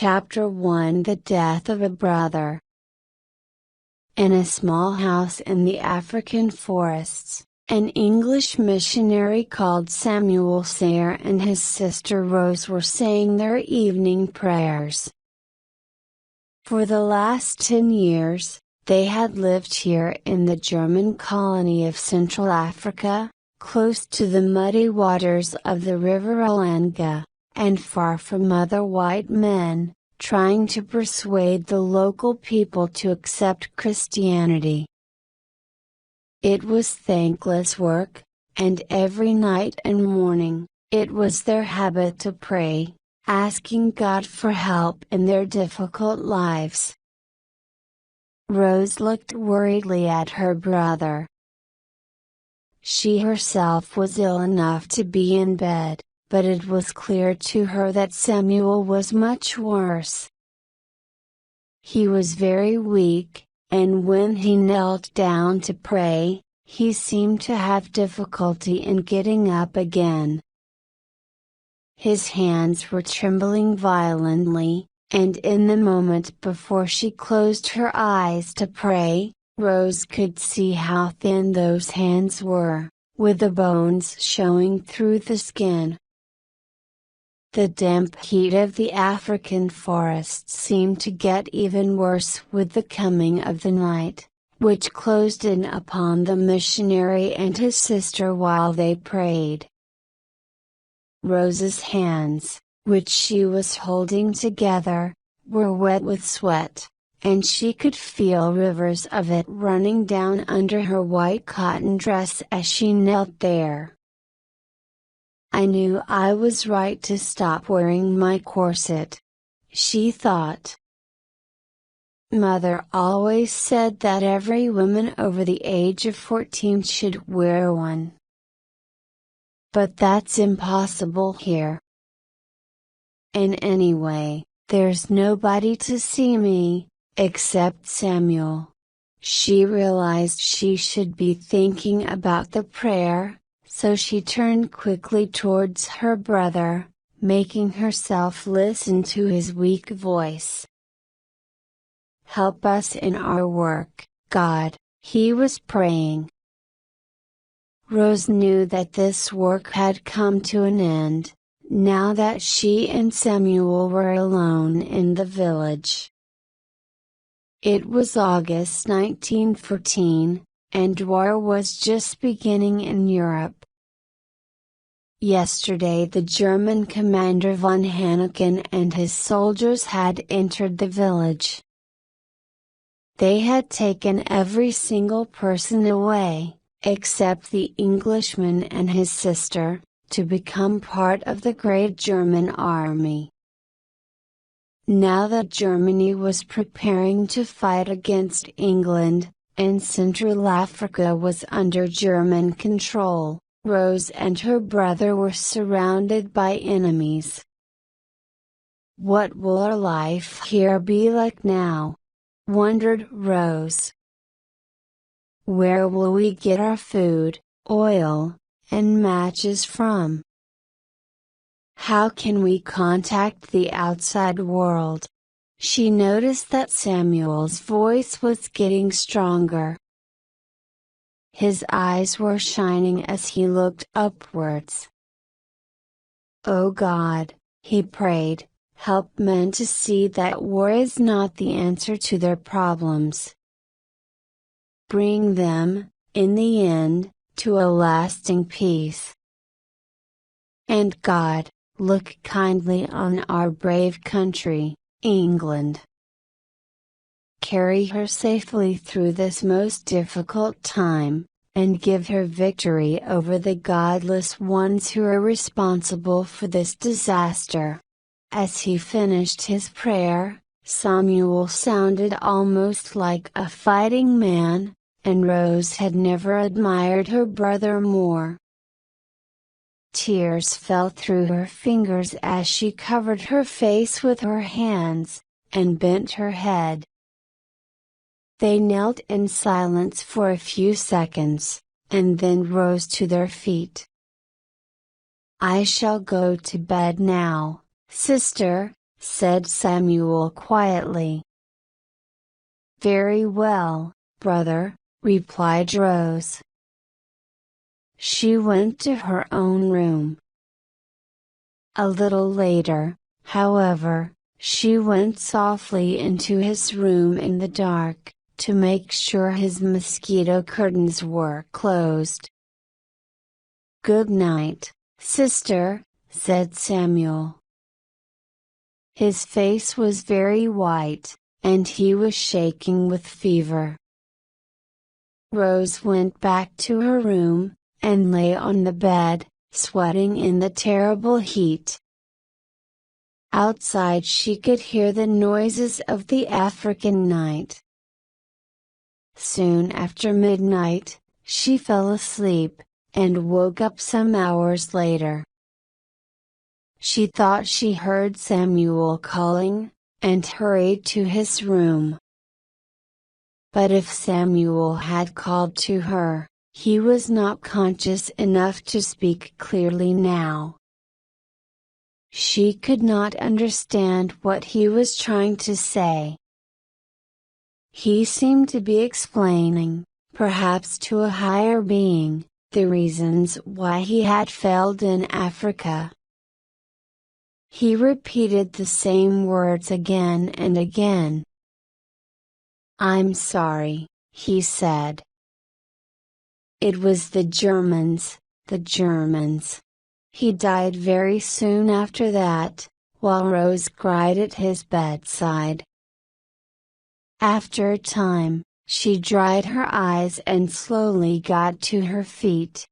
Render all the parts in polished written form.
Chapter 1 The Death of a Brother. In a small house in the African forests, an English missionary called Samuel Sayer and his sister Rose were saying their evening prayers. For the last 10 years, they had lived here in the German colony of Central Africa, close to the muddy waters of the river Olanga, and far from other white men, trying to persuade the local people to accept Christianity. It was thankless work, and every night and morning, it was their habit to pray, asking God for help in their difficult lives. Rose looked worriedly at her brother. She herself was ill enough to be in bed, but it was clear to her that Samuel was much worse. He was very weak, and when he knelt down to pray, he seemed to have difficulty in getting up again. His hands were trembling violently, and in the moment before she closed her eyes to pray, Rose could see how thin those hands were, with the bones showing through the skin. The damp heat of the African forests seemed to get even worse with the coming of the night, which closed in upon the missionary and his sister while they prayed. Rose's hands, which she was holding together, were wet with sweat, and she could feel rivers of it running down under her white cotton dress as she knelt there. "I knew I was right to stop wearing my corset," she thought. "Mother always said that every woman over the age of 14 should wear one. But that's impossible here. And anyway, there's nobody to see me, except Samuel." She realized she should be thinking about the prayer, so she turned quickly towards her brother, making herself listen to his weak voice. "Help us in our work, God," he was praying. Rose knew that this work had come to an end, now that she and Samuel were alone in the village. It was August 1914, and war was just beginning in Europe. Yesterday the German commander von Hanneken and his soldiers had entered the village. They had taken every single person away, except the Englishman and his sister, to become part of the great German army. Now that Germany was preparing to fight against England, and Central Africa was under German control, Rose and her brother were surrounded by enemies. "What will our life here be like now?" wondered Rose. "Where will we get our food, oil, and matches from? How can we contact the outside world?" She noticed that Samuel's voice was getting stronger. His eyes were shining as he looked upwards. "Oh God," he prayed, "help men to see that war is not the answer to their problems. Bring them, in the end, to a lasting peace. And God, look kindly on our brave country, England. Carry her safely through this most difficult time, and give her victory over the godless ones who are responsible for this disaster." As he finished his prayer, Samuel sounded almost like a fighting man, and Rose had never admired her brother more. Tears fell through her fingers as she covered her face with her hands, and bent her head. They knelt in silence for a few seconds, and then rose to their feet. "I shall go to bed now, sister," said Samuel quietly. "Very well, brother," replied Rose. She went to her own room. A little later, however, she went softly into his room in the dark, to make sure his mosquito curtains were closed. "Good night, sister," said Samuel. His face was very white, and he was shaking with fever. Rose went back to her room, and lay on the bed, sweating in the terrible heat. Outside she could hear the noises of the African night. Soon after midnight, she fell asleep, and woke up some hours later. She thought she heard Samuel calling, and hurried to his room. But if Samuel had called to her, he was not conscious enough to speak clearly now. She could not understand what he was trying to say. He seemed to be explaining, perhaps to a higher being, the reasons why he had failed in Africa. He repeated the same words again and again. "I'm sorry," he said. It was the Germans, the Germans. He died very soon after that, while Rose cried at his bedside. After a time, she dried her eyes and slowly got to her feet.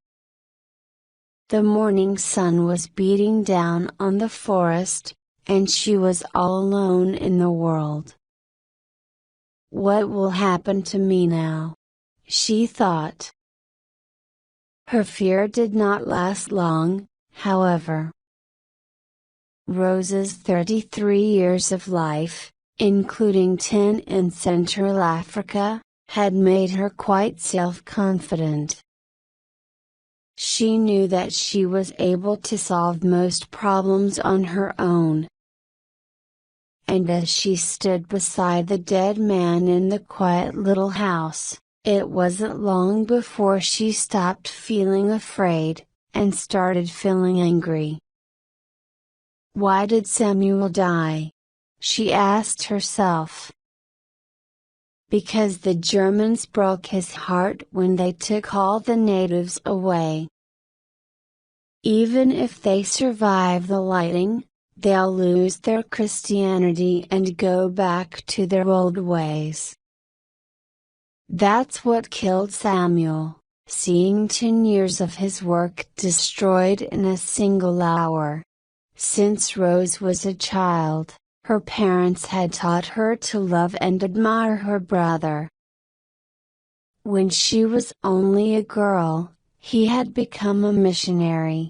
The morning sun was beating down on the forest, and she was all alone in the world. "What will happen to me now?" she thought. Her fear did not last long, however. Rose's 33 years of life, including 10 in Central Africa, had made her quite self-confident. She knew that she was able to solve most problems on her own. And as she stood beside the dead man in the quiet little house, it wasn't long before she stopped feeling afraid, and started feeling angry. Why did Samuel die? She asked herself. Because the Germans broke his heart when they took all the natives away. Even if they survive the lighting, they'll lose their Christianity and go back to their old ways. That's what killed Samuel, seeing 10 years of his work destroyed in a single hour. Since Rose was a child, her parents had taught her to love and admire her brother. When she was only a girl, he had become a missionary.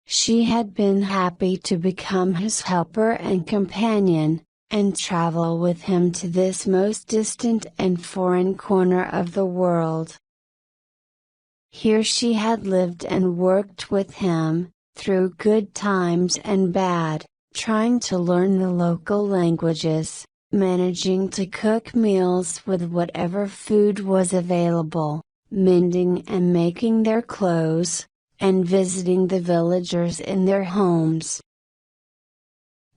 She had been happy to become his helper and companion, and travel with him to this most distant and foreign corner of the world. Here she had lived and worked with him, through good times and bad, trying to learn the local languages, managing to cook meals with whatever food was available, mending and making their clothes, and visiting the villagers in their homes.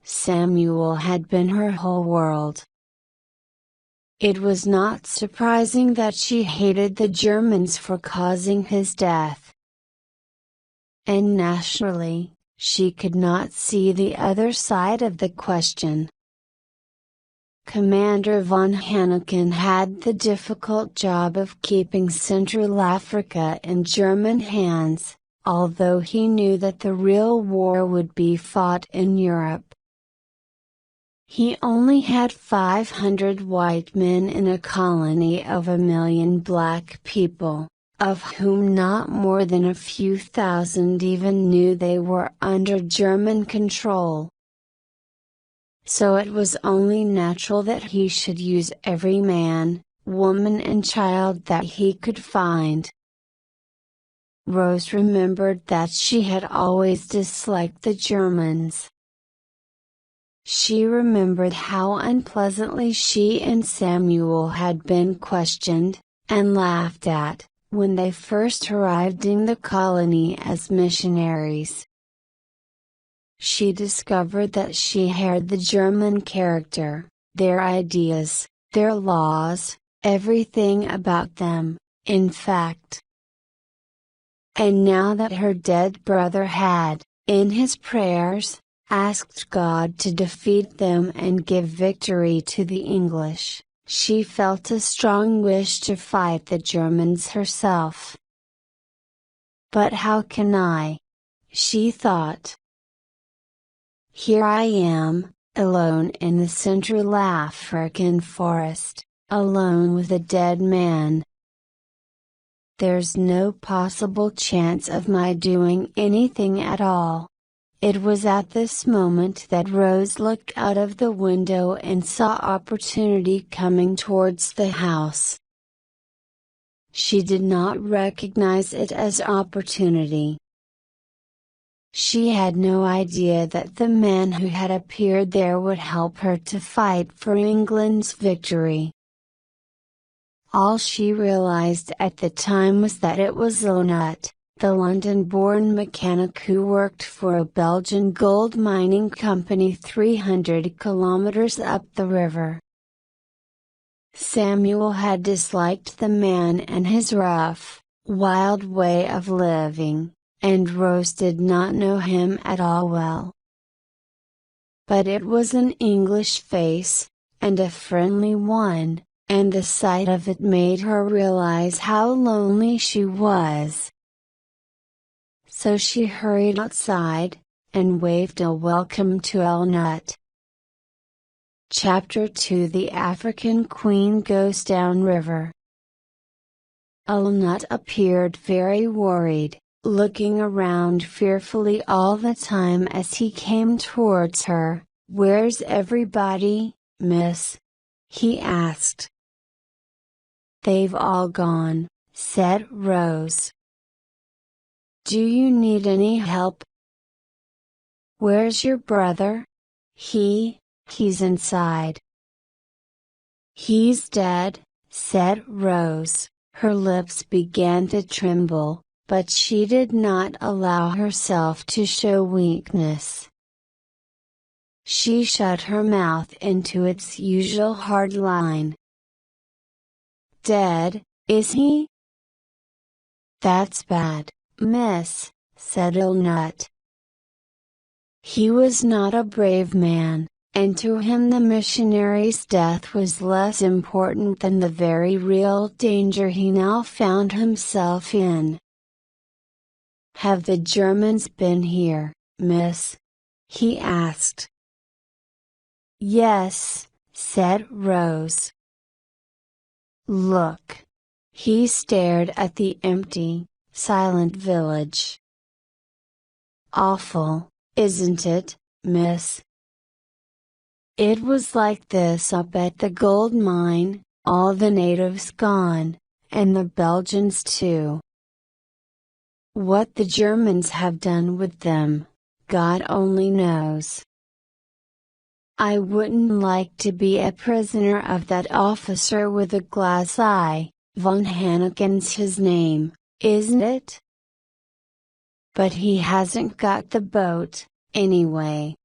Samuel had been her whole world. It was not surprising that she hated the Germans for causing his death. And naturally, she could not see the other side of the question. Commander von Hanneken had the difficult job of keeping Central Africa in German hands, although he knew that the real war would be fought in Europe. He only had 500 white men in a colony of 1 million black people, of whom not more than a few thousand even knew they were under German control. So it was only natural that he should use every man, woman and child that he could find. Rose remembered that she had always disliked the Germans. She remembered how unpleasantly she and Samuel had been questioned, and laughed at, when they first arrived in the colony as missionaries. She discovered that she shared the German character, their ideas, their laws, everything about them, in fact. And now that her dead brother had, in his prayers, asked God to defeat them and give victory to the English, she felt a strong wish to fight the Germans herself. But how can I? She thought. Here I am, alone in the Central African forest, alone with a dead man. There's no possible chance of my doing anything at all. It was at this moment that Rose looked out of the window and saw opportunity coming towards the house. She did not recognize it as opportunity. She had no idea that the man who had appeared there would help her to fight for England's victory. All she realized at the time was that it was Lonut, the London-born mechanic who worked for a Belgian gold mining company 300 kilometers up the river. Samuel had disliked the man and his rough, wild way of living, and Rose did not know him at all well. But it was an English face, and a friendly one, and the sight of it made her realize how lonely she was. So she hurried outside, and waved a welcome to Elnut. Chapter 2: The African Queen Goes Down River. Elnut appeared very worried, looking around fearfully all the time as he came towards her. "Where's everybody, miss?" he asked. "They've all gone," said Rose. "Do you need any help?" "Where's your brother?" He's inside." "He's dead," said Rose. Her lips began to tremble, but she did not allow herself to show weakness. She shut her mouth into its usual hard line. "Dead, is he?" "That's bad, miss," said Elnut. "He was not a brave man, and to him the missionary's death was less important than the very real danger he now found himself in." "Have the Germans been here, miss?" he asked. "Yes," said Rose. "Look." He stared at the empty, silent village. "Awful, isn't it, miss?" It was like this up at the gold mine, all the natives gone, and the Belgians too. What the Germans have done with them, God only knows. I wouldn't like to be a prisoner of that officer with a glass eye. Von Hanneken's his name, isn't it? But he hasn't got the boat, anyway.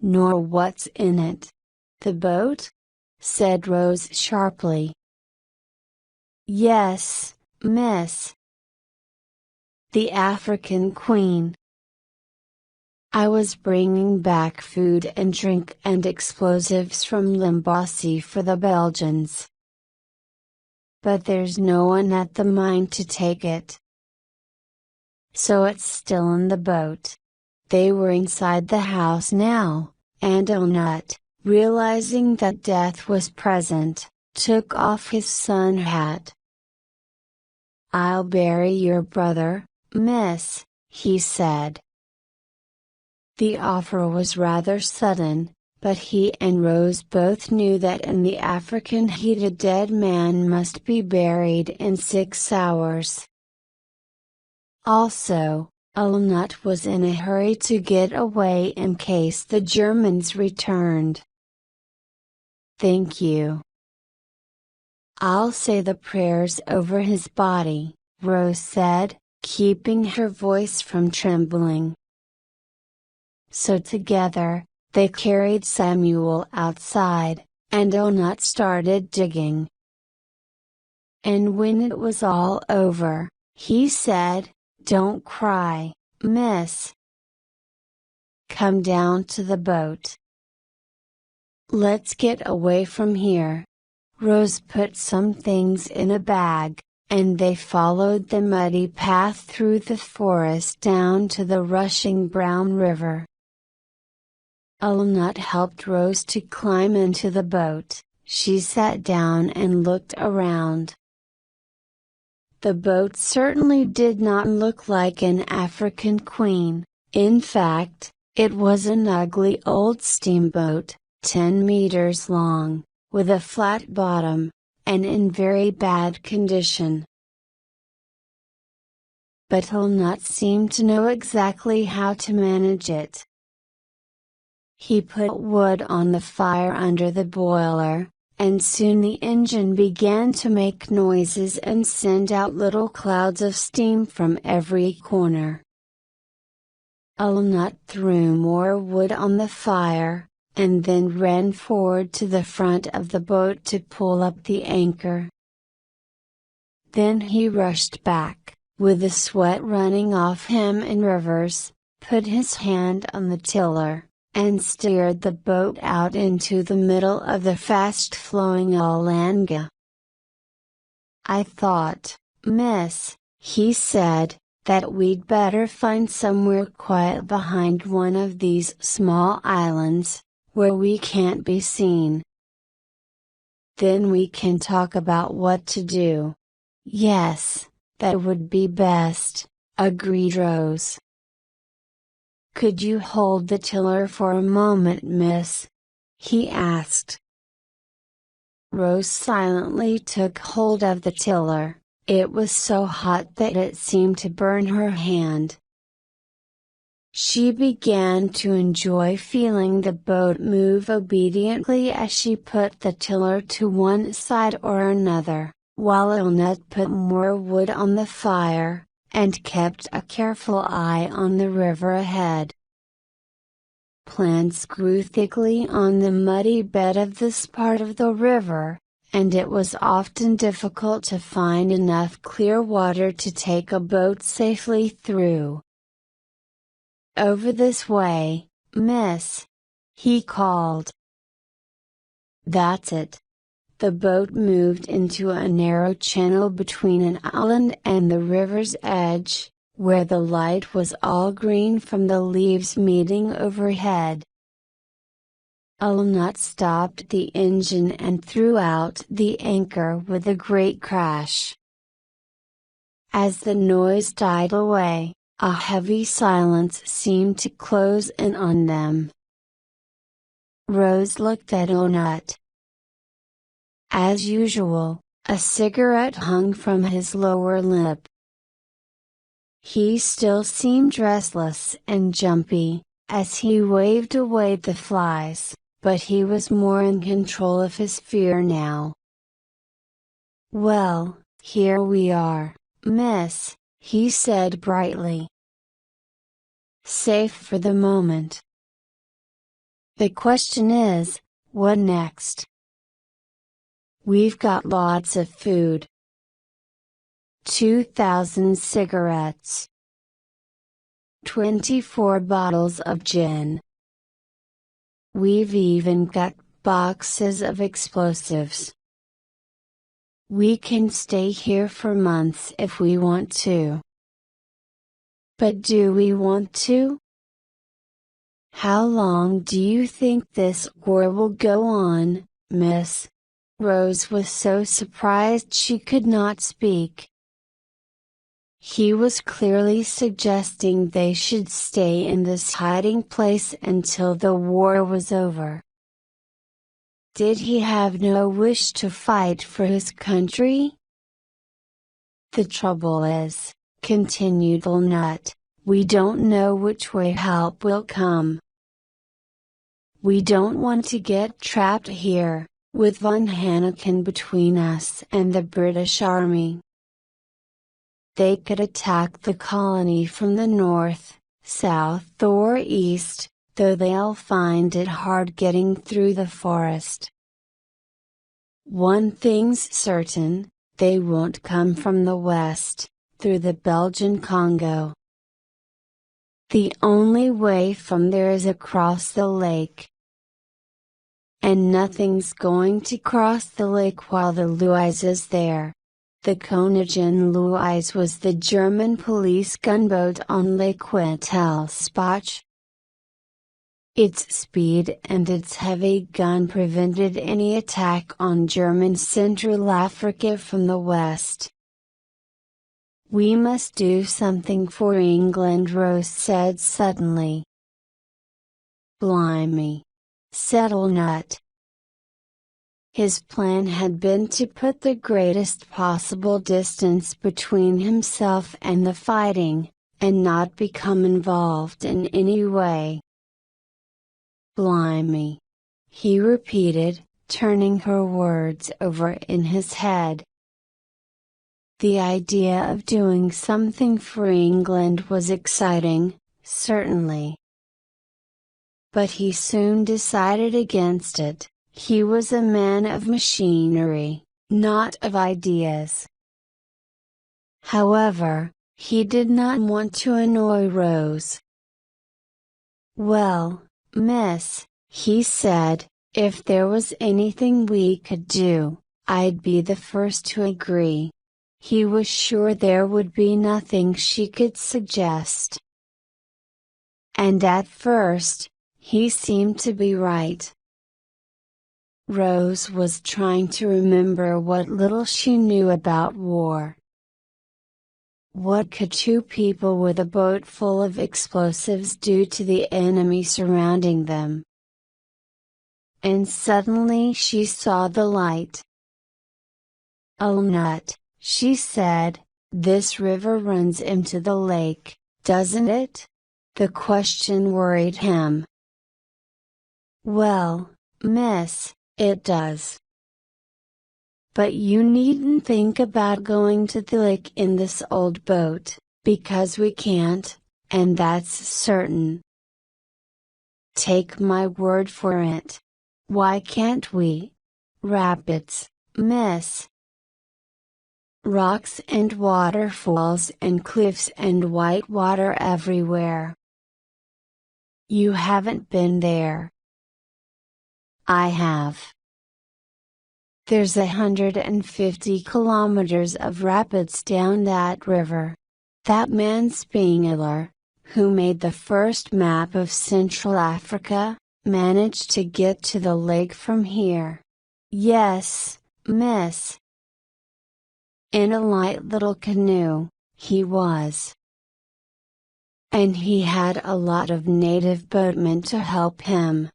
"Nor what's in it." "The boat?" said Rose sharply. "Yes, miss. The African Queen. I was bringing back food and drink and explosives from Limbassy for the Belgians. But there's no one at the mine to take it. So it's still in the boat." They were inside the house now, and Elnut, realizing that death was present, took off his sun hat. "I'll bury your brother, miss," he said. The offer was rather sudden, but he and Rose both knew that in the African heat a dead man must be buried in 6 hours. Also, Ulnut was in a hurry to get away in case the Germans returned. "Thank you. I'll say the prayers over his body," Rose said, keeping her voice from trembling. So together, they carried Samuel outside, and Ulnut started digging. And when it was all over, he said, "Don't cry, miss. Come down to the boat. Let's get away from here." Rose put some things in a bag, and they followed the muddy path through the forest down to the rushing brown river. Ulnut helped Rose to climb into the boat. She sat down and looked around. The boat certainly did not look like an African queen. In fact, it was an ugly old steamboat, 10 meters long, with a flat bottom, and in very bad condition. But Ulnut seemed to know exactly how to manage it. He put wood on the fire under the boiler, and soon the engine began to make noises and send out little clouds of steam from every corner. Ulnut threw more wood on the fire, and then ran forward to the front of the boat to pull up the anchor. Then he rushed back, with the sweat running off him in rivers, put his hand on the tiller, and steered the boat out into the middle of the fast-flowing Olanga. "I thought, miss," he said, "that we'd better find somewhere quiet behind one of these small islands, where we can't be seen. Then we can talk about what to do." "Yes, that would be best," agreed Rose. "Could you hold the tiller for a moment, miss?" he asked. Rose silently took hold of the tiller. It was so hot that it seemed to burn her hand. She began to enjoy feeling the boat move obediently as she put the tiller to one side or another, while Ulnut put more wood on the fire, and kept a careful eye on the river ahead. Plants grew thickly on the muddy bed of this part of the river, and it was often difficult to find enough clear water to take a boat safely through. "Over this way, miss," he called. That's it. The boat moved into a narrow channel between an island and the river's edge, where the light was all green from the leaves meeting overhead. Ulnut stopped the engine and threw out the anchor with a great crash. As the noise died away, a heavy silence seemed to close in on them. Rose looked at Ulnut. As usual, a cigarette hung from his lower lip. He still seemed restless and jumpy, as he waved away the flies, but he was more in control of his fear now. "Well, here we are, miss," he said brightly. "Safe for the moment. The question is, what next? We've got lots of food. 2,000 cigarettes. 24 bottles of gin. We've even got boxes of explosives. We can stay here for months if we want to. But do we want to? How long do you think this war will go on, miss?" Rose was so surprised she could not speak. He was clearly suggesting they should stay in this hiding place until the war was over. Did he have no wish to fight for his country? "The trouble is," continued Ulnut, We don't know which way help will come. We don't want to get trapped here, with von Hanneken between us and the British Army. They could attack the colony from the north, south or east, though they'll find it hard getting through the forest. One thing's certain, they won't come from the west, through the Belgian Congo. The only way from there is across the lake. And nothing's going to cross the lake while the Louise is there. The Königin Louise was the German police gunboat on Lake Wittelsbach. Its speed and its heavy gun prevented any attack on German Central Africa from the west. We must do something for England, Rose said suddenly. Blimey! Said Nut. His plan had been to put the greatest possible distance between himself and the fighting, and not become involved in any way. Blimey! He repeated, turning her words over in his head. The idea of doing something for England was exciting, certainly. But he soon decided against it. He was a man of machinery, not of ideas. However, he did not want to annoy Rose. Well, miss, he said, if there was anything we could do, I'd be the first to agree. He was sure there would be nothing she could suggest. And at first, he seemed to be right. Rose was trying to remember what little she knew about war. What could two people with a boat full of explosives do to the enemy surrounding them? And suddenly she saw the light. Oh Nut, she said, this river runs into the lake, doesn't it? The question worried him. Well, miss, it does. But you needn't think about going to the lake in this old boat, because we can't, and that's certain. Take my word for it. Why can't we? Rapids, miss. Rocks and waterfalls and cliffs and white water everywhere. You haven't been there. I have. There's 150 kilometers of rapids down that river. That man Spengler, who made the first map of Central Africa, managed to get to the lake from here. Yes, miss. In a light little canoe, he was. And he had a lot of native boatmen to help him.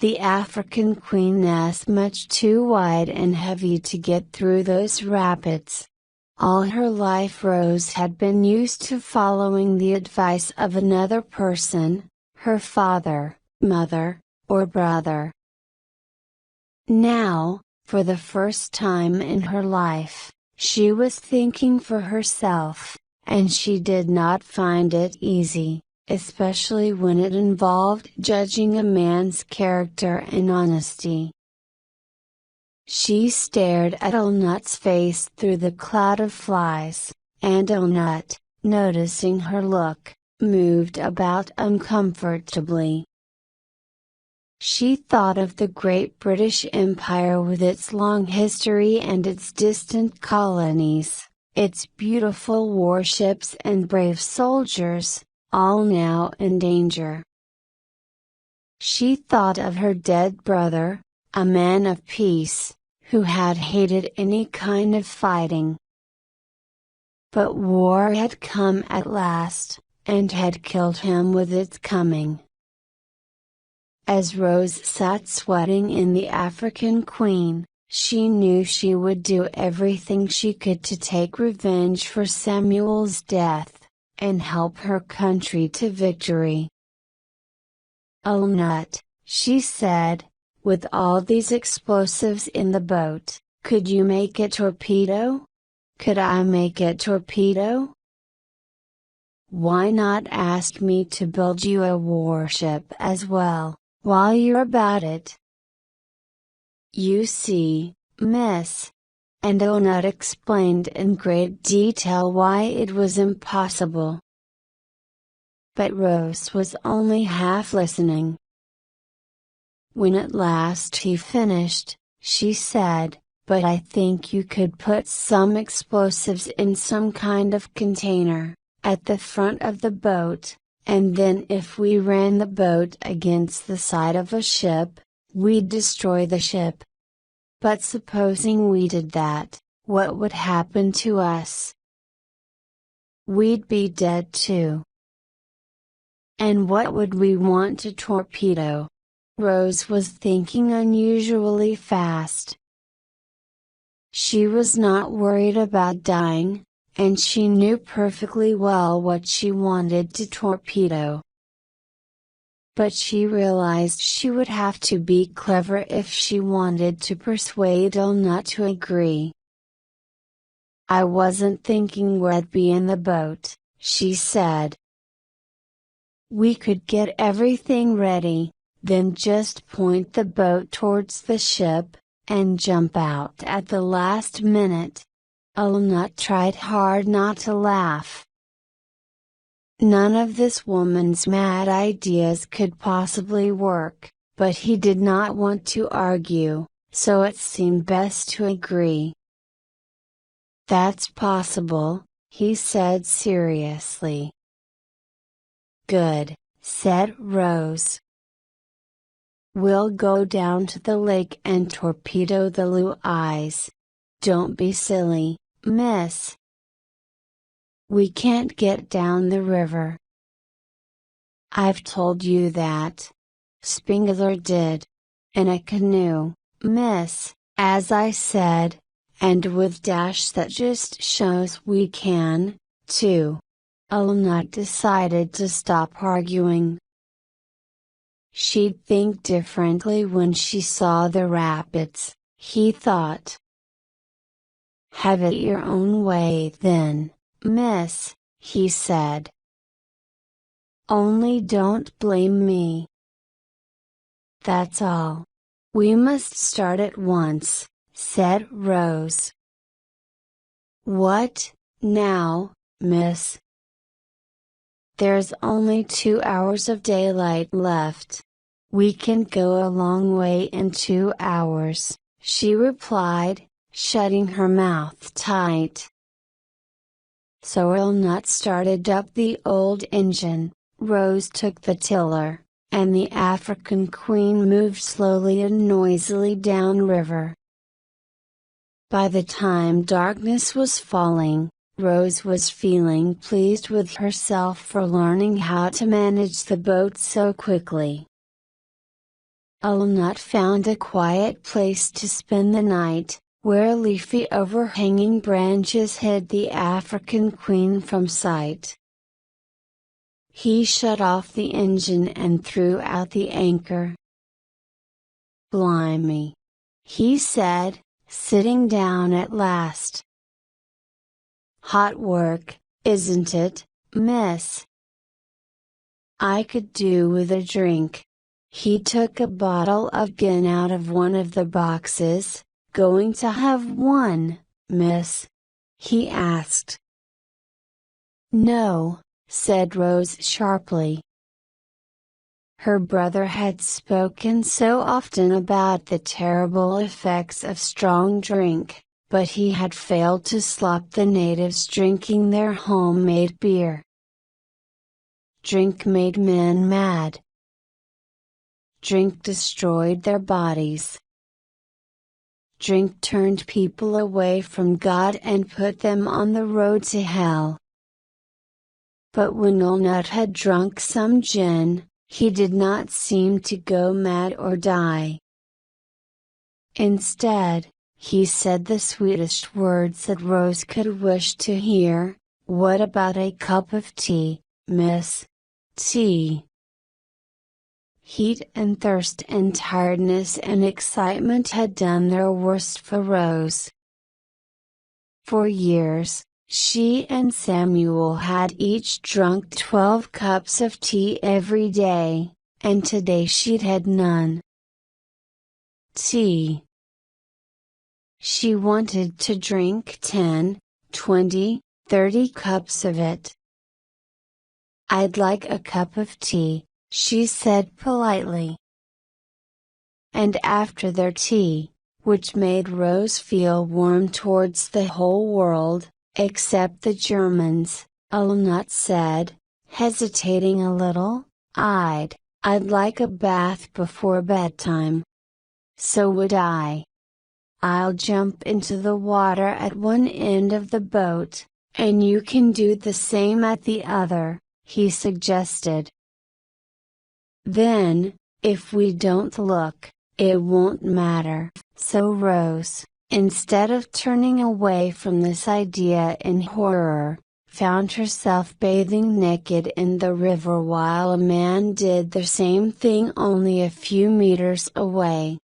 The African Queen's much too wide and heavy to get through those rapids. All her life Rose had been used to following the advice of another person, her father, mother, or brother. Now, for the first time in her life, she was thinking for herself, and she did not find it easy, especially when it involved judging a man's character and honesty. She stared at Old Nut's face through the cloud of flies, and Old Nut, noticing her look, moved about uncomfortably. She thought of the great British Empire with its long history and its distant colonies, its beautiful warships and brave soldiers, all now in danger. She thought of her dead brother, a man of peace, who had hated any kind of fighting. But war had come at last, and had killed him with its coming. As Rose sat sweating in the African Queen, she knew she would do everything she could to take revenge for Samuel's death, and help her country to victory. "Oh Nut," she said, "with all these explosives in the boat, could you make it torpedo? Could I make it torpedo? Why not ask me to build you a warship as well, while you're about it?" "You see, Miss," and Nut explained in great detail why it was impossible. But Rose was only half listening. When at last he finished, she said, "But I think you could put some explosives in some kind of container, at the front of the boat, and then if we ran the boat against the side of a ship, we'd destroy the ship. But supposing we did that, what would happen to us? We'd be dead too. And what would we want to torpedo?" Rose was thinking unusually fast. She was not worried about dying, and she knew perfectly well what she wanted to torpedo. But she realized she would have to be clever if she wanted to persuade Nut to agree. "I wasn't thinking where I'd be in the boat," she said. "We could get everything ready, then just point the boat towards the ship, and jump out at the last minute." Nut tried hard not to laugh. None of this woman's mad ideas could possibly work, but he did not want to argue, so it seemed best to agree. "That's possible," he said seriously. "Good," said Rose. "We'll go down to the lake and torpedo the Louise. Don't be silly, Miss. We can't get down the river." "I've told you that. Spengler did. In a canoe, Miss, as I said, and with dash that just shows we can, too." Nut decided to stop arguing. She'd think differently when she saw the rapids, he thought. "Have it your own way then, Miss," he said. "Only don't blame me. That's all. We must start at once," said Rose. "What, now, Miss?" "There's only 2 hours of daylight left. We can go a long way in 2 hours," she replied, shutting her mouth tight. So Nut started up the old engine, Rose took the tiller, and the African Queen moved slowly and noisily downriver. By the time darkness was falling, Rose was feeling pleased with herself for learning how to manage the boat so quickly. Nut found a quiet place to spend the night, where leafy overhanging branches hid the African Queen from sight. He shut off the engine and threw out the anchor. "Blimey!" he said, sitting down at last. "Hot work, isn't it, Miss? I could do with a drink." He took a bottle of gin out of one of the boxes. "Going to have one, Miss?" he asked. "No," said Rose sharply. Her brother had spoken so often about the terrible effects of strong drink, but he had failed to stop the natives drinking their homemade beer. Drink made men mad. Drink destroyed their bodies. Drink turned people away from God and put them on the road to hell. But when Nut had drunk some gin, he did not seem to go mad or die. Instead, he said the sweetest words that Rose could wish to hear, What about a cup of tea, miss? Tea. Heat and thirst and tiredness and excitement had done their worst for Rose. For years, she and Samuel had each drunk 12 cups of tea every day, and today she'd had none. Tea. She wanted to drink 10, 20, 30 cups of it. "I'd like a cup of tea," she said politely. And after their tea, which made Rose feel warm towards the whole world, except the Germans, Alnut said, hesitating a little, I'd like a bath before bedtime." "So would I. I'll jump into the water at one end of the boat, and you can do the same at the other," he suggested. "Then, if we don't look, it won't matter." So Rose, instead of turning away from this idea in horror, found herself bathing naked in the river while a man did the same thing only a few meters away.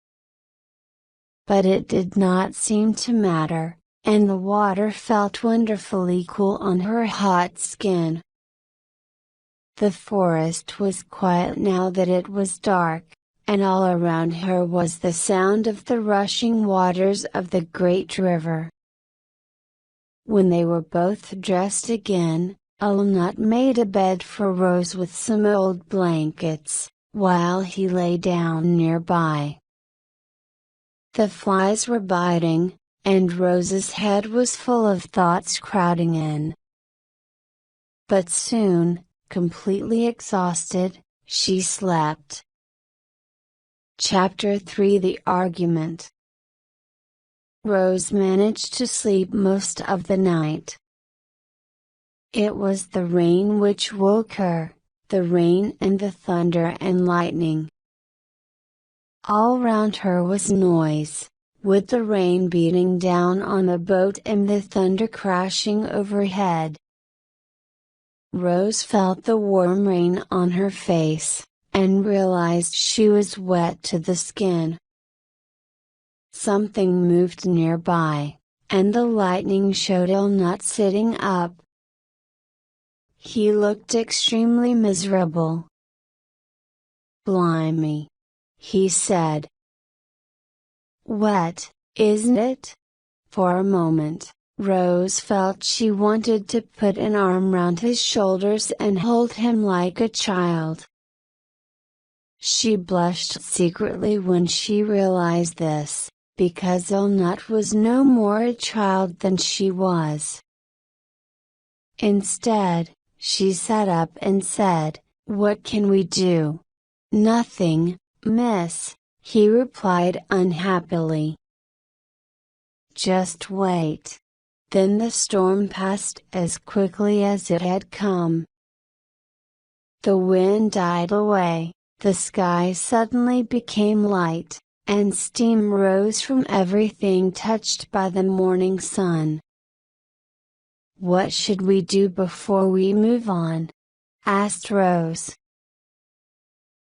But it did not seem to matter, and the water felt wonderfully cool on her hot skin. The forest was quiet now that it was dark, and all around her was the sound of the rushing waters of the great river. When they were both dressed again, Alnut made a bed for Rose with some old blankets, while he lay down nearby. The flies were biting, and Rose's head was full of thoughts crowding in. But soon, completely exhausted, she slept. Chapter 3: The Argument. Rose managed to sleep most of the night. It was the rain which woke her, the rain and the thunder and lightning. All round her was noise, with the rain beating down on the boat and the thunder crashing overhead. Rose felt the warm rain on her face, and realized she was wet to the skin. Something moved nearby, and the lightning showed Alnut sitting up. He looked extremely miserable. "Blimey!" he said. "Wet, isn't it?" For a moment, Rose felt she wanted to put an arm round his shoulders and hold him like a child. She blushed secretly when she realized this, because Alnut was no more a child than she was. Instead, she sat up and said, "What can we do?" "Nothing, miss," he replied unhappily. "Just wait." Then the storm passed as quickly as it had come. The wind died away, the sky suddenly became light, and steam rose from everything touched by the morning sun. "What should we do before we move on?" asked Rose.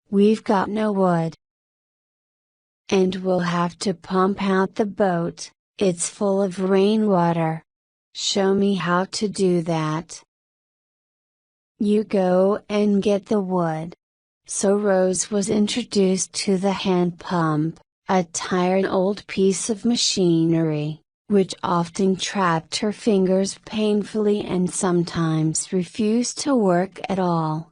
"We've got no wood. And we'll have to pump out the boat, it's full of rainwater. Show me how to do that." "You go and get the wood." So Rose was introduced to the hand pump, a tired old piece of machinery, which often trapped her fingers painfully and sometimes refused to work at all.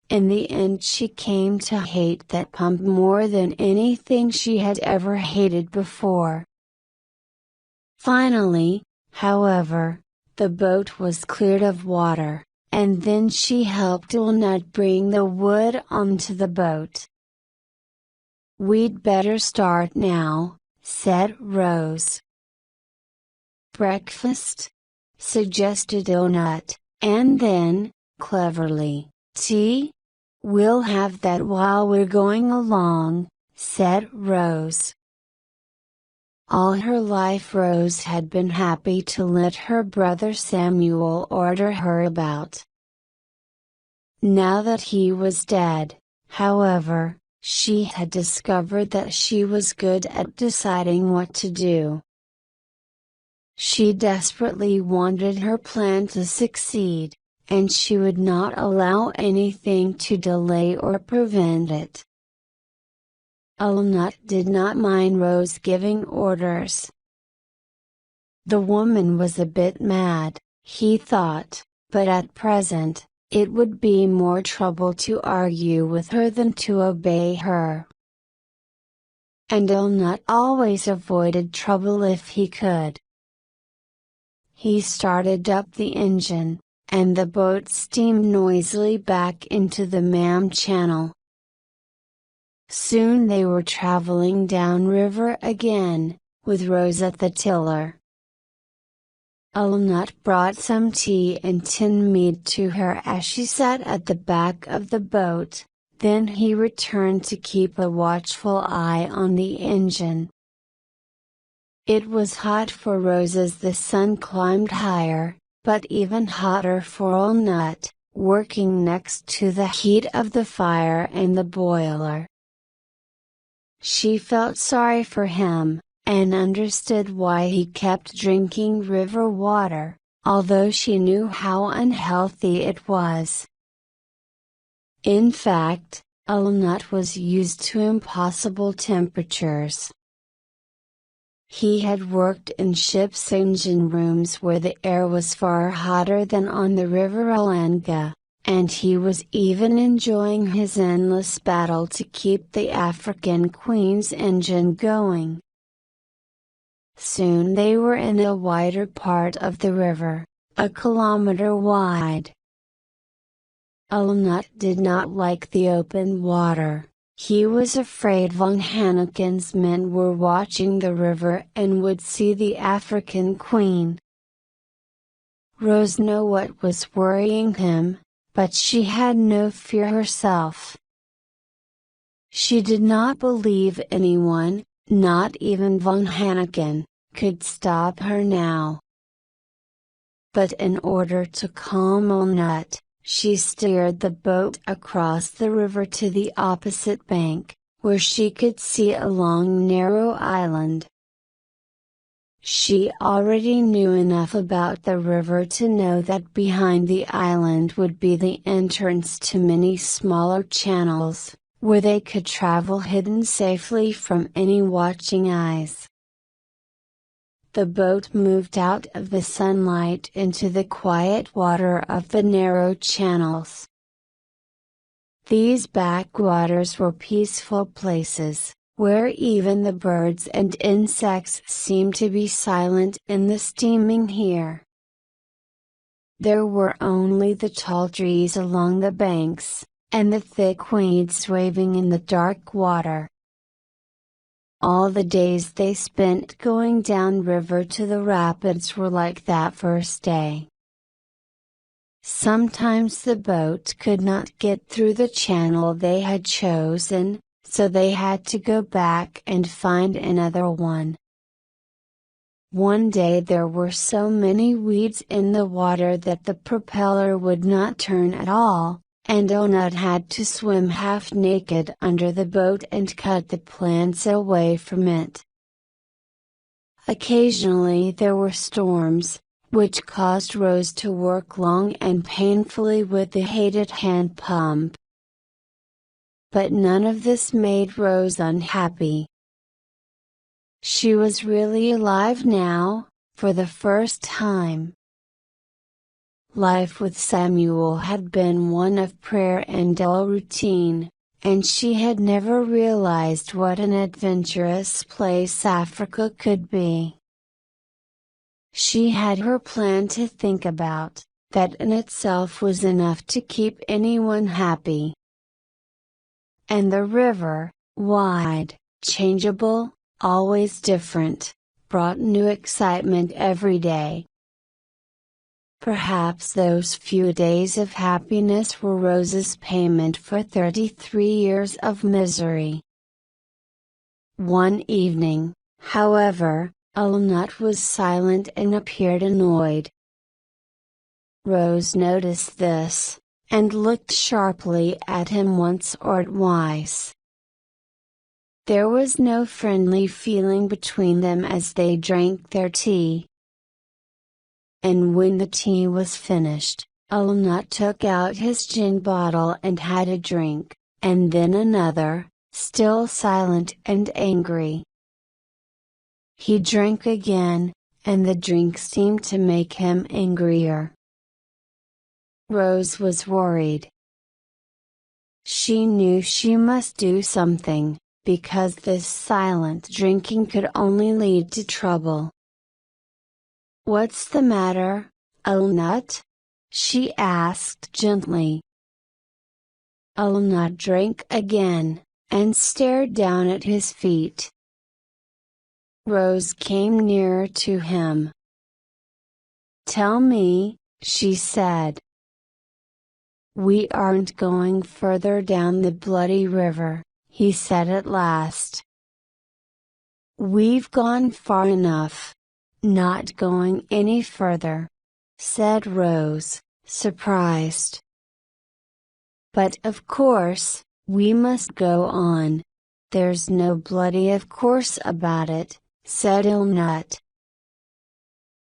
In the end she came to hate that pump more than anything she had ever hated before. Finally, however, the boat was cleared of water, and then she helped Alnut bring the wood onto the boat. "We'd better start now," said Rose. "Breakfast?" suggested Alnut, and then, cleverly, "Tea? We'll have that while we're going along," said Rose. All her life Rose had been happy to let her brother Samuel order her about. Now that he was dead, however, she had discovered that she was good at deciding what to do. She desperately wanted her plan to succeed, and she would not allow anything to delay or prevent it. Ulnut did not mind Rose giving orders. The woman was a bit mad, he thought, but at present, it would be more trouble to argue with her than to obey her. And Ulnut always avoided trouble if he could. He started up the engine, and the boat steamed noisily back into the Mam Channel. Soon they were traveling downriver again, with Rose at the tiller. Ulnut brought some tea and tin mead to her as she sat at the back of the boat, then he returned to keep a watchful eye on the engine. It was hot for Rose as the sun climbed higher, but even hotter for Ulnut, working next to the heat of the fire and the boiler. She felt sorry for him, and understood why he kept drinking river water, although she knew how unhealthy it was. In fact, Ulnut was used to impossible temperatures. He had worked in ship's engine rooms where the air was far hotter than on the river Olanga, and he was even enjoying his endless battle to keep the African Queen's engine going. Soon they were in a wider part of the river, a kilometer wide. Ulnut did not like the open water. He was afraid von Hanneken's men were watching the river and would see the African Queen. Rose knew what was worrying him, but she had no fear herself. She did not believe anyone, not even von Hanneken, could stop her now. But in order to calm Ulnut, she steered the boat across the river to the opposite bank, where she could see a long narrow island. She already knew enough about the river to know that behind the island would be the entrance to many smaller channels, where they could travel hidden safely from any watching eyes. The boat moved out of the sunlight into the quiet water of the narrow channels. These backwaters were peaceful places, where even the birds and insects seemed to be silent in the steaming air. There were only the tall trees along the banks, and the thick weeds waving in the dark water. All the days they spent going down river to the rapids were like that first day. Sometimes the boat could not get through the channel they had chosen, so they had to go back and find another one. One day there were so many weeds in the water that the propeller would not turn at all, and Ulnut had to swim half naked under the boat and cut the plants away from it. Occasionally there were storms, which caused Rose to work long and painfully with the hated hand pump. But none of this made Rose unhappy. She was really alive now, for the first time. Life with Samuel had been one of prayer and dull routine, and she had never realized what an adventurous place Africa could be. She had her plan to think about, that in itself was enough to keep anyone happy. And the river, wide, changeable, always different, brought new excitement every day. Perhaps those few days of happiness were Rose's payment for 33 years of misery. One evening, However, Alnut was silent and appeared annoyed. Rose noticed this, and looked sharply at him once or twice. There was no friendly feeling between them as they drank their tea. And when the tea was finished, Alnut took out his gin bottle and had a drink, and then another, still silent and angry. He drank again, and the drink seemed to make him angrier. Rose was worried. She knew she must do something, because this silent drinking could only lead to trouble. "What's the matter, Alnut?" she asked gently. Alnut drank again, and stared down at his feet. Rose came nearer to him. "Tell me," she said. "We aren't going further down the bloody river," he said at last. "We've gone far enough. Not going any further," said Rose, surprised. "But of course, we must go on. There's no bloody of course about it," said Alnut.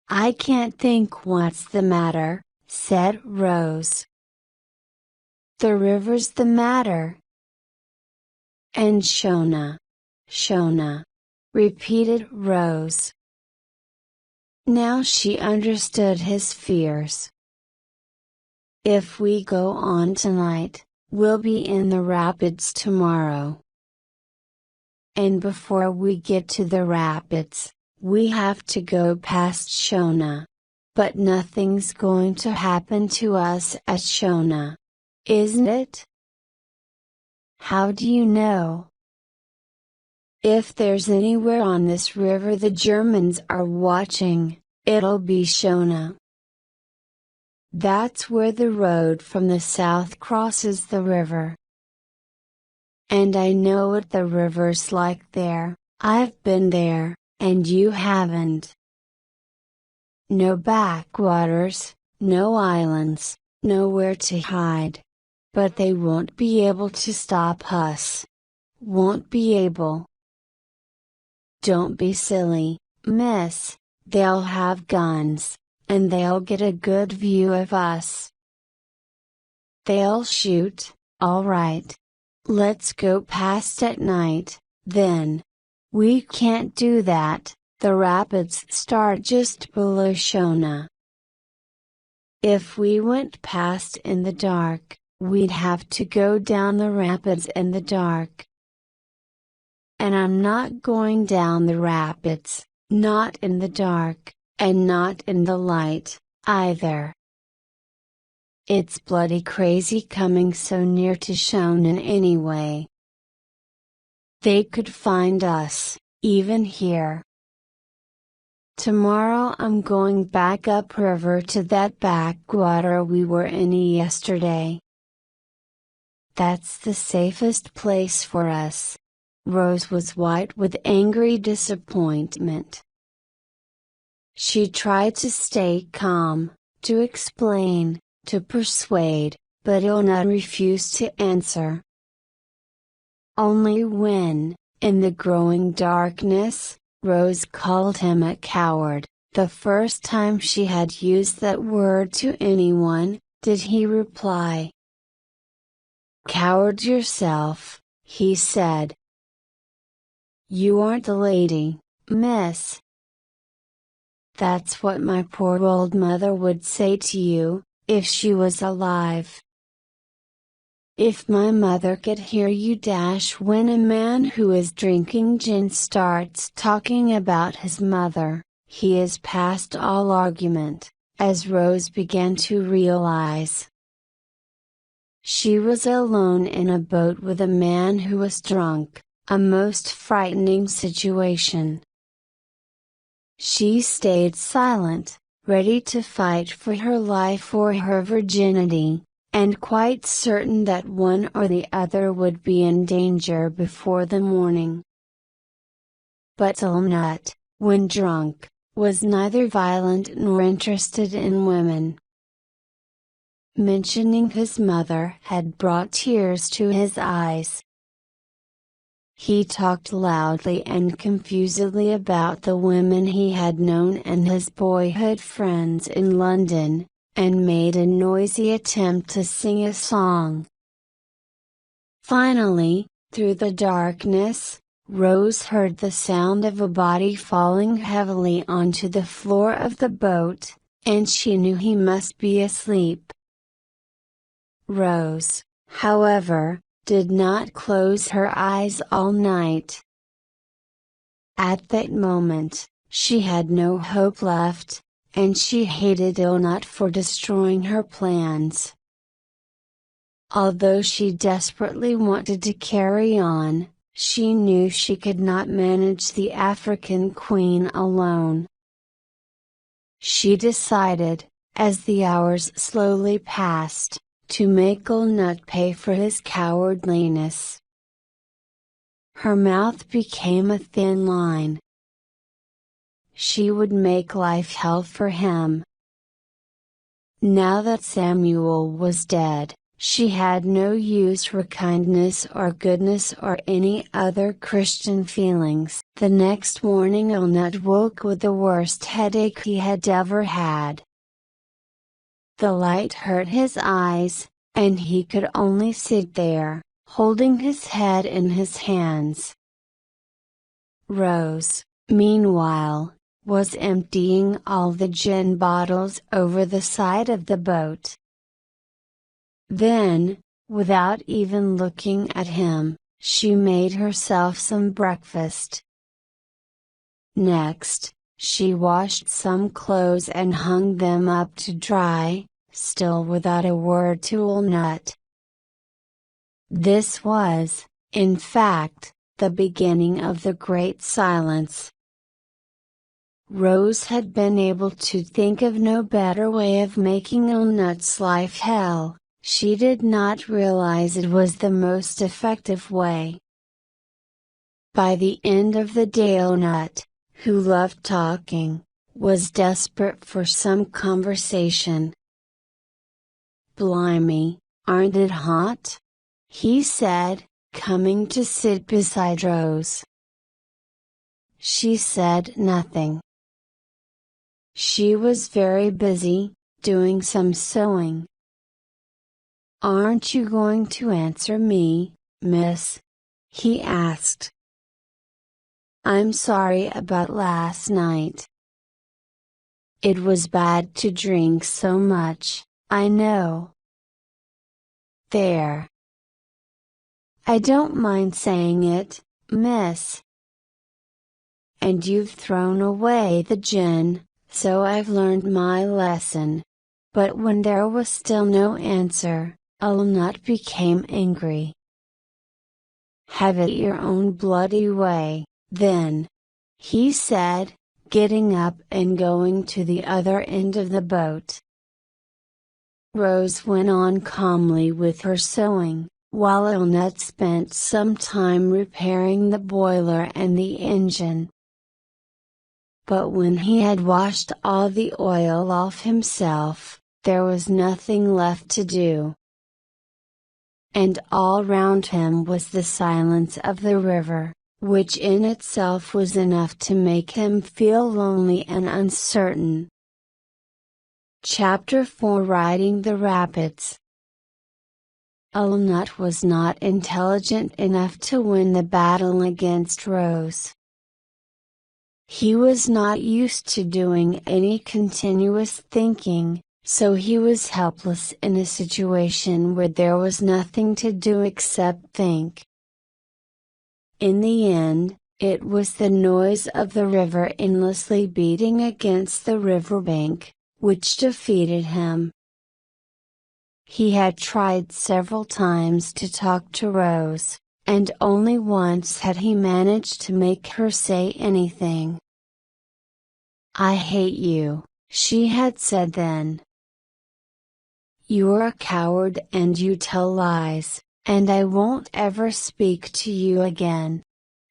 "I can't think what's the matter," said Rose. "The river's the matter." "And Shona. Shona," repeated Rose. Now she understood his fears. "If we go on tonight, we'll be in the rapids tomorrow. And before we get to the rapids, we have to go past Shona. But nothing's going to happen to us at Shona. Isn't it?" "How do you know?" "If there's anywhere on this river the Germans are watching, it'll be Shona. That's where the road from the south crosses the river. And I know what the river's like there. I've been there, and you haven't. No backwaters, no islands, nowhere to hide. But they won't be able to stop us. Won't be able." "Don't be silly, miss, they'll have guns, and they'll get a good view of us." "They'll shoot, all right. Let's go past at night, then." "We can't do that, the rapids start just below Shona. If we went past in the dark, we'd have to go down the rapids in the dark. And I'm not going down the rapids, not in the dark, and not in the light, either. It's bloody crazy coming so near to Shonan anyway. They could find us, even here. Tomorrow I'm going back upriver to that backwater we were in yesterday. That's the safest place for us." Rose was white with angry disappointment. She tried to stay calm, to explain, to persuade, but Alnut refused to answer. Only when, in the growing darkness, Rose called him a coward, the first time she had used that word to anyone, did he reply. "Coward yourself," he said. "You aren't a lady, miss." "That's what my poor old mother would say to you, if she was alive." "If my mother could hear you dash when a man who is drinking gin starts talking about his mother, he is past all argument," as Rose began to realize. She was alone in a boat with a man who was drunk, a most frightening situation. She stayed silent, ready to fight for her life or her virginity, and quite certain that one or the other would be in danger before the morning. But Ulnut, when drunk, was neither violent nor interested in women. Mentioning his mother had brought tears to his eyes. He talked loudly and confusedly about the women he had known and his boyhood friends in London, and made a noisy attempt to sing a song. Finally, through the darkness, Rose heard the sound of a body falling heavily onto the floor of the boat, and she knew he must be asleep. Rose, however, did not close her eyes all night. At that moment, she had no hope left, and she hated Ulnut for destroying her plans. Although she desperately wanted to carry on, she knew she could not manage the African Queen alone. She decided, as the hours slowly passed, to make Ulnut pay for his cowardliness. Her mouth became a thin line. She would make life hell for him. Now that Samuel was dead, she had no use for kindness or goodness or any other Christian feelings. The next morning Ulnut woke with the worst headache he had ever had. The light hurt his eyes, and he could only sit there, holding his head in his hands. Rose, meanwhile, was emptying all the gin bottles over the side of the boat. Then, without even looking at him, she made herself some breakfast. Next, she washed some clothes and hung them up to dry, still without a word to Ulnut. This was, in fact, the beginning of the great silence. Rose had been able to think of no better way of making Ulnut's life hell. She did not realize it was the most effective way. By the end of the day Ulnut, who loved talking, was desperate for some conversation. "Blimey, aren't it hot?" he said, coming to sit beside Rose. She said nothing. She was very busy, doing some sewing. "Aren't you going to answer me, miss?" he asked. "I'm sorry about last night. It was bad to drink so much, I know." "There. I don't mind saying it, miss. And you've thrown away the gin, so I've learned my lesson." But when there was still no answer, Ulnut became angry. "Have it your own bloody way, then," he said, getting up and going to the other end of the boat. Rose went on calmly with her sewing, while Ulnut spent some time repairing the boiler and the engine. But when he had washed all the oil off himself, there was nothing left to do. And all round him was the silence of the river, which in itself was enough to make him feel lonely and uncertain. Chapter 4 Riding the Rapids. Ulnut was not intelligent enough to win the battle against Rose. He was not used to doing any continuous thinking, so he was helpless in a situation where there was nothing to do except think. In the end, it was the noise of the river endlessly beating against the riverbank, which defeated him. He had tried several times to talk to Rose, and only once had he managed to make her say anything. "I hate you," she had said then. "You're a coward and you tell lies, and I won't ever speak to you again."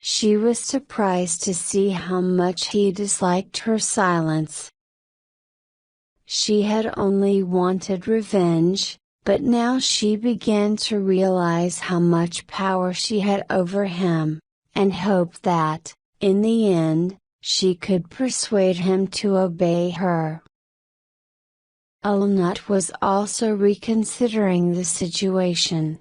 she was surprised to see how much he disliked her silence. She had only wanted revenge, but now she began to realize how much power she had over him, and hoped that, in the end, she could persuade him to obey her. Ulnut was also reconsidering the situation.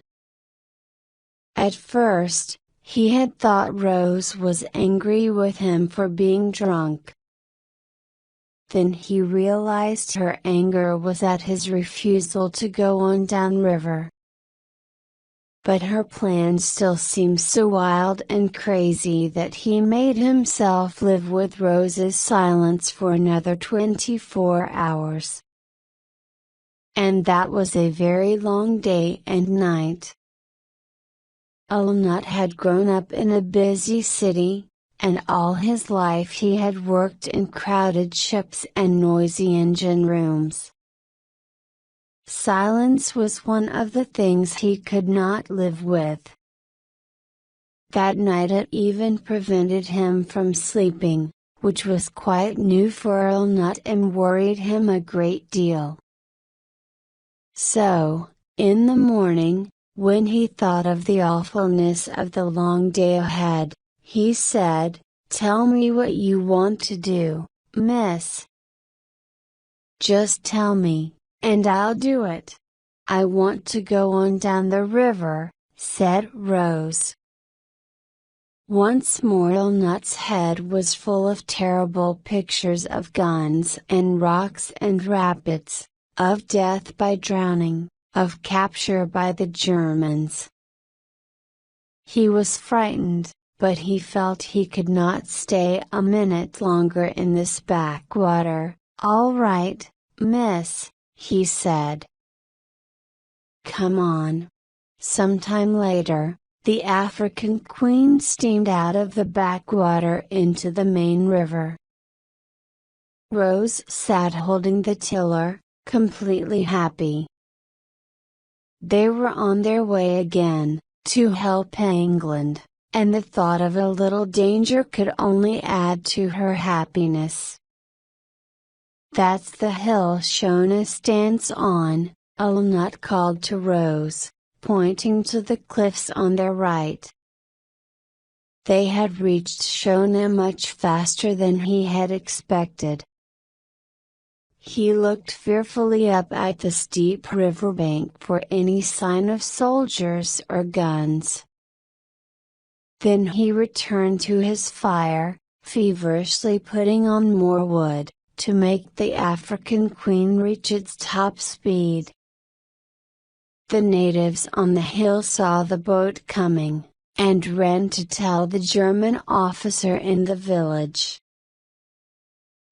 At first, he had thought Rose was angry with him for being drunk. Then he realized her anger was at his refusal to go on downriver. But her plan still seemed so wild and crazy that he made himself live with Rose's silence for another 24 hours. And that was a very long day and night. Ulnut had grown up in a busy city, and all his life he had worked in crowded ships and noisy engine rooms. Silence was one of the things he could not live with. That night it even prevented him from sleeping, which was quite new for Ulnut and worried him a great deal. So, in the morning, when he thought of the awfulness of the long day ahead, he said, "Tell me what you want to do, miss. Just tell me, and I'll do it." "I want to go on down the river," said Rose. Once more Ulnut's head was full of terrible pictures of guns and rocks and rapids, of death by drowning, of capture by the Germans. He was frightened, but he felt he could not stay a minute longer in this backwater. "All right, miss," he said. "Come on." Sometime later, the African Queen steamed out of the backwater into the main river. Rose sat holding the tiller, completely happy. They were on their way again, to help England, and the thought of a little danger could only add to her happiness. "That's the hill Shona stands on," Ulnut called to Rose, pointing to the cliffs on their right. They had reached Shona much faster than he had expected. He looked fearfully up at the steep riverbank for any sign of soldiers or guns. Then he returned to his fire, feverishly putting on more wood, to make the African Queen reach its top speed. The natives on the hill saw the boat coming, and ran to tell the German officer in the village.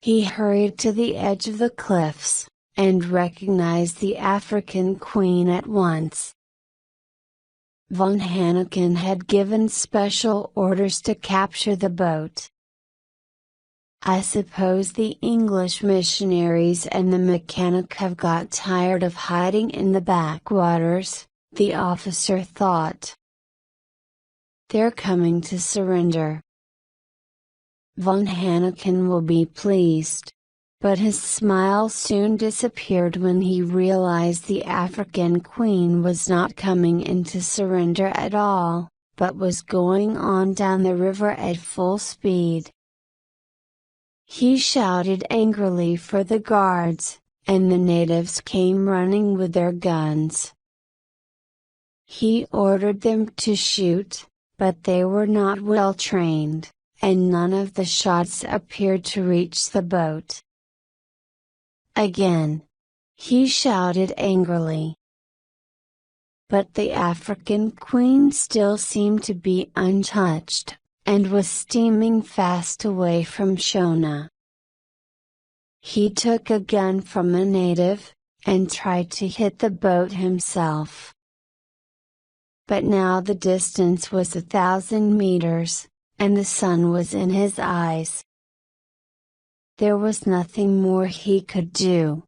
He hurried to the edge of the cliffs, and recognized the African Queen at once. Von Hanneken had given special orders to capture the boat. "I suppose the English missionaries and the mechanic have got tired of hiding in the backwaters," the officer thought. "They're coming to surrender. Von Hanneken will be pleased." But his smile soon disappeared when he realized the African Queen was not coming in to surrender at all, but was going on down the river at full speed. He shouted angrily for the guards, and the natives came running with their guns. He ordered them to shoot, but they were not well trained, and none of the shots appeared to reach the boat. Again, he shouted angrily. But the African Queen still seemed to be untouched, and was steaming fast away from Shona. He took a gun from a native, and tried to hit the boat himself. But now the distance was 1,000 meters, and the sun was in his eyes. There was nothing more he could do.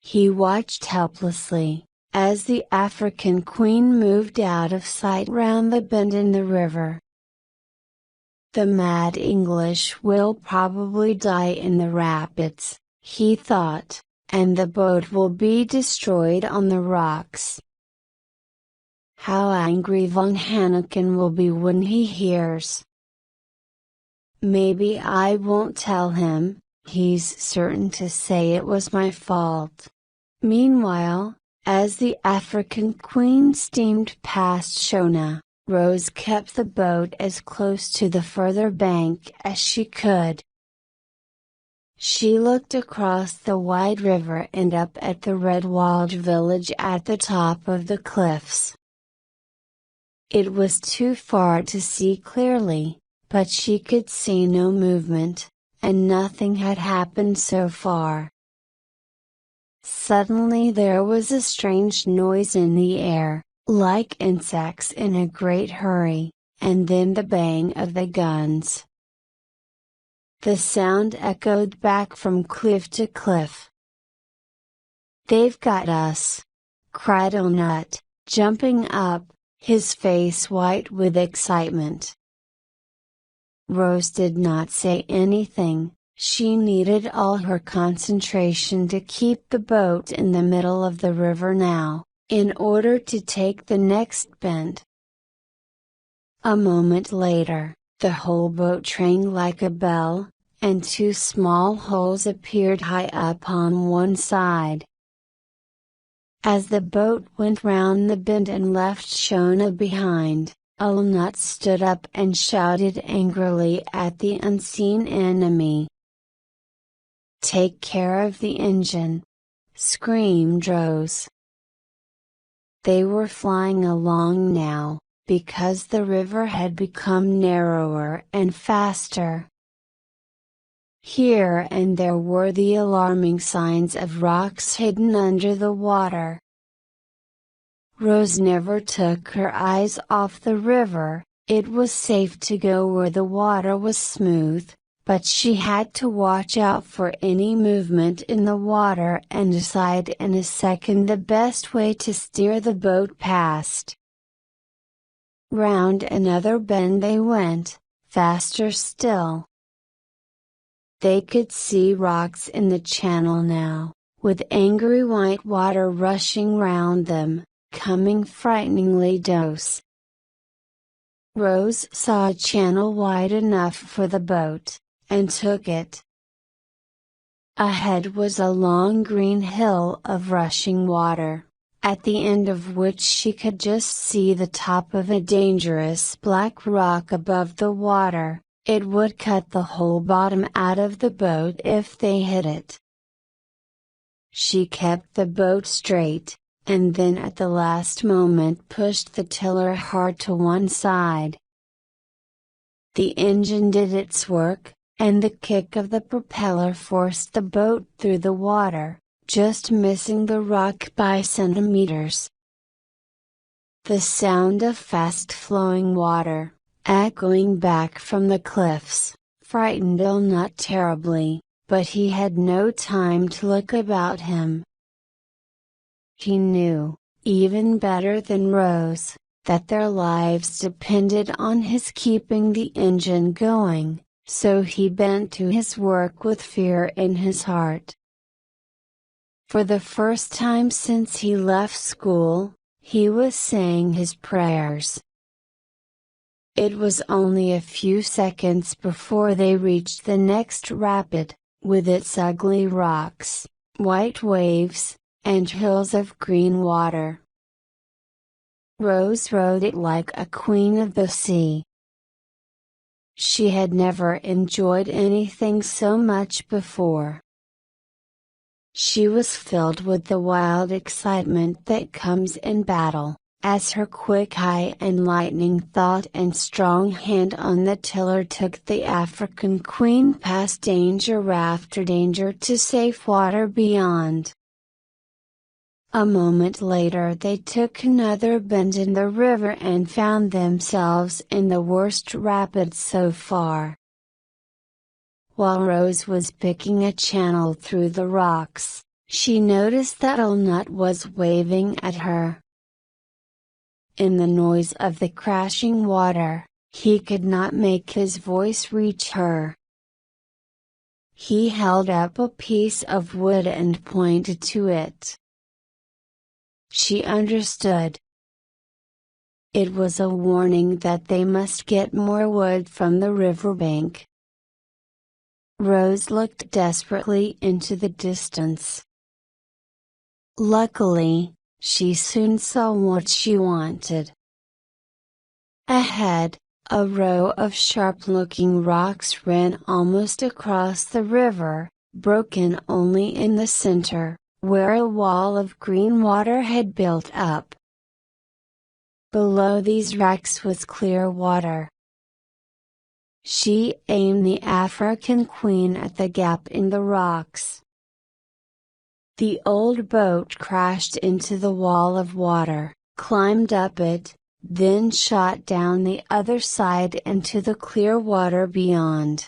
He watched helplessly, as the African Queen moved out of sight round the bend in the river. The mad English will probably die in the rapids, he thought, and the boat will be destroyed on the rocks. How angry von Hanneken will be when he hears. Maybe I won't tell him, he's certain to say it was my fault. Meanwhile, as the African Queen steamed past Shona, Rose kept the boat as close to the further bank as she could. She looked across the wide river and up at the red-walled village at the top of the cliffs. It was too far to see clearly, but she could see no movement, and nothing had happened so far. Suddenly there was a strange noise in the air, like insects in a great hurry, and then the bang of the guns. The sound echoed back from cliff to cliff. "They've got us!" cried Olnut, jumping up, his face white with excitement. Rose did not say anything. She needed all her concentration to keep the boat in the middle of the river now, in order to take the next bend. A moment later, the whole boat rang like a bell, and two small holes appeared high up on one side. As the boat went round the bend and left Shona behind, Olnut stood up and shouted angrily at the unseen enemy. "Take care of the engine!" screamed Rose. They were flying along now, because the river had become narrower and faster. Here and there were the alarming signs of rocks hidden under the water. Rose never took her eyes off the river. It was safe to go where the water was smooth, but she had to watch out for any movement in the water and decide in a second the best way to steer the boat past. Round another bend they went, faster still. They could see rocks in the channel now, with angry white water rushing round them, coming frighteningly close. Rose saw a channel wide enough for the boat, and took it. Ahead was a long green hill of rushing water, at the end of which she could just see the top of a dangerous black rock above the water. It would cut the whole bottom out of the boat if they hit it. She kept the boat straight, and then at the last moment pushed the tiller hard to one side. The engine did its work, and the kick of the propeller forced the boat through the water, just missing the rock by centimeters. The sound of fast-flowing water, echoing back from the cliffs, frightened Olnut terribly, but he had no time to look about him. He knew, even better than Rose, that their lives depended on his keeping the engine going, so he bent to his work with fear in his heart. For the first time since he left school, he was saying his prayers. It was only a few seconds before they reached the next rapid, with its ugly rocks, white waves, and hills of green water. Rose rode it like a queen of the sea. She had never enjoyed anything so much before. She was filled with the wild excitement that comes in battle, as her quick eye and lightning thought and strong hand on the tiller took the African Queen past danger after danger to safe water beyond. A moment later they took another bend in the river and found themselves in the worst rapids so far. While Rose was picking a channel through the rocks, she noticed that Olnut was waving at her. In the noise of the crashing water, He could not make his voice reach her. He held up a piece of wood and pointed to it. She understood. It was a warning that they must get more wood from the riverbank. Rose looked desperately into the distance. Luckily, she soon saw what she wanted. Ahead, a row of sharp-looking rocks ran almost across the river, broken only in the center, where a wall of green water had built up. Below these rocks was clear water. She aimed the African Queen at the gap in the rocks. The old boat crashed into the wall of water, climbed up it, then shot down the other side into the clear water beyond.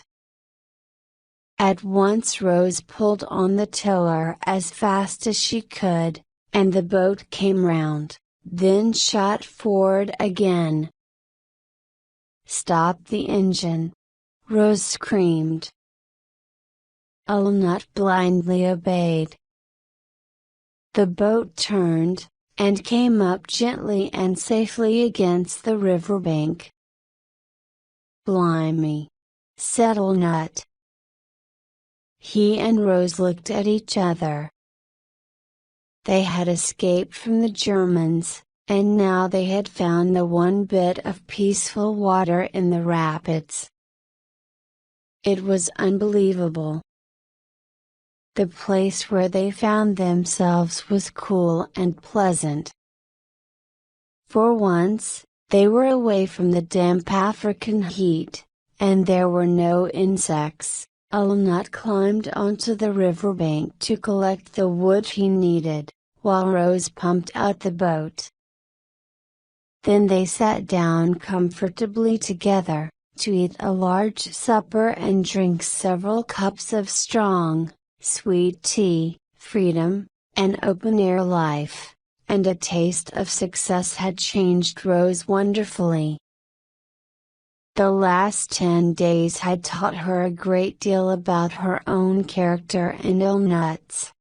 At once Rose pulled on the tiller as fast as she could, and the boat came round, then shot forward again. "Stop the engine!" Rose screamed. Ulnut blindly obeyed. The boat turned, and came up gently and safely against the riverbank. "Blimey!" said Ulnut. He and Rose looked at each other. They had escaped from the Germans, and now they had found the one bit of peaceful water in the rapids. It was unbelievable. The place where they found themselves was cool and pleasant. For once, they were away from the damp African heat, and there were no insects. Ulnut climbed onto the riverbank to collect the wood he needed, while Rose pumped out the boat. Then they sat down comfortably together, to eat a large supper and drink several cups of strong, sweet tea. Freedom, and open-air life, and a taste of success had changed Rose wonderfully. The last 10 days had taught her a great deal about her own character and Ulnut's.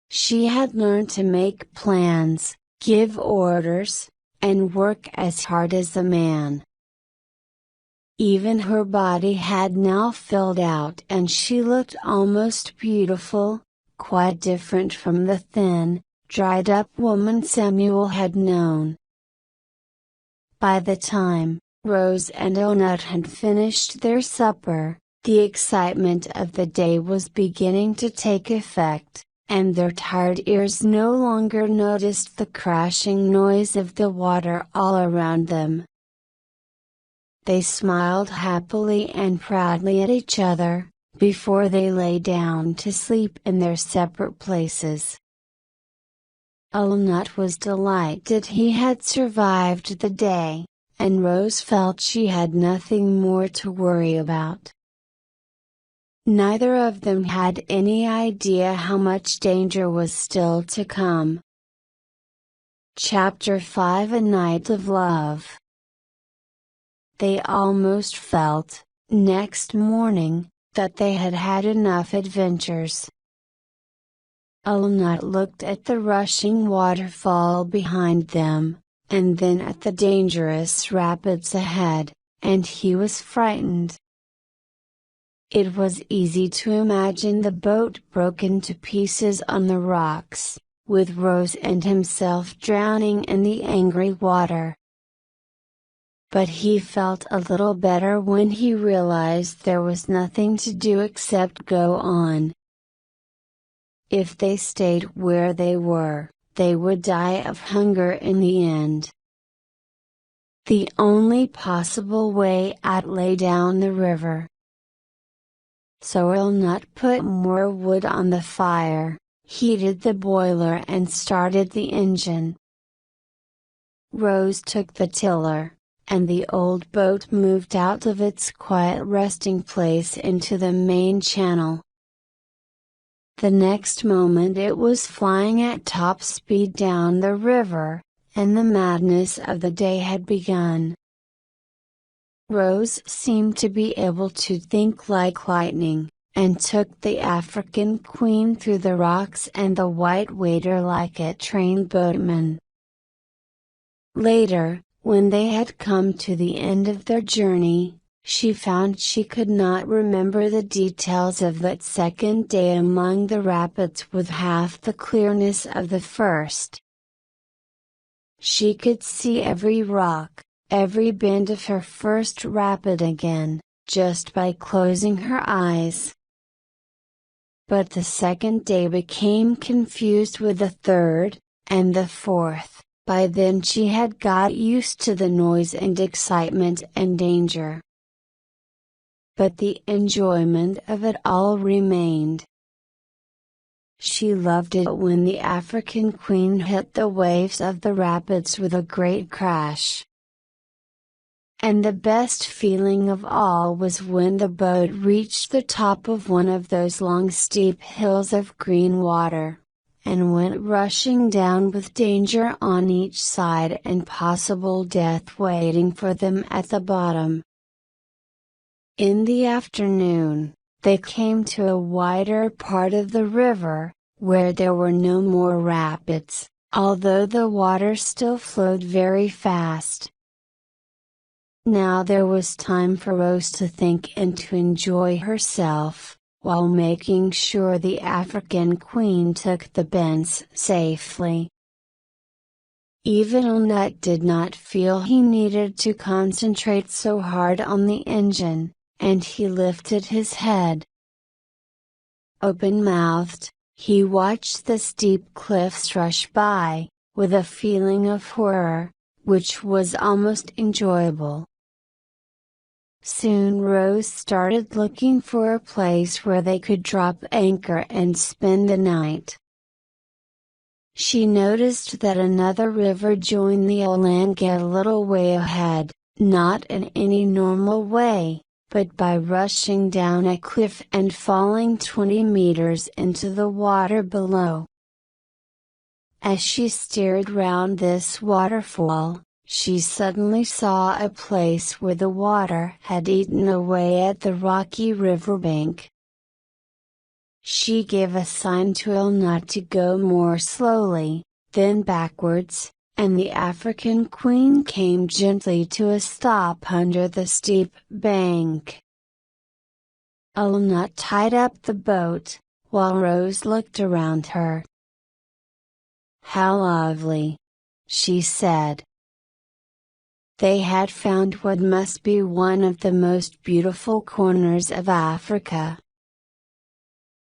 She had learned to make plans, give orders, and work as hard as a man. Even her body had now filled out and she looked almost beautiful, quite different from the thin, dried-up woman Samuel had known. By the time Rose and Ulnut had finished their supper, the excitement of the day was beginning to take effect, and their tired ears no longer noticed the crashing noise of the water all around them. They smiled happily and proudly at each other, before they lay down to sleep in their separate places. Ulnut was delighted he had survived the day, and Rose felt she had nothing more to worry about. Neither of them had any idea how much danger was still to come. Chapter 5: A Night of Love. They almost felt, next morning, that they had had enough adventures. Ulnut looked at the rushing waterfall behind them, and then at the dangerous rapids ahead, and he was frightened. It was easy to imagine the boat broken to pieces on the rocks, with Rose and himself drowning in the angry water. But he felt a little better when he realized there was nothing to do except go on. If they stayed where they were, they would die of hunger in the end. The only possible way out lay down the river. So Ulnut put more wood on the fire, heated the boiler and started the engine. Rose took the tiller, and the old boat moved out of its quiet resting place into the main channel. The next moment it was flying at top speed down the river, and the madness of the day had begun. Rose seemed to be able to think like lightning, and took the African Queen through the rocks and the white water like a trained boatman. Later, when they had come to the end of their journey, she found she could not remember the details of that second day among the rapids with half the clearness of the first. She could see every rock, every bend of her first rapid again, just by closing her eyes. But the second day became confused with the third, and the fourth. By then she had got used to the noise and excitement and danger. But the enjoyment of it all remained. She loved it when the African Queen hit the waves of the rapids with a great crash. And the best feeling of all was when the boat reached the top of one of those long steep hills of green water, and went rushing down with danger on each side and possible death waiting for them at the bottom. In the afternoon, they came to a wider part of the river, where there were no more rapids, although the water still flowed very fast. Now there was time for Rose to think and to enjoy herself, while making sure the African Queen took the bends safely. Even Nut did not feel he needed to concentrate so hard on the engine, and he lifted his head. Open-mouthed, he watched the steep cliffs rush by, with a feeling of horror, which was almost enjoyable. Soon Rose started looking for a place where they could drop anchor and spend the night. She noticed that another river joined the Olanga a little way ahead, not in any normal way, but by rushing down a cliff and falling 20 meters into the water below. As she steered round this waterfall, she suddenly saw a place where the water had eaten away at the rocky riverbank. She gave a sign to Nut to go more slowly, then backwards, and the African Queen came gently to a stop under the steep bank. Nut tied up the boat, while Rose looked around her. "How lovely!" she said. They had found what must be one of the most beautiful corners of Africa.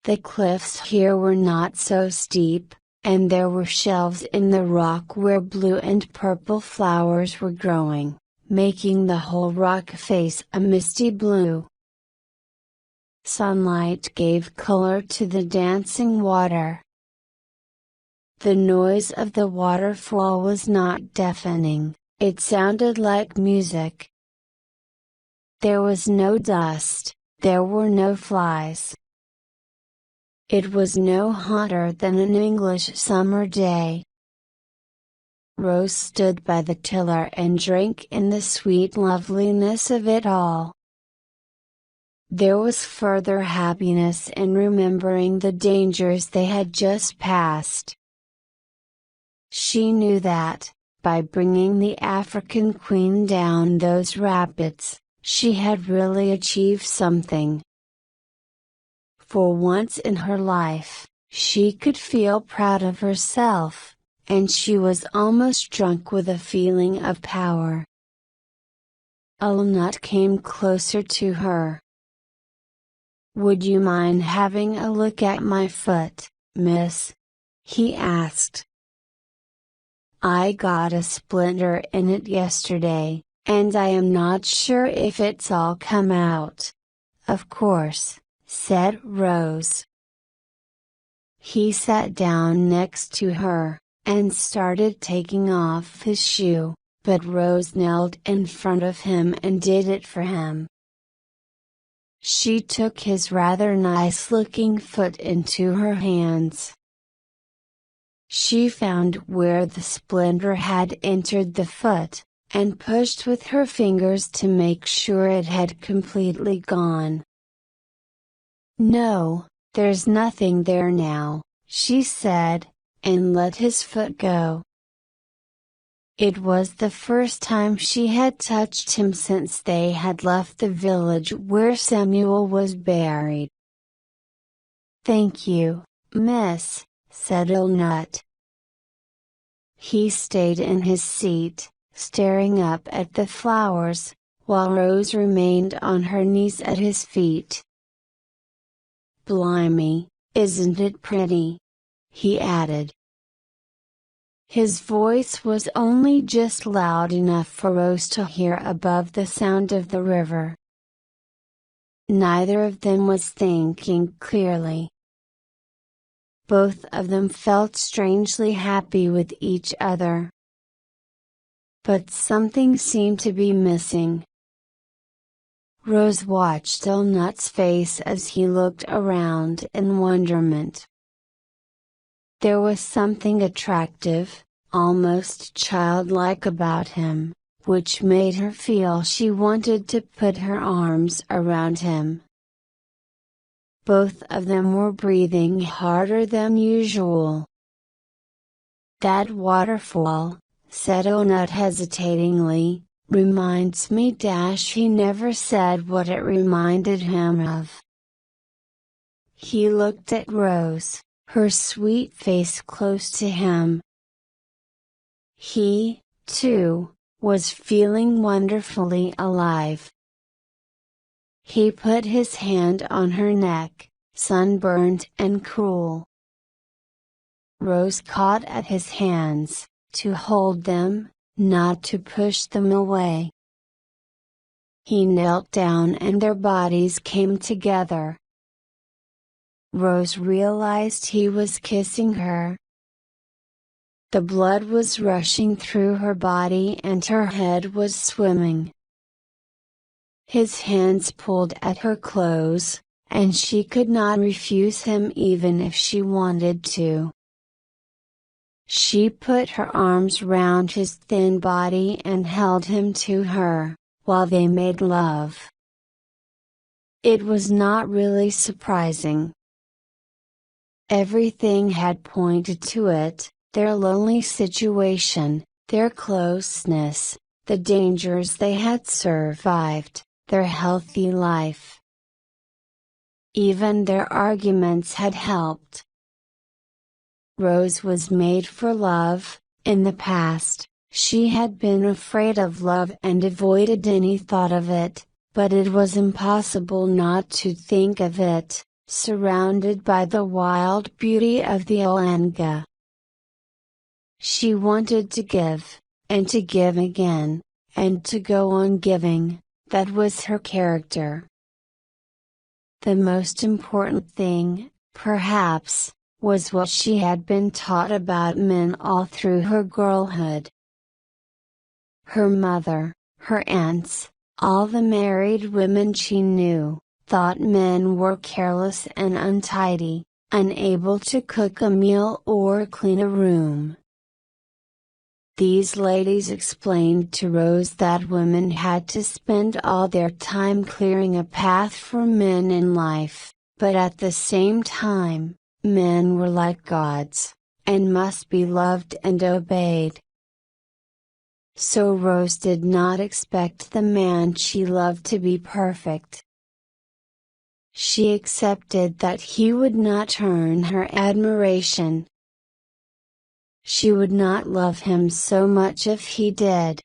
The cliffs here were not so steep, and there were shelves in the rock where blue and purple flowers were growing, making the whole rock face a misty blue. Sunlight gave color to the dancing water. The noise of the waterfall was not deafening. It sounded like music. There was no dust, there were no flies. It was no hotter than an English summer day. Rose stood by the tiller and drank in the sweet loveliness of it all. There was further happiness in remembering the dangers they had just passed. She knew that, by bringing the African Queen down those rapids, she had really achieved something. For once in her life, she could feel proud of herself, and she was almost drunk with a feeling of power. Nut came closer to her. "Would you mind having a look at my foot, miss?" he asked. "I got a splinter in it yesterday, and I am not sure if it's all come out." "Of course," said Rose. He sat down next to her, and started taking off his shoe, but Rose knelt in front of him and did it for him. She took his rather nice-looking foot into her hands. She found where the splinter had entered the foot, and pushed with her fingers to make sure it had completely gone. "No, there's nothing there now," she said, and let his foot go. It was the first time she had touched him since they had left the village where Samuel was buried. "Thank you, miss," said Ulnut. He stayed in his seat, staring up at the flowers, while Rose remained on her knees at his feet. "Blimey, isn't it pretty?" he added. His voice was only just loud enough for Rose to hear above the sound of the river. Neither of them was thinking clearly. Both of them felt strangely happy with each other. But something seemed to be missing. Rose watched Ulnut's face as he looked around in wonderment. There was something attractive, almost childlike about him, which made her feel she wanted to put her arms around him. Both of them were breathing harder than usual. "That waterfall," said Ulnut hesitatingly, "reminds me dash." He never said what it reminded him of. He looked at Rose, her sweet face close to him. He, too, was feeling wonderfully alive. He put his hand on her neck, sunburned and cool. Rose caught at his hands, to hold them, not to push them away. He knelt down and their bodies came together. Rose realized he was kissing her. The blood was rushing through her body and her head was swimming. His hands pulled at her clothes, and she could not refuse him even if she wanted to. She put her arms round his thin body and held him to her, while they made love. It was not really surprising. Everything had pointed to it, their lonely situation, their closeness, the dangers they had survived, their healthy life. Even their arguments had helped. Rose was made for love. In the past, she had been afraid of love and avoided any thought of it, but it was impossible not to think of it, surrounded by the wild beauty of the Olanga. She wanted to give, and to give again, and to go on giving. That was her character. The most important thing, perhaps, was what she had been taught about men all through her girlhood. Her mother, her aunts, all the married women she knew, thought men were careless and untidy, unable to cook a meal or clean a room. These ladies explained to Rose that women had to spend all their time clearing a path for men in life, but at the same time, men were like gods, and must be loved and obeyed. So Rose did not expect the man she loved to be perfect. She accepted that he would not earn her admiration. She would not love him so much if he did.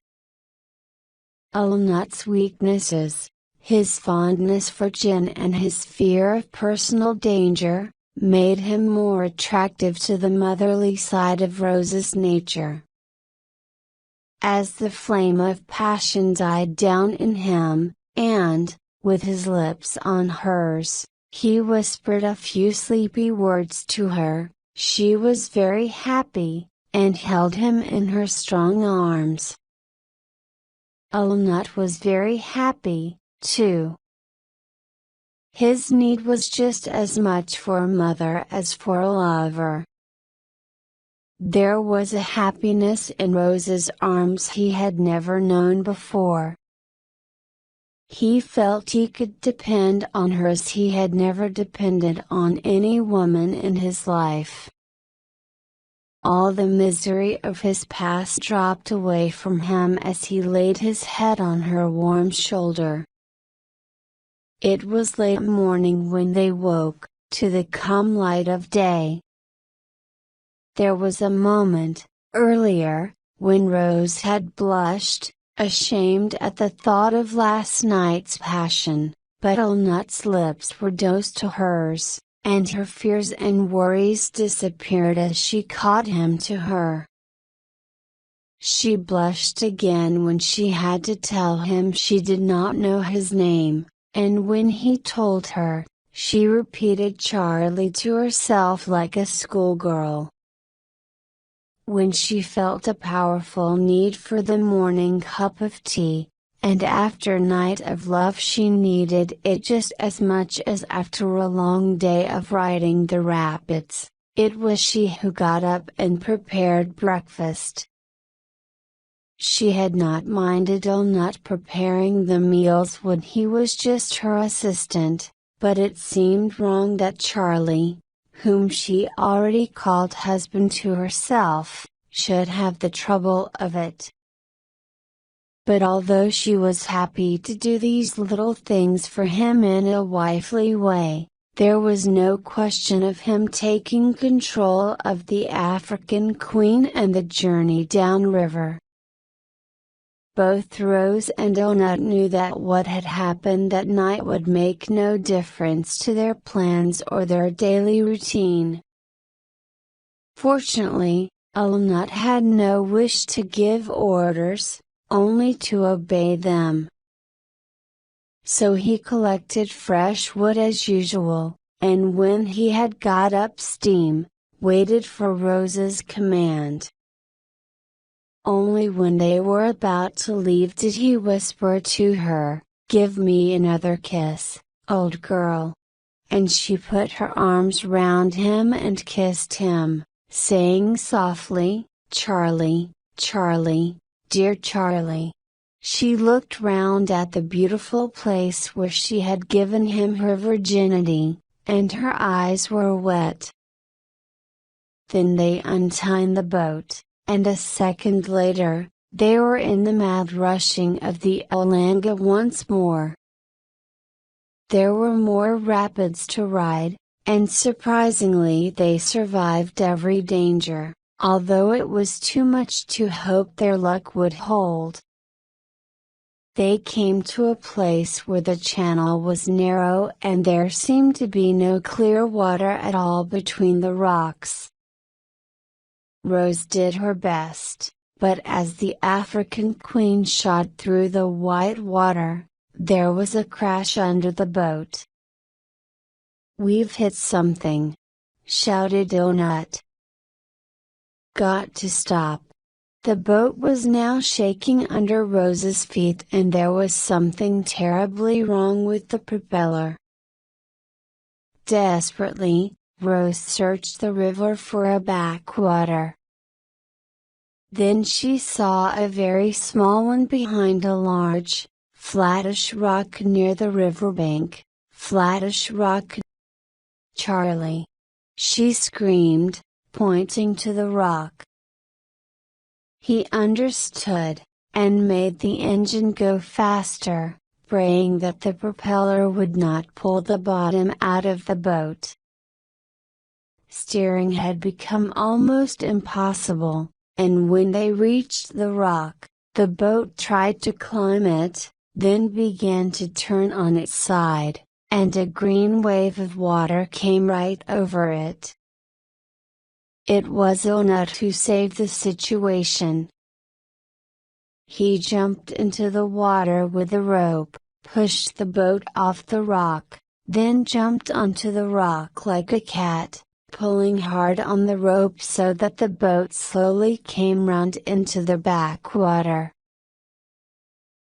Ulnut's weaknesses, his fondness for gin and his fear of personal danger, made him more attractive to the motherly side of Rose's nature. As the flame of passion died down in him, and, with his lips on hers, he whispered a few sleepy words to her, she was very happy, and held him in her strong arms. Ulnut was very happy, too. His need was just as much for a mother as for a lover. There was a happiness in Rose's arms he had never known before. He felt he could depend on her as he had never depended on any woman in his life. All the misery of his past dropped away from him as he laid his head on her warm shoulder. It was late morning when they woke, to the calm light of day. There was a moment, earlier, when Rose had blushed, ashamed at the thought of last night's passion, but Ulnut's lips were close to hers, and her fears and worries disappeared as she caught him to her. She blushed again when she had to tell him she did not know his name, and when he told her, she repeated Charlie to herself like a schoolgirl. When she felt a powerful need for the morning cup of tea, and after a night of love she needed it just as much as after a long day of riding the rapids, it was she who got up and prepared breakfast. She had not minded Ulnut preparing the meals when he was just her assistant, but it seemed wrong that Charlie, whom she already called husband to herself, should have the trouble of it. But although she was happy to do these little things for him in a wifely way, there was no question of him taking control of the African Queen and the journey downriver. Both Rose and Ulnut knew that what had happened that night would make no difference to their plans or their daily routine. Fortunately, Ulnut had no wish to give orders, only to obey them. So he collected fresh wood as usual, and when he had got up steam, waited for Rose's command. Only when they were about to leave did he whisper to her, "Give me another kiss, old girl." And she put her arms round him and kissed him, saying softly, "Charlie, Charlie, dear Charlie." She looked round at the beautiful place where she had given him her virginity, and her eyes were wet. Then they untied the boat, and a second later, they were in the mad rushing of the Olanga once more. There were more rapids to ride, and surprisingly they survived every danger, although it was too much to hope their luck would hold. They came to a place where the channel was narrow and there seemed to be no clear water at all between the rocks. Rose did her best, but as the African Queen shot through the white water, there was a crash under the boat. "We've hit something!" shouted Ulnut. "Got to stop." The boat was now shaking under Rose's feet and there was something terribly wrong with the propeller. Desperately, Rose searched the river for a backwater. Then she saw a very small one behind a large, flattish rock near the riverbank. Flattish rock. "Charlie!" she screamed, pointing to the rock. He understood, and made the engine go faster, praying that the propeller would not pull the bottom out of the boat. Steering had become almost impossible, and when they reached the rock, the boat tried to climb it, then began to turn on its side, and a green wave of water came right over it. It was Ulnut who saved the situation. He jumped into the water with a rope, pushed the boat off the rock, then jumped onto the rock like a cat, pulling hard on the rope so that the boat slowly came round into the backwater.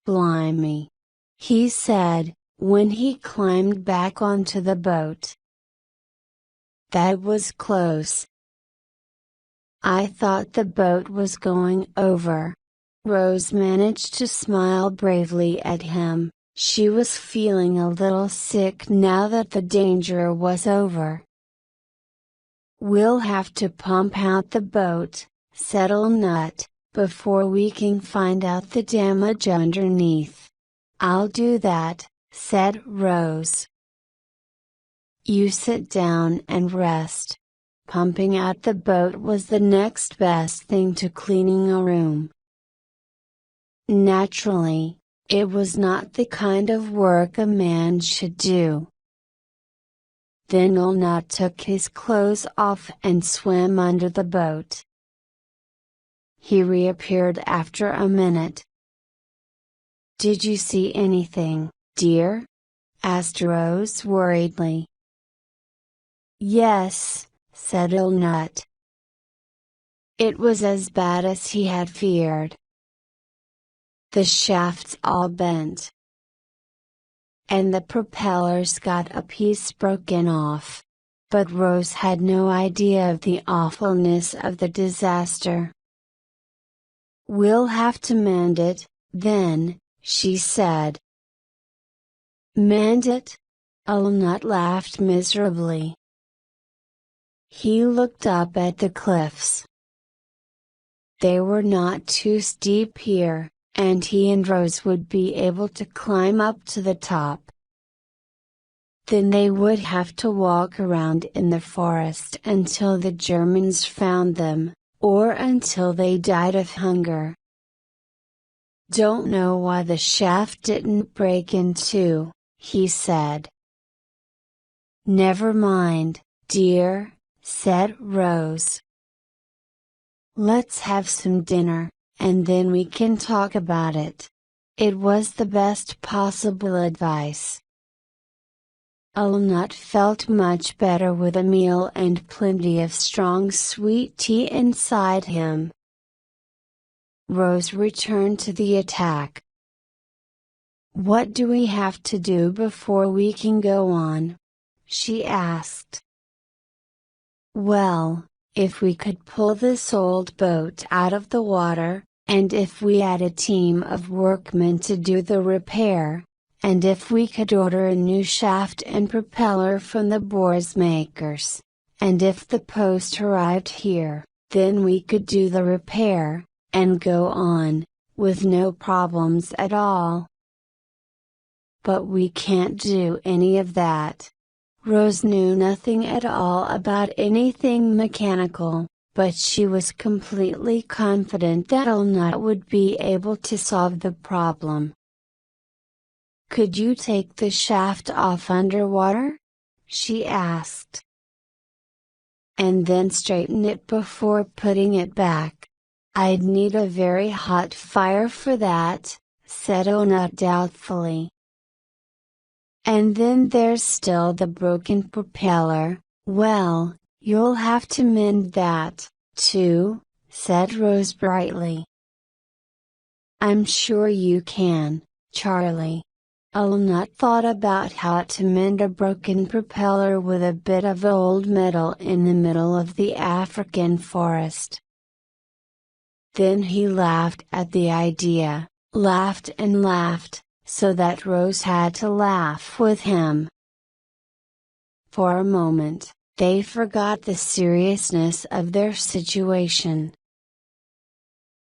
"Blimey!" he said, when he climbed back onto the boat. "That was close." I thought the boat was going over. Rose managed to smile bravely at him. She was feeling a little sick now that the danger was over. "We'll have to pump out the boat," said Nut, "before we can find out the damage underneath." "I'll do that," said Rose. "You sit down and rest." Pumping out the boat was the next best thing to cleaning a room. Naturally, it was not the kind of work a man should do. Then Nut took his clothes off and swam under the boat. He reappeared after a minute. "Did you see anything, dear?" asked Rose worriedly. "Yes," said Nut. It was as bad as he had feared. The shafts all bent. And the propellers got a piece broken off. But Rose had no idea of the awfulness of the disaster. "We'll have to mend it, then," she said. "Mend it?" Nut laughed miserably. He looked up at the cliffs. They were not too steep here, and he and Rose would be able to climb up to the top. Then they would have to walk around in the forest until the Germans found them, or until they died of hunger. "Don't know why the shaft didn't break in two," he said. "Never mind, dear," said Rose. "Let's have some dinner, and then we can talk about it." It was the best possible advice. Nut felt much better with a meal and plenty of strong sweet tea inside him. Rose returned to the attack. "What do we have to do before we can go on?" she asked. "Well, if we could pull this old boat out of the water, and if we had a team of workmen to do the repair, and if we could order a new shaft and propeller from the boars makers, and if the post arrived here, then we could do the repair, and go on, with no problems at all. But we can't do any of that." Rose knew nothing at all about anything mechanical, but she was completely confident that Nut would be able to solve the problem. "Could you take the shaft off underwater?" she asked. "And then straighten it before putting it back?" "I'd need a very hot fire for that," said Nut doubtfully. "And then there's still the broken propeller." "Well, you'll have to mend that, too," said Rose brightly. "I'm sure you can, Charlie." Nut thought about how to mend a broken propeller with a bit of old metal in the middle of the African forest. Then he laughed at the idea, laughed and laughed, so that Rose had to laugh with him. For a moment, they forgot the seriousness of their situation.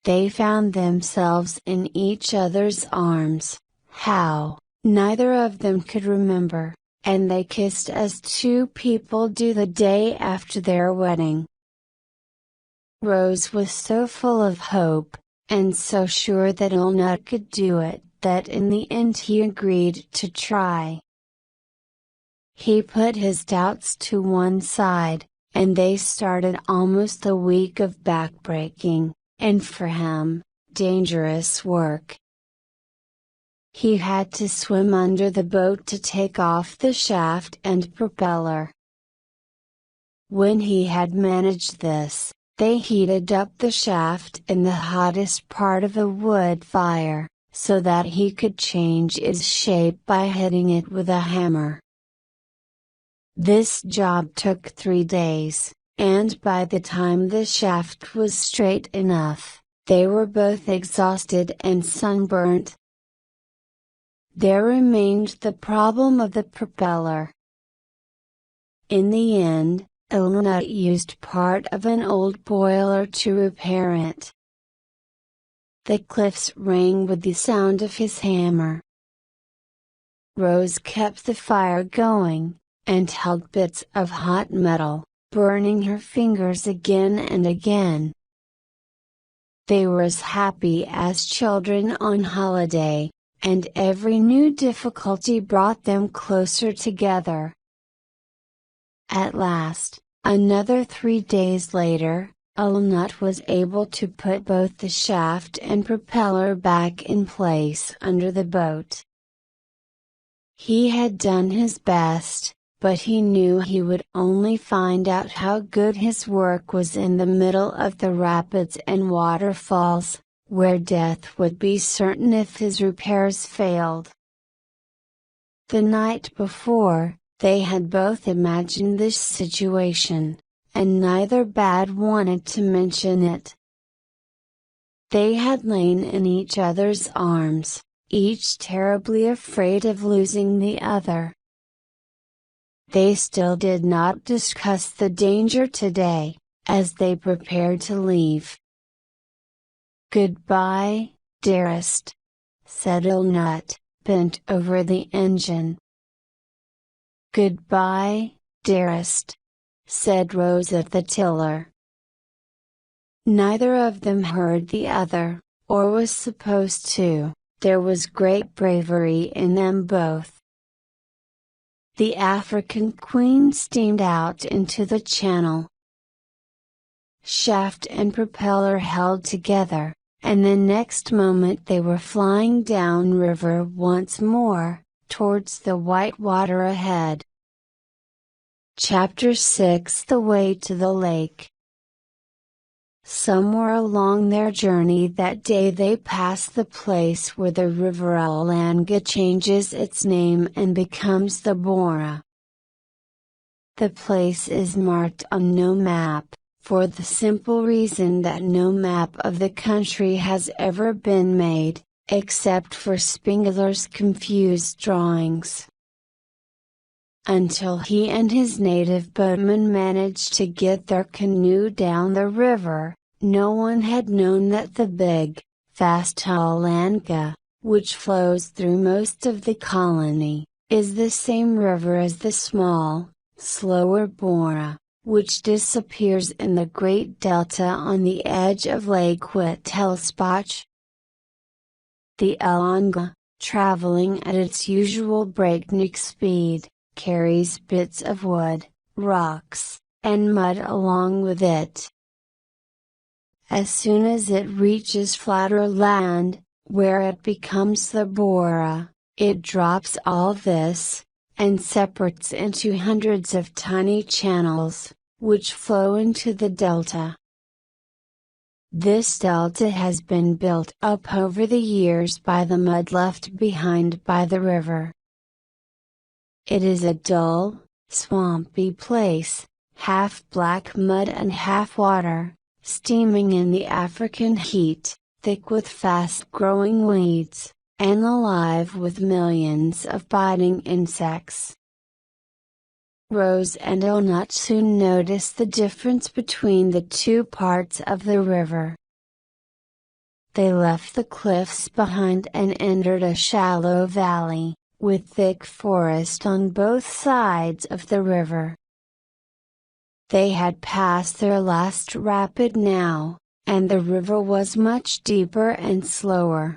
They found themselves in each other's arms. How, neither of them could remember, and they kissed as two people do the day after their wedding. Rose was so full of hope, and so sure that Nut could do it, that in the end he agreed to try. He put his doubts to one side, and they started almost a week of backbreaking, and for him, dangerous work. He had to swim under the boat to take off the shaft and propeller. When he had managed this, they heated up the shaft in the hottest part of a wood fire, so that he could change its shape by hitting it with a hammer. This job took 3 days, and by the time the shaft was straight enough, they were both exhausted and sunburnt. There remained the problem of the propeller. In the end, Ilnut used part of an old boiler to repair it. The cliffs rang with the sound of his hammer. Rose kept the fire going, and held bits of hot metal, burning her fingers again and again. They were as happy as children on holiday, and every new difficulty brought them closer together. At last, another 3 days later, Ilnut was able to put both the shaft and propeller back in place under the boat. He had done his best, but he knew he would only find out how good his work was in the middle of the rapids and waterfalls, where death would be certain if his repairs failed. The night before, they had both imagined this situation, and neither bad wanted to mention it. They had lain in each other's arms, each terribly afraid of losing the other. They still did not discuss the danger today, as they prepared to leave. "Goodbye, dearest," said Ilnut, bent over the engine. "Goodbye, dearest," said Rose at the tiller. Neither of them heard the other, or was supposed to. There was great bravery in them both. The African Queen steamed out into the channel. Shaft and propeller held together, and the next moment they were flying down river once more, towards the white water ahead. Chapter 6: The Way to the Lake. Somewhere along their journey that day they passed the place where the river Alanga changes its name and becomes the Bora. The place is marked on no map, for the simple reason that no map of the country has ever been made, except for Spengler's confused drawings. Until he and his native boatman managed to get their canoe down the river, no one had known that the big, fast Alanga, which flows through most of the colony, is the same river as the small, slower Bora, which disappears in the Great Delta on the edge of Lake Wittelspach. The Alanga, traveling at its usual breakneck speed, carries bits of wood, rocks, and mud along with it. As soon as it reaches flatter land, where it becomes the Bora, it drops all this, and separates into hundreds of tiny channels, which flow into the delta. This delta has been built up over the years by the mud left behind by the river. It is a dull, swampy place, half black mud and half water, steaming in the African heat, thick with fast-growing weeds, and alive with millions of biting insects. Rose and Ilnut soon noticed the difference between the two parts of the river. They left the cliffs behind and entered a shallow valley, with thick forest on both sides of the river. They had passed their last rapid now, and the river was much deeper and slower.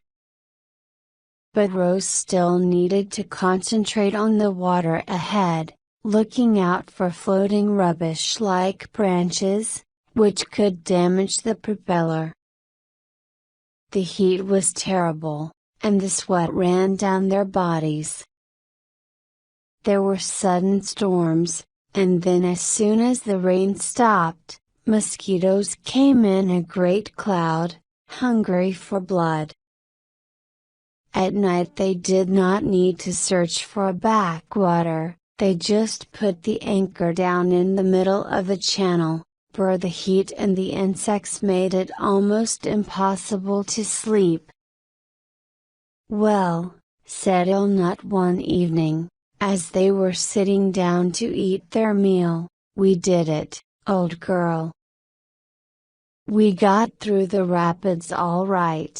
But Rose still needed to concentrate on the water ahead, looking out for floating rubbish like branches, which could damage the propeller. The heat was terrible, and the sweat ran down their bodies. There were sudden storms, and then as soon as the rain stopped, mosquitoes came in a great cloud, hungry for blood. At night they did not need to search for a backwater, they just put the anchor down in the middle of the channel, vapor, the heat and the insects made it almost impossible to sleep. "Well," said Ilnut one evening, as they were sitting down to eat their meal, "we did it, old girl. We got through the rapids all right.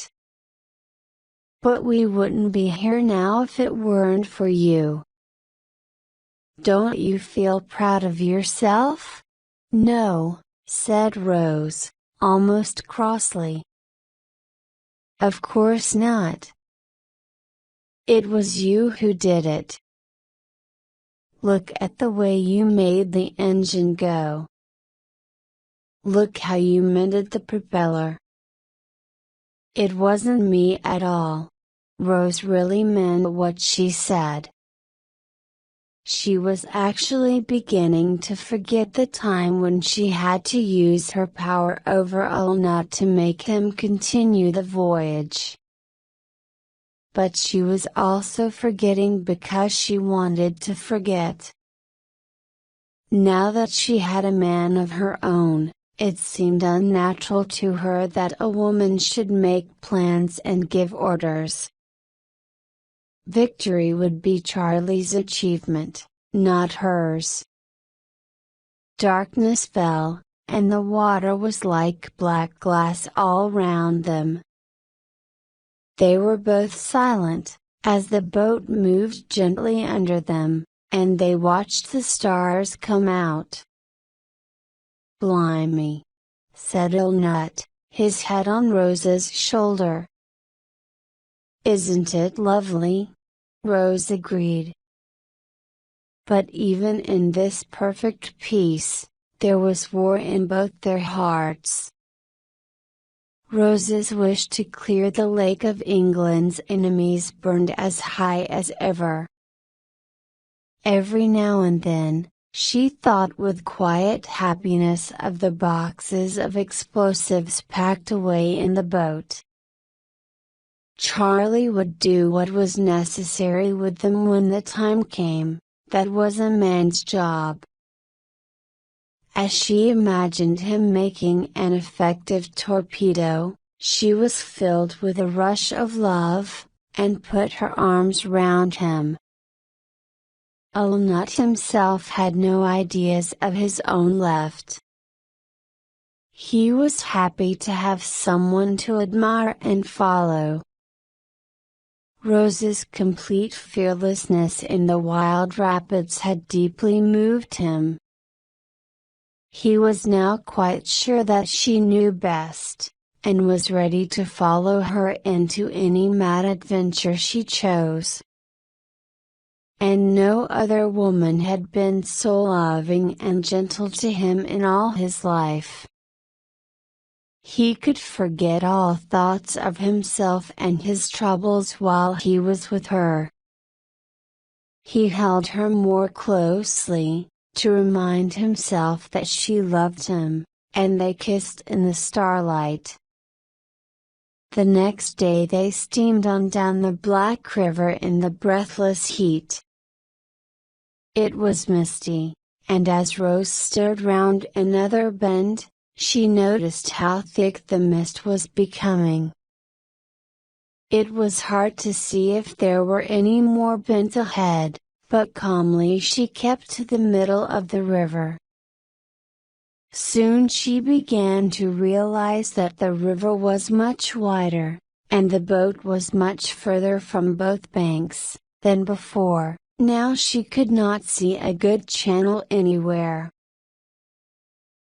But we wouldn't be here now if it weren't for you. Don't you feel proud of yourself?" "No," said Rose, almost crossly. "Of course not. It was you who did it. Look at the way you made the engine go. Look how you mended the propeller." "It wasn't me at all." Rose really meant what she said. She was actually beginning to forget the time when she had to use her power over Ilnut to make him continue the voyage. But she was also forgetting because she wanted to forget. Now that she had a man of her own, it seemed unnatural to her that a woman should make plans and give orders. Victory would be Charlie's achievement, not hers. Darkness fell, and the water was like black glass all round them. They were both silent, as the boat moved gently under them, and they watched the stars come out. "Blimey!" said Ilnut, his head on Rose's shoulder. "Isn't it lovely?" Rose agreed. But even in this perfect peace, there was war in both their hearts. Rose's wish to clear the Lake of England's enemies burned as high as ever. Every now and then, she thought with quiet happiness of the boxes of explosives packed away in the boat. Charlie would do what was necessary with them when the time came. That was a man's job. As she imagined him making an effective torpedo, she was filled with a rush of love, and put her arms round him. Ilnut himself had no ideas of his own left. He was happy to have someone to admire and follow. Rose's complete fearlessness in the wild rapids had deeply moved him. He was now quite sure that she knew best, and was ready to follow her into any mad adventure she chose. And no other woman had been so loving and gentle to him in all his life. He could forget all thoughts of himself and his troubles while he was with her. He held her more closely, to remind himself that she loved him, and they kissed in the starlight. The next day they steamed on down the Black River in the breathless heat. It was misty, and as Rose steered round another bend, she noticed how thick the mist was becoming. It was hard to see if there were any more bends ahead, but calmly she kept to the middle of the river. Soon she began to realize that the river was much wider, and the boat was much further from both banks, than before. Now she could not see a good channel anywhere.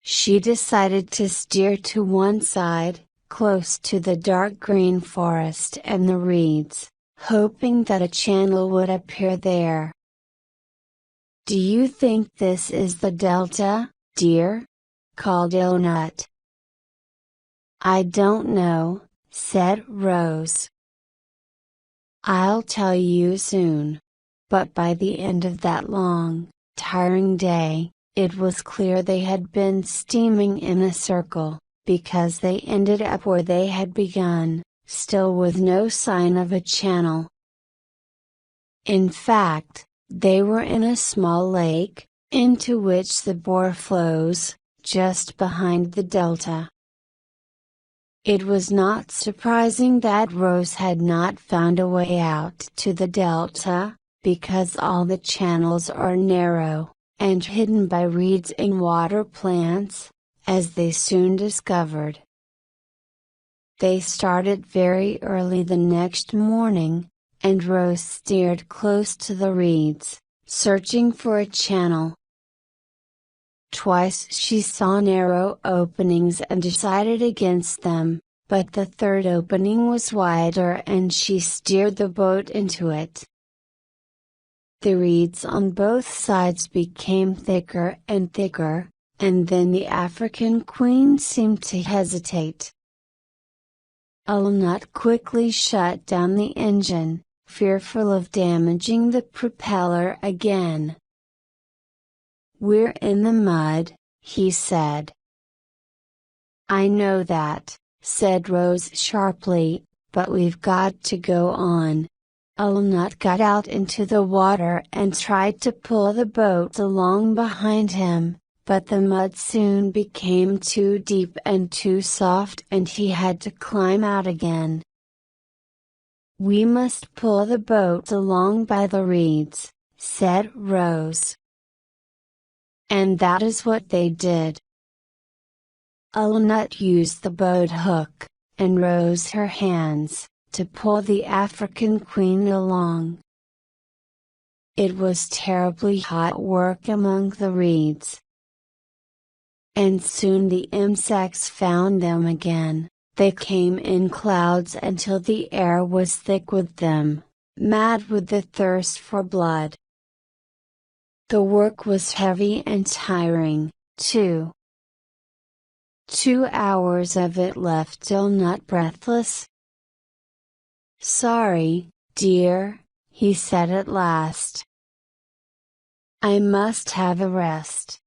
She decided to steer to one side, close to the dark green forest and the reeds, hoping that a channel would appear there. "Do you think this is the delta, dear?" called Ilnut. "I don't know," said Rose. "I'll tell you soon." But by the end of that long, tiring day, it was clear they had been steaming in a circle, because they ended up where they had begun, still with no sign of a channel. In fact, they were in a small lake, into which the Bore flows, just behind the delta. It was not surprising that Rose had not found a way out to the delta, because all the channels are narrow, and hidden by reeds and water plants, as they soon discovered. They started very early the next morning, and Rose steered close to the reeds, searching for a channel. Twice she saw narrow openings and decided against them, but the third opening was wider and she steered the boat into it. The reeds on both sides became thicker and thicker, and then the African Queen seemed to hesitate. Ulnut quickly shut down the engine, fearful of damaging the propeller again. "We're in the mud," he said. "I know that," said Rose sharply, "but we've got to go on." Ulnut got out into the water and tried to pull the boat along behind him, but the mud soon became too deep and too soft and he had to climb out again. "We must pull the boat along by the reeds," said Rose. And that is what they did. Ulnut used the boat hook, and Rose her hands, to pull the African Queen along. It was terribly hot work among the reeds. And soon the insects found them again. They came in clouds until the air was thick with them, mad with the thirst for blood. The work was heavy and tiring, too. 2 hours of it left Ulnut breathless. "Sorry, dear," he said at last. "I must have a rest."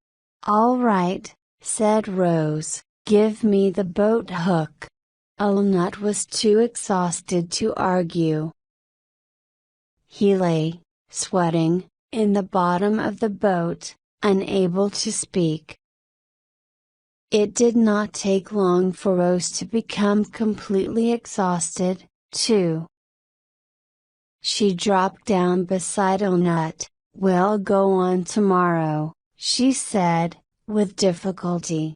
"All right," said Rose, "give me the boat hook." Ulnut was too exhausted to argue. He lay, sweating, in the bottom of the boat, unable to speak. It did not take long for Rose to become completely exhausted, too. She dropped down beside Ulnut. "We'll go on tomorrow," she said, with difficulty.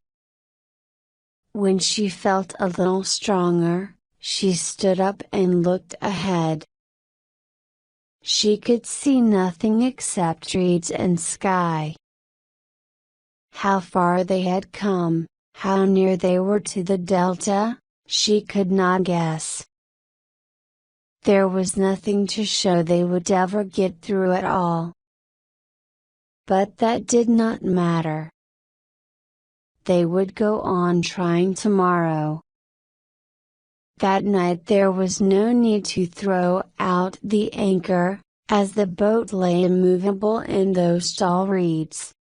When she felt a little stronger, she stood up and looked ahead. She could see nothing except reeds and sky. How far they had come, how near they were to the delta, she could not guess. There was nothing to show they would ever get through at all. But that did not matter. They would go on trying tomorrow. That night there was no need to throw out the anchor, as the boat lay immovable in those tall reeds.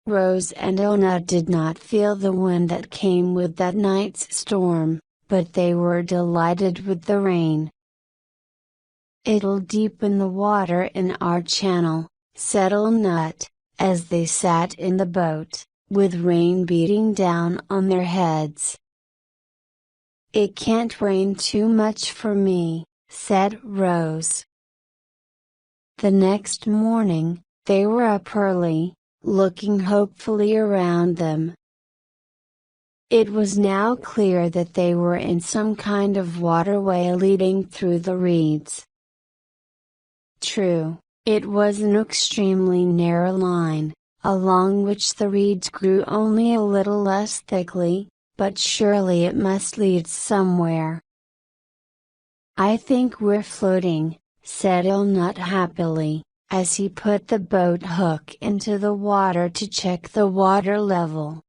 Rose and Ulnut did not feel the wind that came with that night's storm, but they were delighted with the rain. "It'll deepen the water in our channel," said Ulnut, as they sat in the boat, with rain beating down on their heads. "It can't rain too much for me," said Rose. The next morning, they were up early, looking hopefully around them. It was now clear that they were in some kind of waterway leading through the reeds. True, it was an extremely narrow line, along which the reeds grew only a little less thickly, but surely it must lead somewhere. "I think we're floating," said Ulnut happily, as he put the boat hook into the water to check the water level.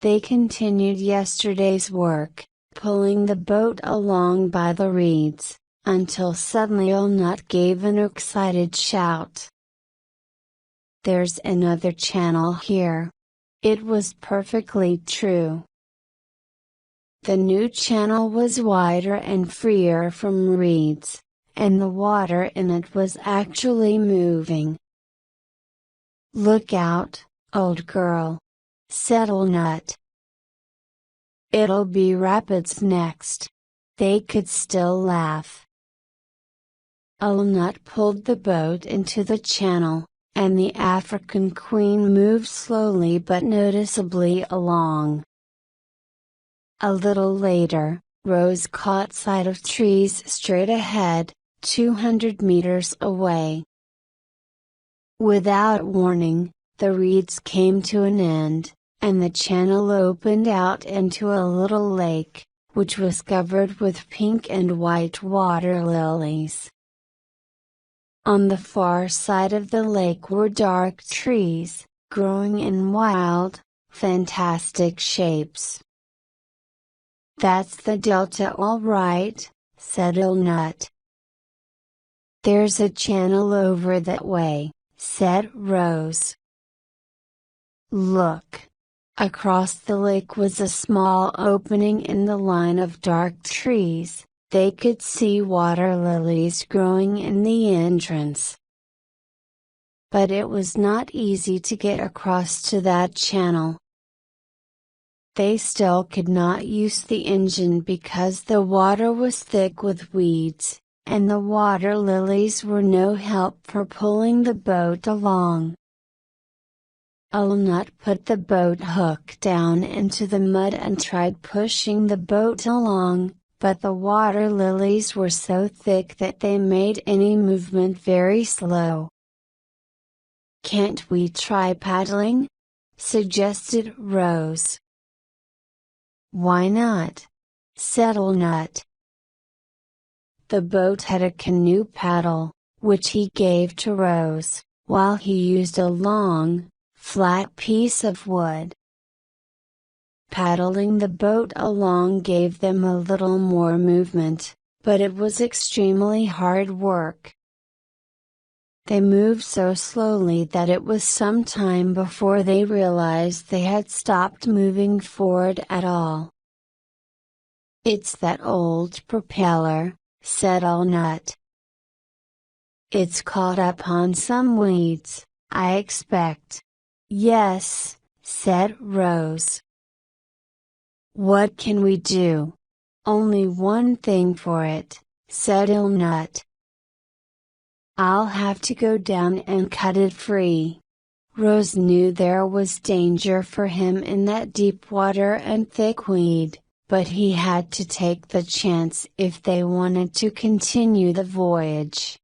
They continued yesterday's work, pulling the boat along by the reeds, until suddenly Ulnut gave an excited shout. "There's another channel here." It was perfectly true. The new channel was wider and freer from reeds, and the water in it was actually moving. "Look out," Old girl, said Nut. It'll be rapids next. They could still laugh. Nut pulled the boat into the channel, and the African Queen moved slowly but noticeably along. A little later, Rose caught sight of trees straight ahead, 200 meters away. Without warning, the reeds came to an end, and the channel opened out into a little lake, which was covered with pink and white water lilies. On the far side of the lake were dark trees, growing in wild, fantastic shapes. That's the delta all right, said Nut. There's a channel over that way, said Rose. Look! Across the lake was a small opening in the line of dark trees. They could see water lilies growing in the entrance. But it was not easy to get across to that channel. They still could not use the engine because the water was thick with weeds, and the water lilies were no help for pulling the boat along. Nut put the boat hook down into the mud and tried pushing the boat along, but the water lilies were so thick that they made any movement very slow. Can't we try paddling? Suggested Rose. Why not? Said Nut. The boat had a canoe paddle, which he gave to Rose, while he used a long, flat piece of wood. Paddling the boat along gave them a little more movement, but it was extremely hard work. They moved so slowly that it was some time before they realized they had stopped moving forward at all. It's that old propeller, said Nut. It's caught up on some weeds, I expect. Yes, said Rose. What can we do? Only one thing for it, said Nut. I'll have to go down and cut it free. Rose knew there was danger for him in that deep water and thick weed, but he had to take the chance if they wanted to continue the voyage.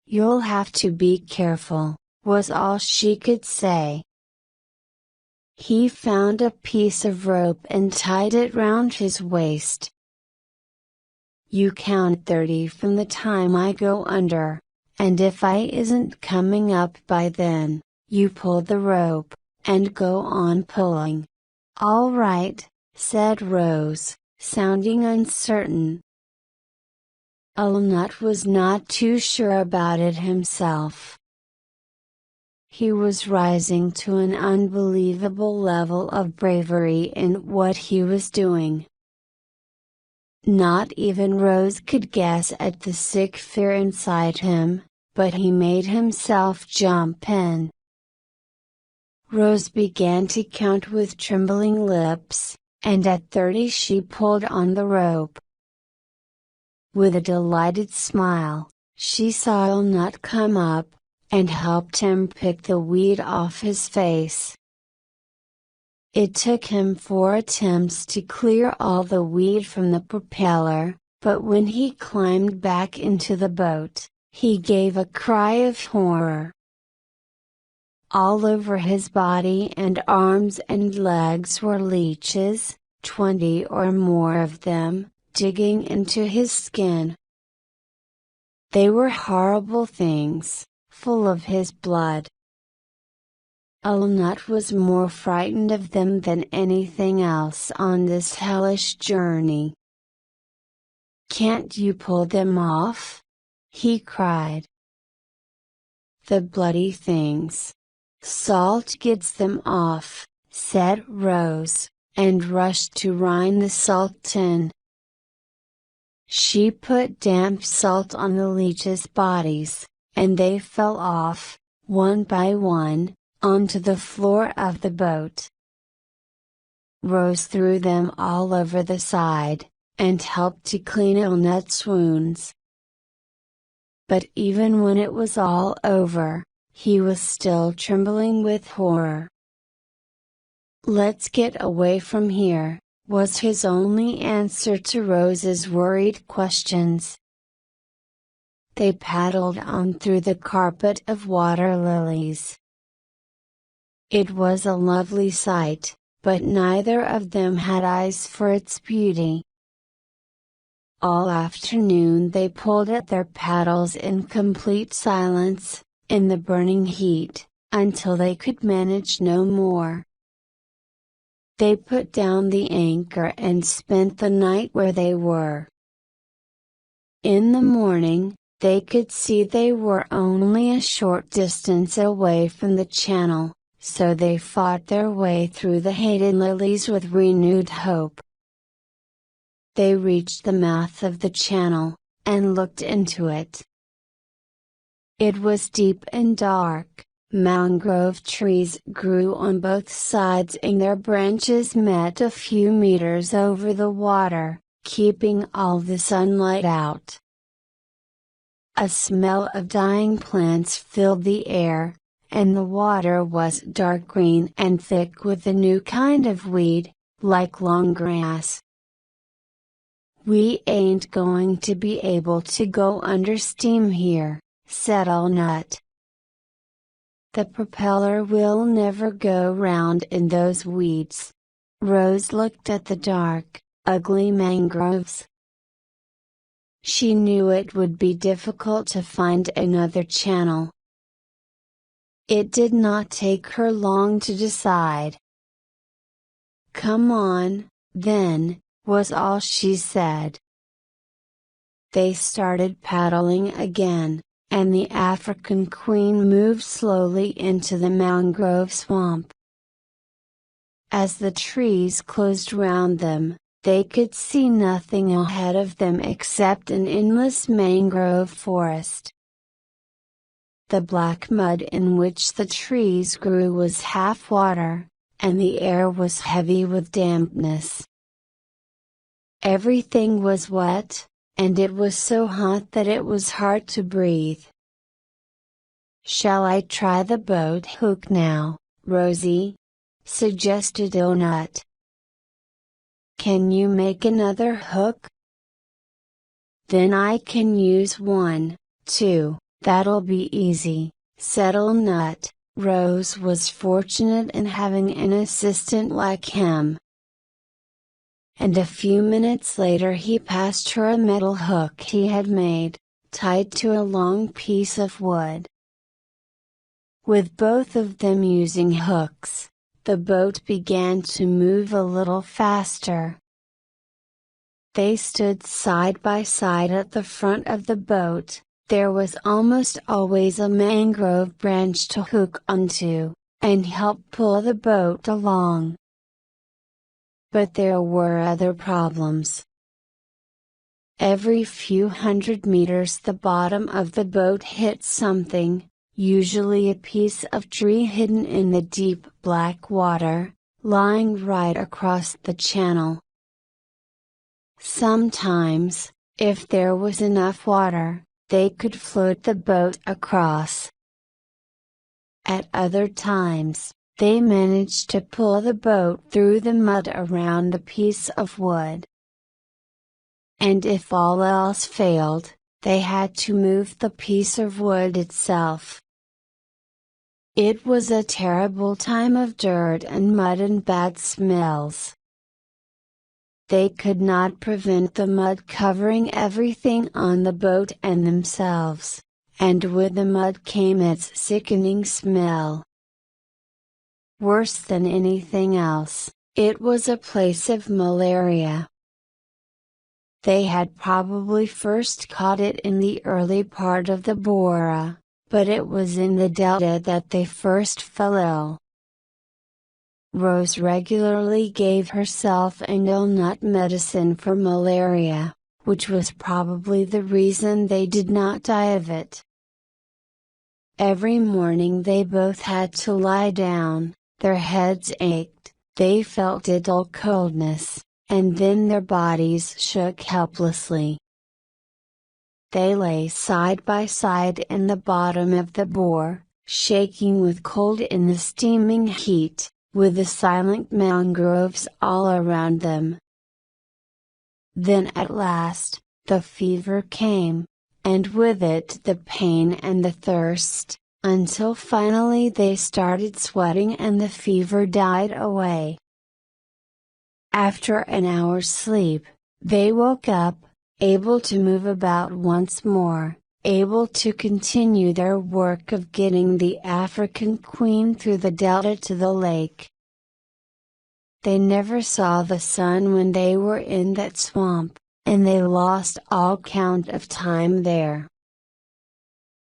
You'll have to be careful, was all she could say. He found a piece of rope and tied it round his waist. You count 30 from the time I go under, and if I isn't coming up by then, you pull the rope, and go on pulling. All right, said Rose, sounding uncertain. Nut was not too sure about it himself. He was rising to an unbelievable level of bravery in what he was doing. Not even Rose could guess at the sick fear inside him, but he made himself jump in. Rose began to count with trembling lips, and at 30 she pulled on the rope. With a delighted smile, she saw Nut come up, and helped him pick the weed off his face. It took him 4 attempts to clear all the weed from the propeller, but when he climbed back into the boat, he gave a cry of horror. All over his body and arms and legs were leeches, 20 or more of them, digging into his skin. They were horrible things, full of his blood. Nut was more frightened of them than anything else on this hellish journey. Can't you pull them off? He cried. The bloody things. Salt gets them off, said Rose, and rushed to Rhine the salt tin. She put damp salt on the leeches' bodies, and they fell off, one by one, onto the floor of the boat. Rose threw them all over the side, and helped to clean Illnut's wounds. But even when it was all over, he was still trembling with horror. "Let's get away from here," was his only answer to Rose's worried questions. They paddled on through the carpet of water lilies. It was a lovely sight, but neither of them had eyes for its beauty. All afternoon they pulled at their paddles in complete silence, in the burning heat, until they could manage no more. They put down the anchor and spent the night where they were. In the morning, they could see they were only a short distance away from the channel, so they fought their way through the hated lilies with renewed hope. They reached the mouth of the channel, and looked into it. It was deep and dark. Mangrove trees grew on both sides and their branches met a few meters over the water, keeping all the sunlight out. A smell of dying plants filled the air, and the water was dark green and thick with a new kind of weed, like long grass. "We ain't going to be able to go under steam here," said Illnut. "The propeller will never go round in those weeds." Rose looked at the dark, ugly mangroves. She knew it would be difficult to find another channel. It did not take her long to decide. "Come on, then," was all she said. They started paddling again, and the African Queen moved slowly into the mangrove swamp. As the trees closed round them, they could see nothing ahead of them except an endless mangrove forest. The black mud in which the trees grew was half water, and the air was heavy with dampness. Everything was wet, and it was so hot that it was hard to breathe. "Shall I try the boat hook now, Rosie?" suggested Illnut. "Can you make another hook?" "Then I can use one, too, that'll be easy," said Illnut. Rose was fortunate in having an assistant like him. And a few minutes later he passed her a metal hook he had made, tied to a long piece of wood. With both of them using hooks, the boat began to move a little faster. They stood side by side at the front of the boat. There was almost always a mangrove branch to hook onto, and help pull the boat along. But there were other problems. Every few hundred meters the bottom of the boat hit something, usually a piece of tree hidden in the deep black water, lying right across the channel. Sometimes, if there was enough water, they could float the boat across. At other times, they managed to pull the boat through the mud around the piece of wood. And if all else failed, they had to move the piece of wood itself. It was a terrible time of dirt and mud and bad smells. They could not prevent the mud covering everything on the boat and themselves, and with the mud came its sickening smell. Worse than anything else, it was a place of malaria. They had probably first caught it in the early part of the Bora, but it was in the delta that they first fell ill. Rose regularly gave herself and Illnut medicine for malaria, which was probably the reason they did not die of it. Every morning they both had to lie down, their heads ached, they felt a dull coldness, and then their bodies shook helplessly. They lay side by side in the bottom of the bore, shaking with cold in the steaming heat, with the silent mangroves all around them. Then at last, the fever came, and with it the pain and the thirst, until finally they started sweating and the fever died away. After an hour's sleep, they woke up, able to move about once more, able to continue their work of getting the African Queen through the delta to the lake. They never saw the sun when they were in that swamp, and they lost all count of time there.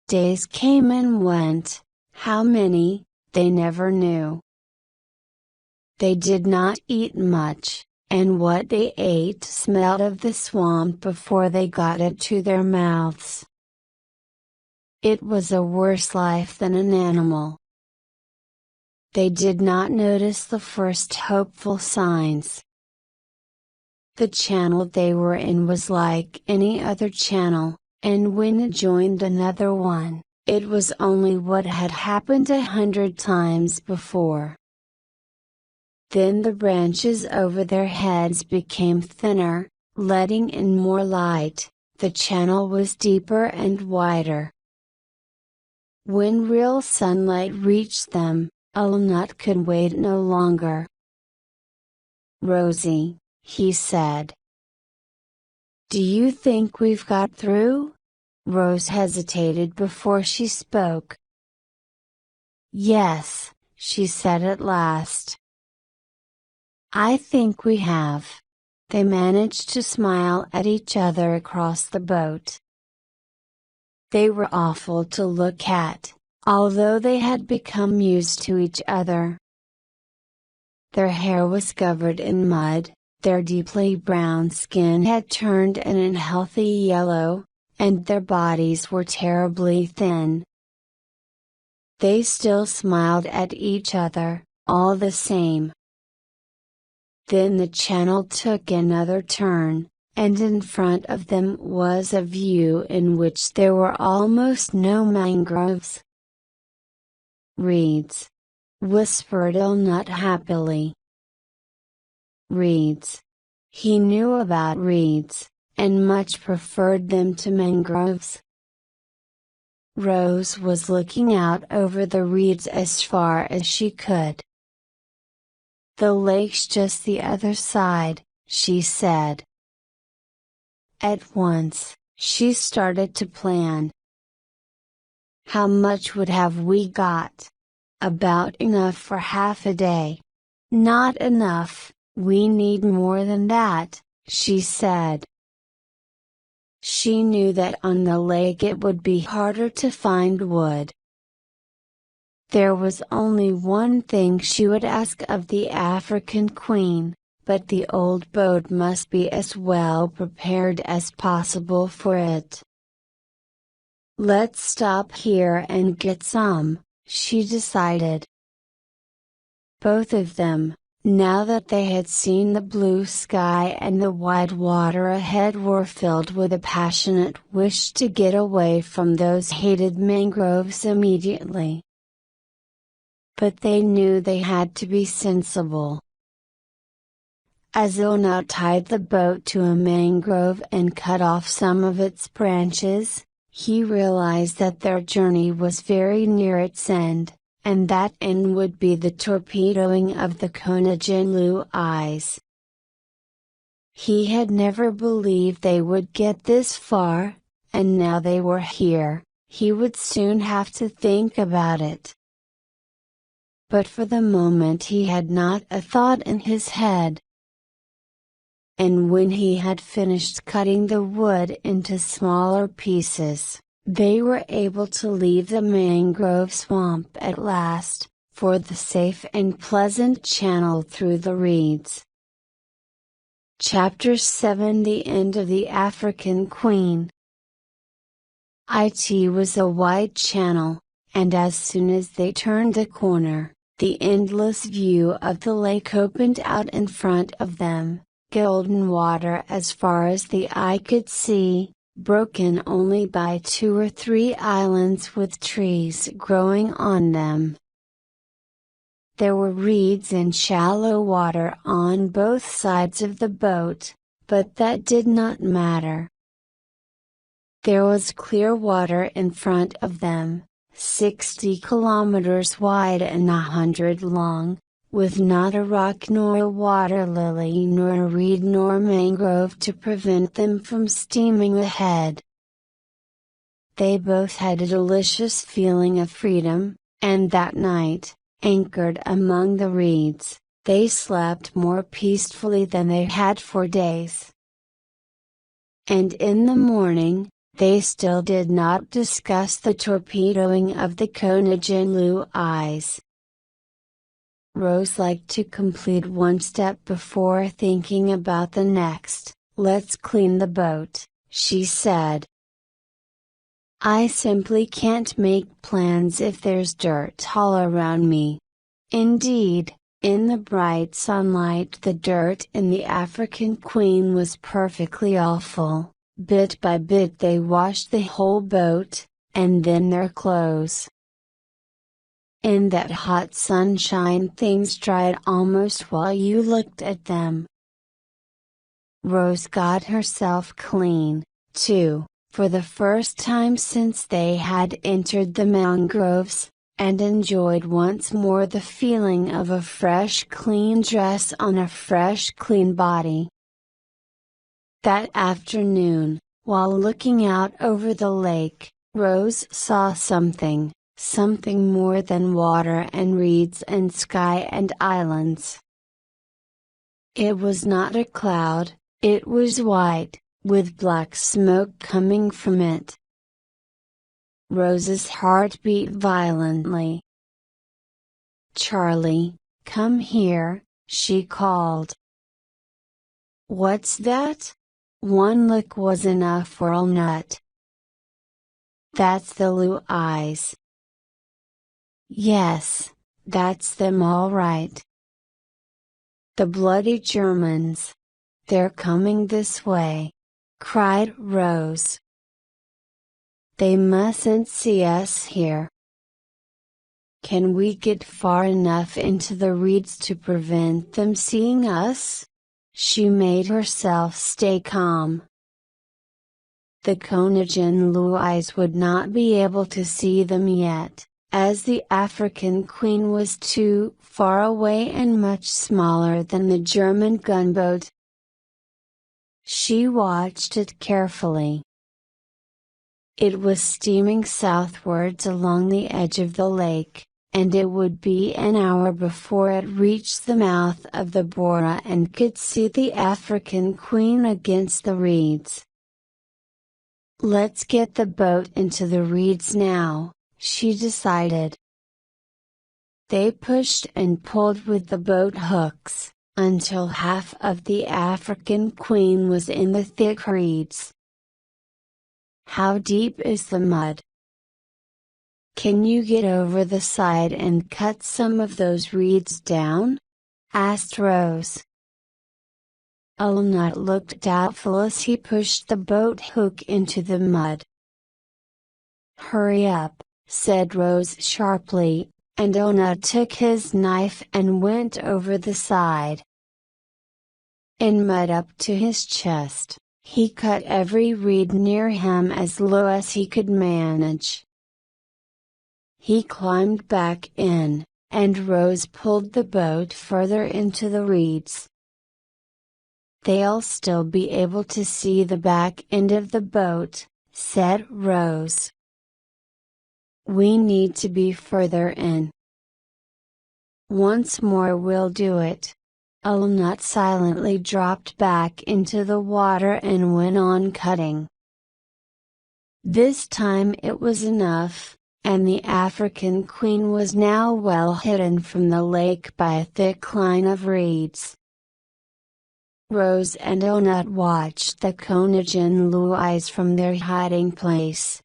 Days came and went, how many, they never knew. They did not eat much, and what they ate smelled of the swamp before they got it to their mouths. It was a worse life than an animal. They did not notice the first hopeful signs. The channel they were in was like any other channel, and when it joined another one, it was only what had happened 100 times before. Then the branches over their heads became thinner, letting in more light, the channel was deeper and wider. When real sunlight reached them, Alnut could wait no longer. "Rosie," he said. "Do you think we've got through?" Rose hesitated before she spoke. "Yes," she said at last. "I think we have." They managed to smile at each other across the boat. They were awful to look at, although they had become used to each other. Their hair was covered in mud, their deeply brown skin had turned an unhealthy yellow, and their bodies were terribly thin. They still smiled at each other, all the same. Then the channel took another turn, and in front of them was a view in which there were almost no mangroves. "Reeds," whispered Alnut happily. Reeds. He knew about reeds, and much preferred them to mangroves. Rose was looking out over the reeds as far as she could. "The lake's just the other side," she said. At once, she started to plan. "How much would have we got?" "About enough for half a day." "Not enough, we need more than that," she said. She knew that on the lake it would be harder to find wood. There was only one thing she would ask of the African Queen, but the old boat must be as well prepared as possible for it. "Let's stop here and get some," she decided. Both of them, now that they had seen the blue sky and the wide water ahead, were filled with a passionate wish to get away from those hated mangroves immediately. But they knew they had to be sensible. As Alnut tied the boat to a mangrove and cut off some of its branches, he realized that their journey was very near its end, and that end would be the torpedoing of the Konajinlu eyes. He had never believed they would get this far, and now they were here, he would soon have to think about it. But for the moment he had not a thought in his head. And when he had finished cutting the wood into smaller pieces, they were able to leave the mangrove swamp at last, for the safe and pleasant channel through the reeds. Chapter 7: The End of the African Queen. It was a wide channel, and as soon as they turned a corner, the endless view of the lake opened out in front of them, golden water as far as the eye could see, broken only by 2 or 3 islands with trees growing on them. There were reeds and shallow water on both sides of the boat, but that did not matter. There was clear water in front of them, 60 kilometers wide and 100 long, with not a rock nor a water lily nor a reed nor mangrove to prevent them from steaming ahead. They both had a delicious feeling of freedom, and that night, anchored among the reeds, they slept more peacefully than they had for days. And in the morning, they still did not discuss the torpedoing of the Louis. Rose liked to complete one step before thinking about the next. "Let's clean the boat," she said. "I simply can't make plans if there's dirt all around me." Indeed, in the bright sunlight the dirt in the African Queen was perfectly awful. Bit by bit they washed the whole boat, and then their clothes. In that hot sunshine things dried almost while you looked at them. Rose got herself clean, too, for the first time since they had entered the mangroves, and enjoyed once more the feeling of a fresh clean dress on a fresh clean body. That afternoon, while looking out over the lake, Rose saw something more than water and reeds and sky and islands. It was not a cloud, it was white, with black smoke coming from it. Rose's heart beat violently. "Charlie, come here," she called. "What's that?" One look was enough for Walnut. "That's the Louis." "Yes, that's them all right." "The bloody Germans! They're coming this way!" cried Rose. "They mustn't see us here." "Can we get far enough into the reeds to prevent them seeing us?" She made herself stay calm. The Louis would not be able to see them yet, as the African Queen was too far away and much smaller than the German gunboat. She watched it carefully. It was steaming southwards along the edge of the lake, and it would be an hour before it reached the mouth of the Bora and could see the African Queen against the reeds. "Let's get the boat into the reeds now," she decided. They pushed and pulled with the boat hooks, until half of the African Queen was in the thick reeds. "How deep is the mud?" "Can you get over the side and cut some of those reeds down?" asked Rose. Walnut looked doubtful as he pushed the boat hook into the mud. "Hurry up," said Rose sharply, and Walnut took his knife and went over the side. In mud up to his chest, he cut every reed near him as low as he could manage. He climbed back in, and Rose pulled the boat further into the reeds. "They'll still be able to see the back end of the boat," said Rose. "We need to be further in." "Once more we'll do it." Walnut silently dropped back into the water and went on cutting. This time it was enough, and the African Queen was now well hidden from the lake by a thick line of reeds. Rose and Walnut watched the Louis from their hiding place.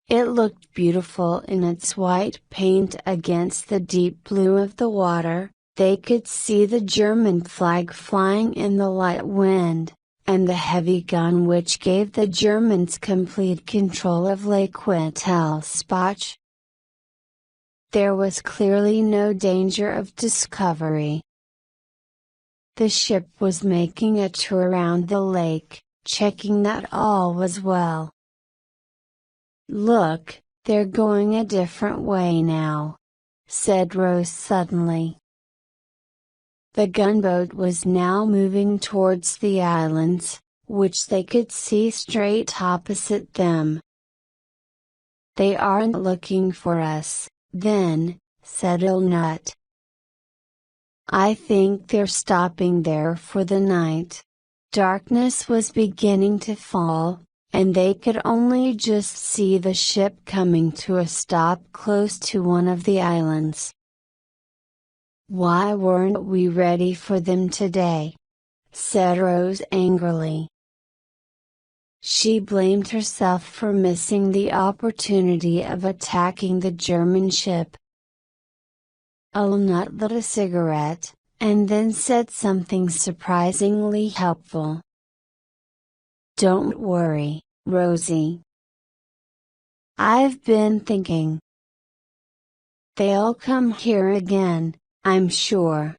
It looked beautiful in its white paint against the deep blue of the water. They could see the German flag flying in the light wind, and the heavy gun which gave the Germans complete control of Lake Wittelsbach. There was clearly no danger of discovery. The ship was making a tour around the lake, checking that all was well. "Look, they're going a different way now," said Rose suddenly. The gunboat was now moving towards the islands, which they could see straight opposite them. "They aren't looking for us, then," said Ilnut. "I think they're stopping there for the night." Darkness was beginning to fall, and they could only just see the ship coming to a stop close to one of the islands. "Why weren't we ready for them today?" said Rose angrily. She blamed herself for missing the opportunity of attacking the German ship. Ilnut lit a cigarette, and then said something surprisingly helpful. "Don't worry, Rosie. I've been thinking. They'll come here again, I'm sure.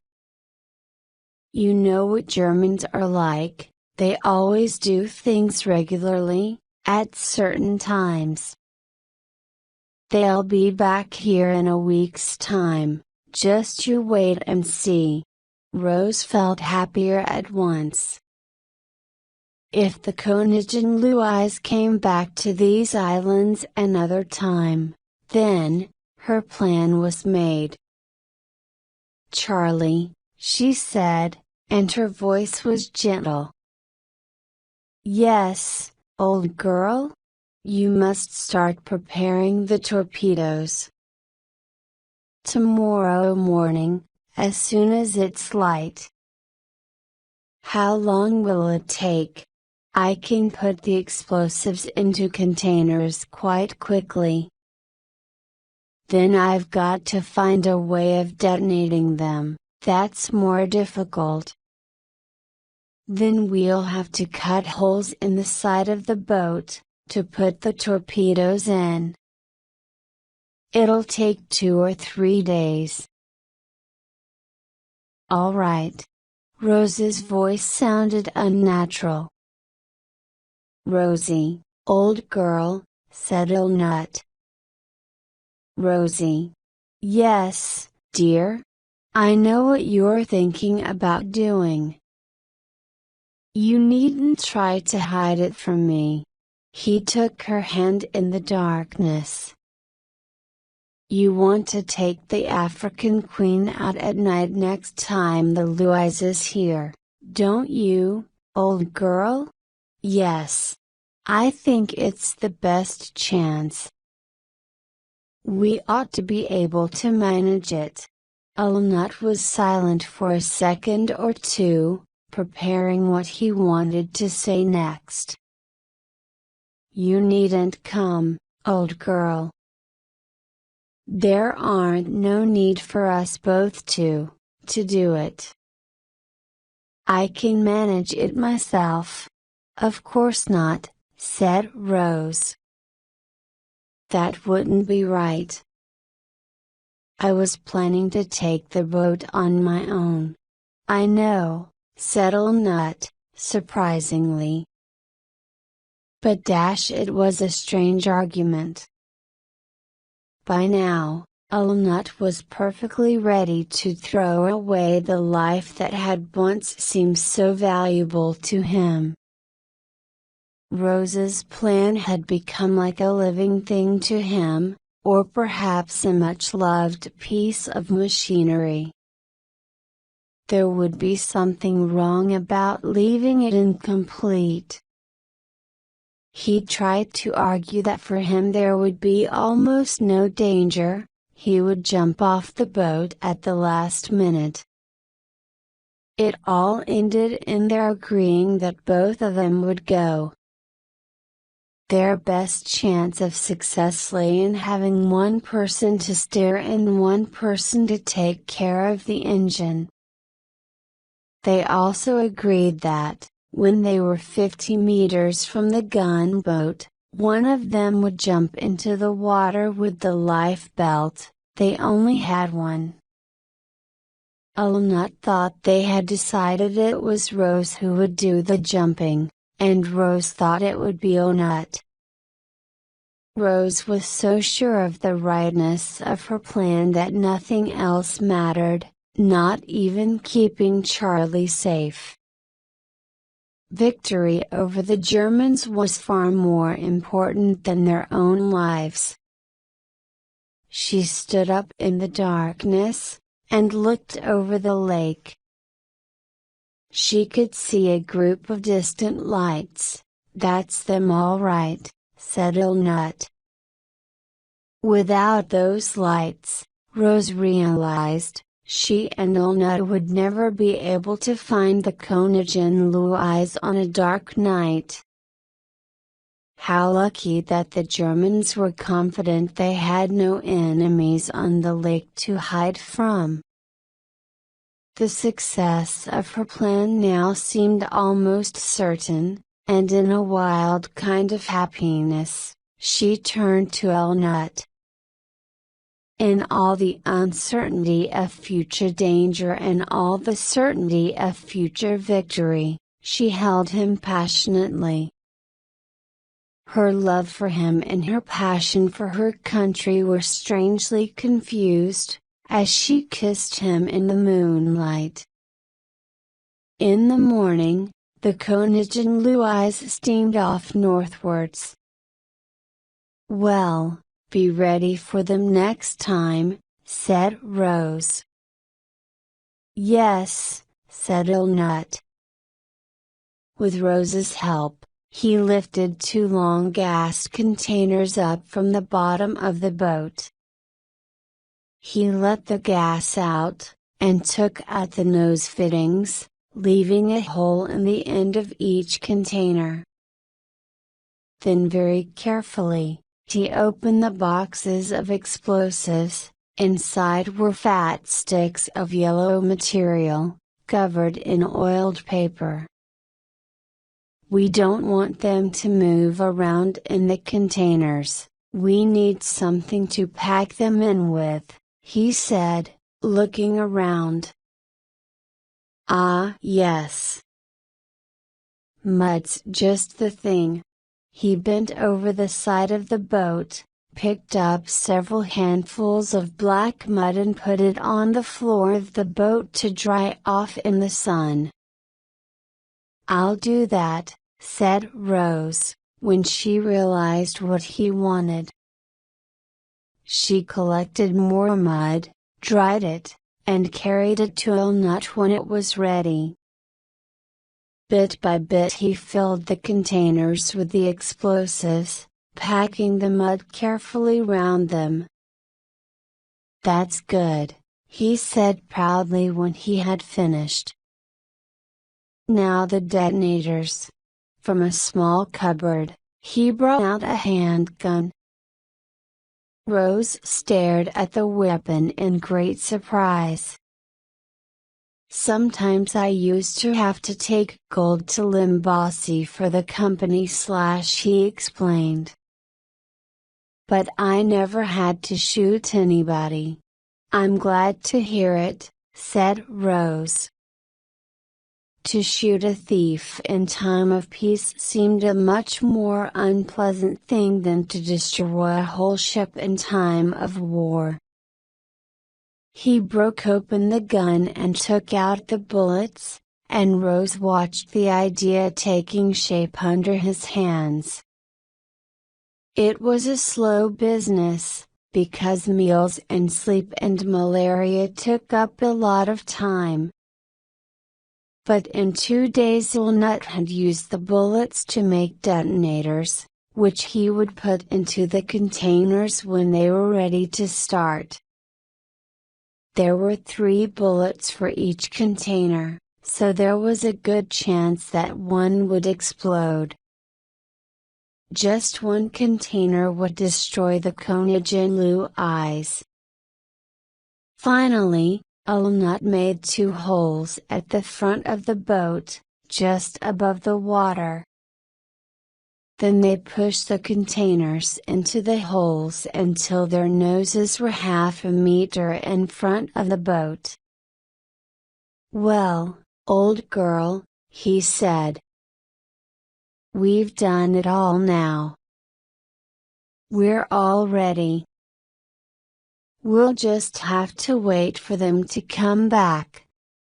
You know what Germans are like, they always do things regularly, at certain times. They'll be back here in a week's time, just you wait and see." Rose felt happier at once. If the Königin Louise came back to these islands another time, then, her plan was made. "Charlie," she said, and her voice was gentle. "Yes, old girl? You must start preparing the torpedoes. Tomorrow morning, as soon as it's light." "How long will it take?" "I can put the explosives into containers quite quickly. Then I've got to find a way of detonating them, that's more difficult. Then we'll have to cut holes in the side of the boat, to put the torpedoes in. It'll take 2 or 3 days." "All right." Rose's voice sounded unnatural. "Rosie, old girl," said Ilnut. "Rosie. Yes, dear? I know what you're thinking about doing. You needn't try to hide it from me." He took her hand in the darkness. "You want to take the African Queen out at night next time the Louise is here, don't you, old girl?" "Yes. I think it's the best chance. We ought to be able to manage it." Ilnut was silent for a second or two, preparing what he wanted to say next. "You needn't come, old girl. There aren't no need for us both to do it. I can manage it myself." "Of course not," said Rose. "That wouldn't be right. I was planning to take the boat on my own." "I know," said Ilnut, surprisingly. But dash it was a strange argument. By now, Ilnut was perfectly ready to throw away the life that had once seemed so valuable to him. Rose's plan had become like a living thing to him, or perhaps a much-loved piece of machinery. There would be something wrong about leaving it incomplete. He tried to argue that for him there would be almost no danger, he would jump off the boat at the last minute. It all ended in their agreeing that both of them would go. Their best chance of success lay in having one person to steer and one person to take care of the engine. They also agreed that, when they were 50 meters from the gunboat, one of them would jump into the water with the life belt. They only had one. Ulnut thought they had decided it was Rose who would do the jumping, and Rose thought it would be Ulnut. Rose was so sure of the rightness of her plan that nothing else mattered, not even keeping Charlie safe. Victory over the Germans was far more important than their own lives. She stood up in the darkness, and looked over the lake. She could see a group of distant lights. "That's them all right," said Ulnut. Without those lights, Rose realized, she and Ulnut would never be able to find the Königin Louise on a dark night. How lucky that the Germans were confident they had no enemies on the lake to hide from. The success of her plan now seemed almost certain, and in a wild kind of happiness, she turned to Ulnut. In all the uncertainty of future danger and all the certainty of future victory, she held him passionately. Her love for him and her passion for her country were strangely confused, as she kissed him in the moonlight. In the morning, the Königin Louise steamed off northwards. "Well, be ready for them next time," said Rose. "Yes," said Ulnut. With Rose's help, he lifted 2 long gas containers up from the bottom of the boat. He let the gas out, and took out the nose fittings, leaving a hole in the end of each container. Then very carefully, he opened the boxes of explosives. Inside were fat sticks of yellow material, covered in oiled paper. "We don't want them to move around in the containers, we need something to pack them in with," he said, looking around. "Ah yes. Mud's just the thing." He bent over the side of the boat, picked up several handfuls of black mud and put it on the floor of the boat to dry off in the sun. "I'll do that," said Rose, when she realized what he wanted. She collected more mud, dried it, and carried it to Ulnut when it was ready. Bit by bit he filled the containers with the explosives, packing the mud carefully round them. "That's good," he said proudly when he had finished. "Now the detonators." From a small cupboard, he brought out a handgun. Rose stared at the weapon in great surprise. "Sometimes I used to have to take gold to Limbassy for the company," he explained. "But I never had to shoot anybody." "I'm glad to hear it," said Rose. To shoot a thief in time of peace seemed a much more unpleasant thing than to destroy a whole ship in time of war. He broke open the gun and took out the bullets, and Rose watched the idea taking shape under his hands. It was a slow business, because meals and sleep and malaria took up a lot of time. But in 2 days Ulnut had used the bullets to make detonators, which he would put into the containers when they were ready to start. There were 3 bullets for each container, so there was a good chance that one would explode. Just one container would destroy the Konijinlu eyes. Finally, Alnut made 2 holes at the front of the boat, just above the water. Then they pushed the containers into the holes until their noses were half a meter in front of the boat. "Well, old girl," he said. "We've done it all now. We're all ready. We'll just have to wait for them to come back."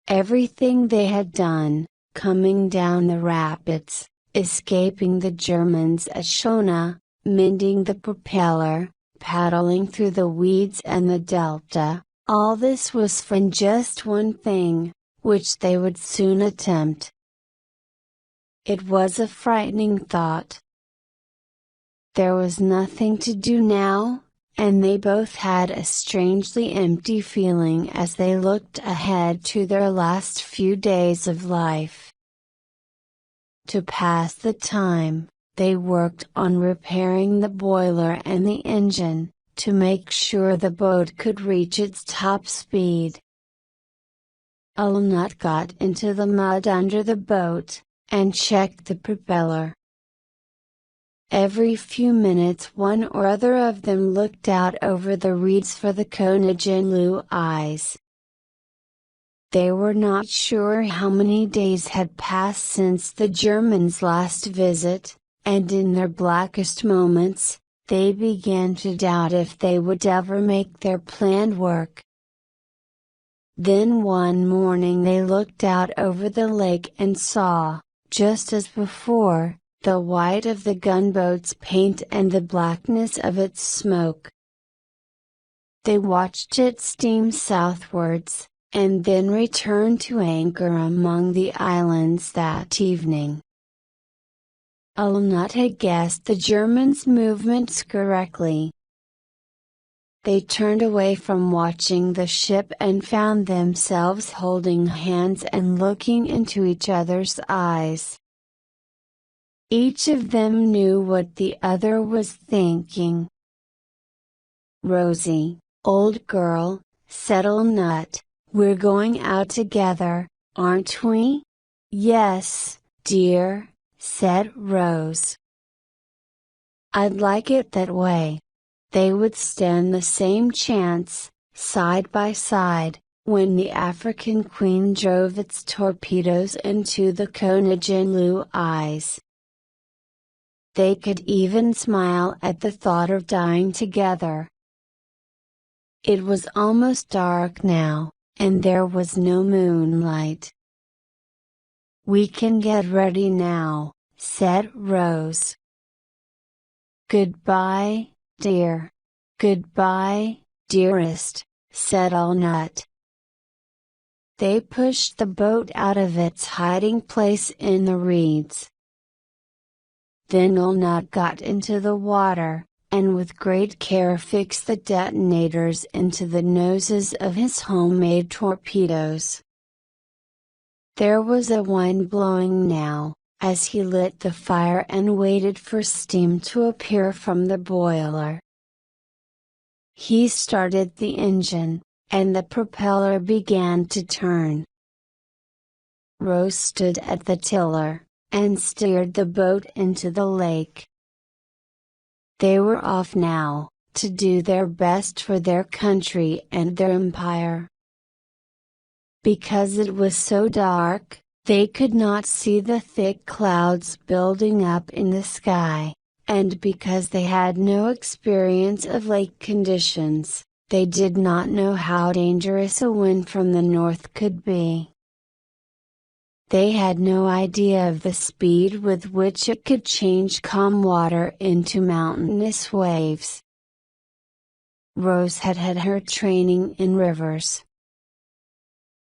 Everything they had done, coming down the rapids, escaping the Germans at Schona, mending the propeller, paddling through the weeds and the delta, all this was for just one thing, which they would soon attempt. It was a frightening thought. There was nothing to do now, and they both had a strangely empty feeling as they looked ahead to their last few days of life. To pass the time, they worked on repairing the boiler and the engine, to make sure the boat could reach its top speed. Alnut got into the mud under the boat, and checked the propeller. Every few minutes one or other of them looked out over the reeds for the Konijinlu eyes. They were not sure how many days had passed since the Germans' last visit, and in their blackest moments, they began to doubt if they would ever make their plan work. Then one morning they looked out over the lake and saw, just as before, the white of the gunboat's paint and the blackness of its smoke. They watched it steam southwards, and then returned to anchor among the islands that evening. Alnut had guessed the Germans' movements correctly. They turned away from watching the ship and found themselves holding hands and looking into each other's eyes. Each of them knew what the other was thinking. "Rosie, old girl," said Alnut, "we're going out together, aren't we?" "Yes, dear," said Rose. "I'd like it that way." They would stand the same chance, side by side, when the African Queen drove its torpedoes into the Konijinlu eyes. They could even smile at the thought of dying together. It was almost dark now, and there was no moonlight. "We can get ready now," said Rose. "Goodbye, dear." "Goodbye, dearest," said Alnut. They pushed the boat out of its hiding place in the reeds. Then Alnut got into the water, and with great care fixed the detonators into the noses of his homemade torpedoes. There was a wind blowing now, as he lit the fire and waited for steam to appear from the boiler. He started the engine, and the propeller began to turn. Rose stood at the tiller, and steered the boat into the lake. They were off now, to do their best for their country and their empire. Because it was so dark, they could not see the thick clouds building up in the sky, and because they had no experience of lake conditions, they did not know how dangerous a wind from the north could be. They had no idea of the speed with which it could change calm water into mountainous waves. Rose had had her training in rivers.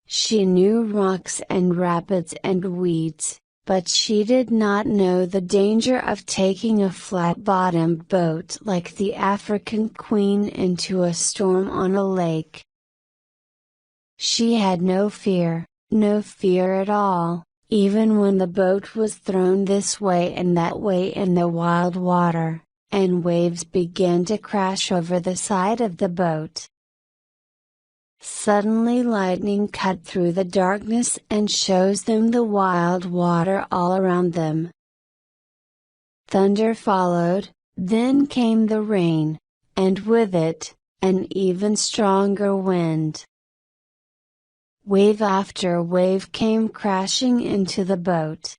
She knew rocks and rapids and weeds, but she did not know the danger of taking a flat-bottomed boat like the African Queen into a storm on a lake. She had no fear at all, even when the boat was thrown this way and that way in the wild water, and waves began to crash over the side of the boat. Suddenly lightning cut through the darkness and shows them the wild water all around them. Thunder followed, then came the rain, and with it, an even stronger wind. Wave after wave came crashing into the boat.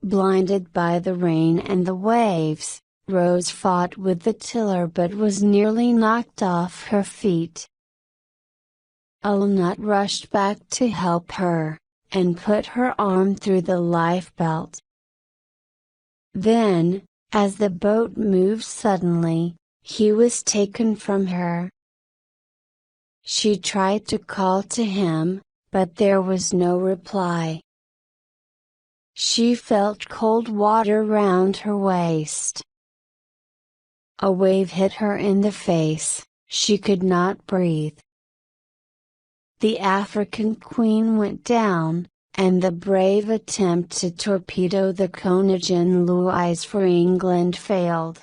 Blinded by the rain and the waves, Rose fought with the tiller but was nearly knocked off her feet. Alnut rushed back to help her, and put her arm through the lifebelt. Then, as the boat moved suddenly, he was taken from her. She tried to call to him, but there was no reply. She felt cold water round her waist. A wave hit her in the face, she could not breathe. The African Queen went down, and the brave attempt to torpedo the Koningin Louise for England failed.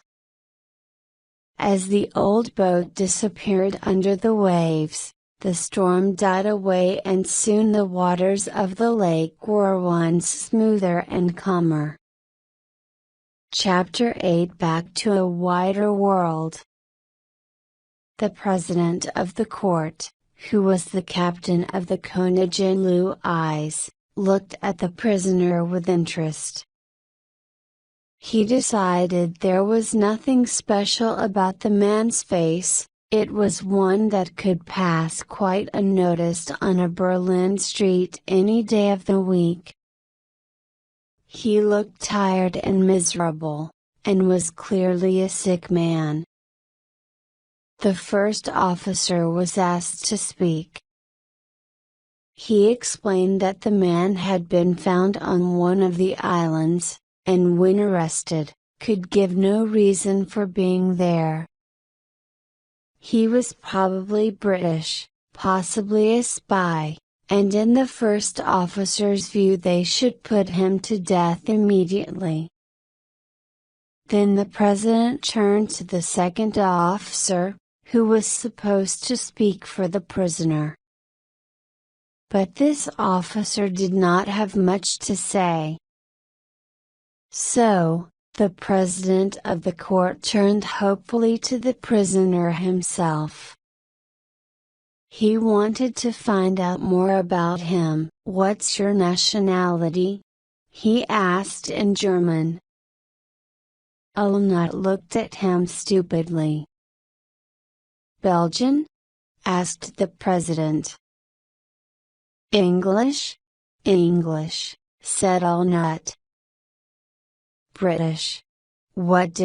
As the old boat disappeared under the waves, the storm died away and soon the waters of the lake were once smoother and calmer. Chapter 8 Back to a Wider World. The president of the court, who was the captain of the Koningin Louise, looked at the prisoner with interest. He decided there was nothing special about the man's face, it was one that could pass quite unnoticed on a Berlin street any day of the week. He looked tired and miserable, and was clearly a sick man. The first officer was asked to speak. He explained that the man had been found on one of the islands, and when arrested, could give no reason for being there. He was probably British, possibly a spy, and in the first officer's view they should put him to death immediately. Then the president turned to the second officer, who was supposed to speak for the prisoner. But this officer did not have much to say. So, the president of the court turned hopefully to the prisoner himself. He wanted to find out more about him. "What's your nationality?" he asked in German. Alnut looked at him stupidly. "Belgian?" asked the president. "English?" "English," said Alnut. "British. What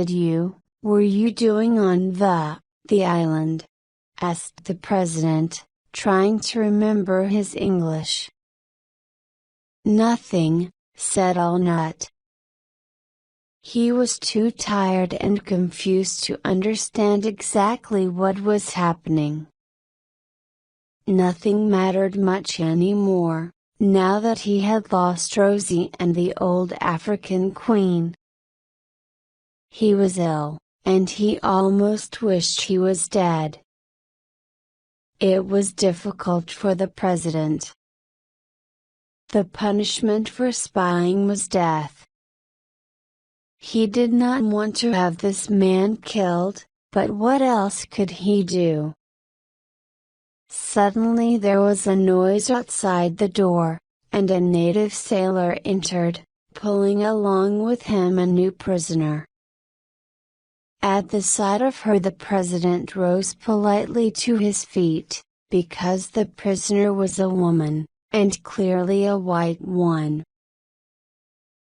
were you doing on the island?" asked the president, trying to remember his English. "Nothing," said Alnut. He was too tired and confused to understand exactly what was happening. Nothing mattered much anymore, now that he had lost Rosie and the old African Queen. He was ill, and he almost wished he was dead. It was difficult for the president. The punishment for spying was death. He did not want to have this man killed, but what else could he do? Suddenly there was a noise outside the door, and a native sailor entered, pulling along with him a new prisoner. At the sight of her the president rose politely to his feet, because the prisoner was a woman, and clearly a white one.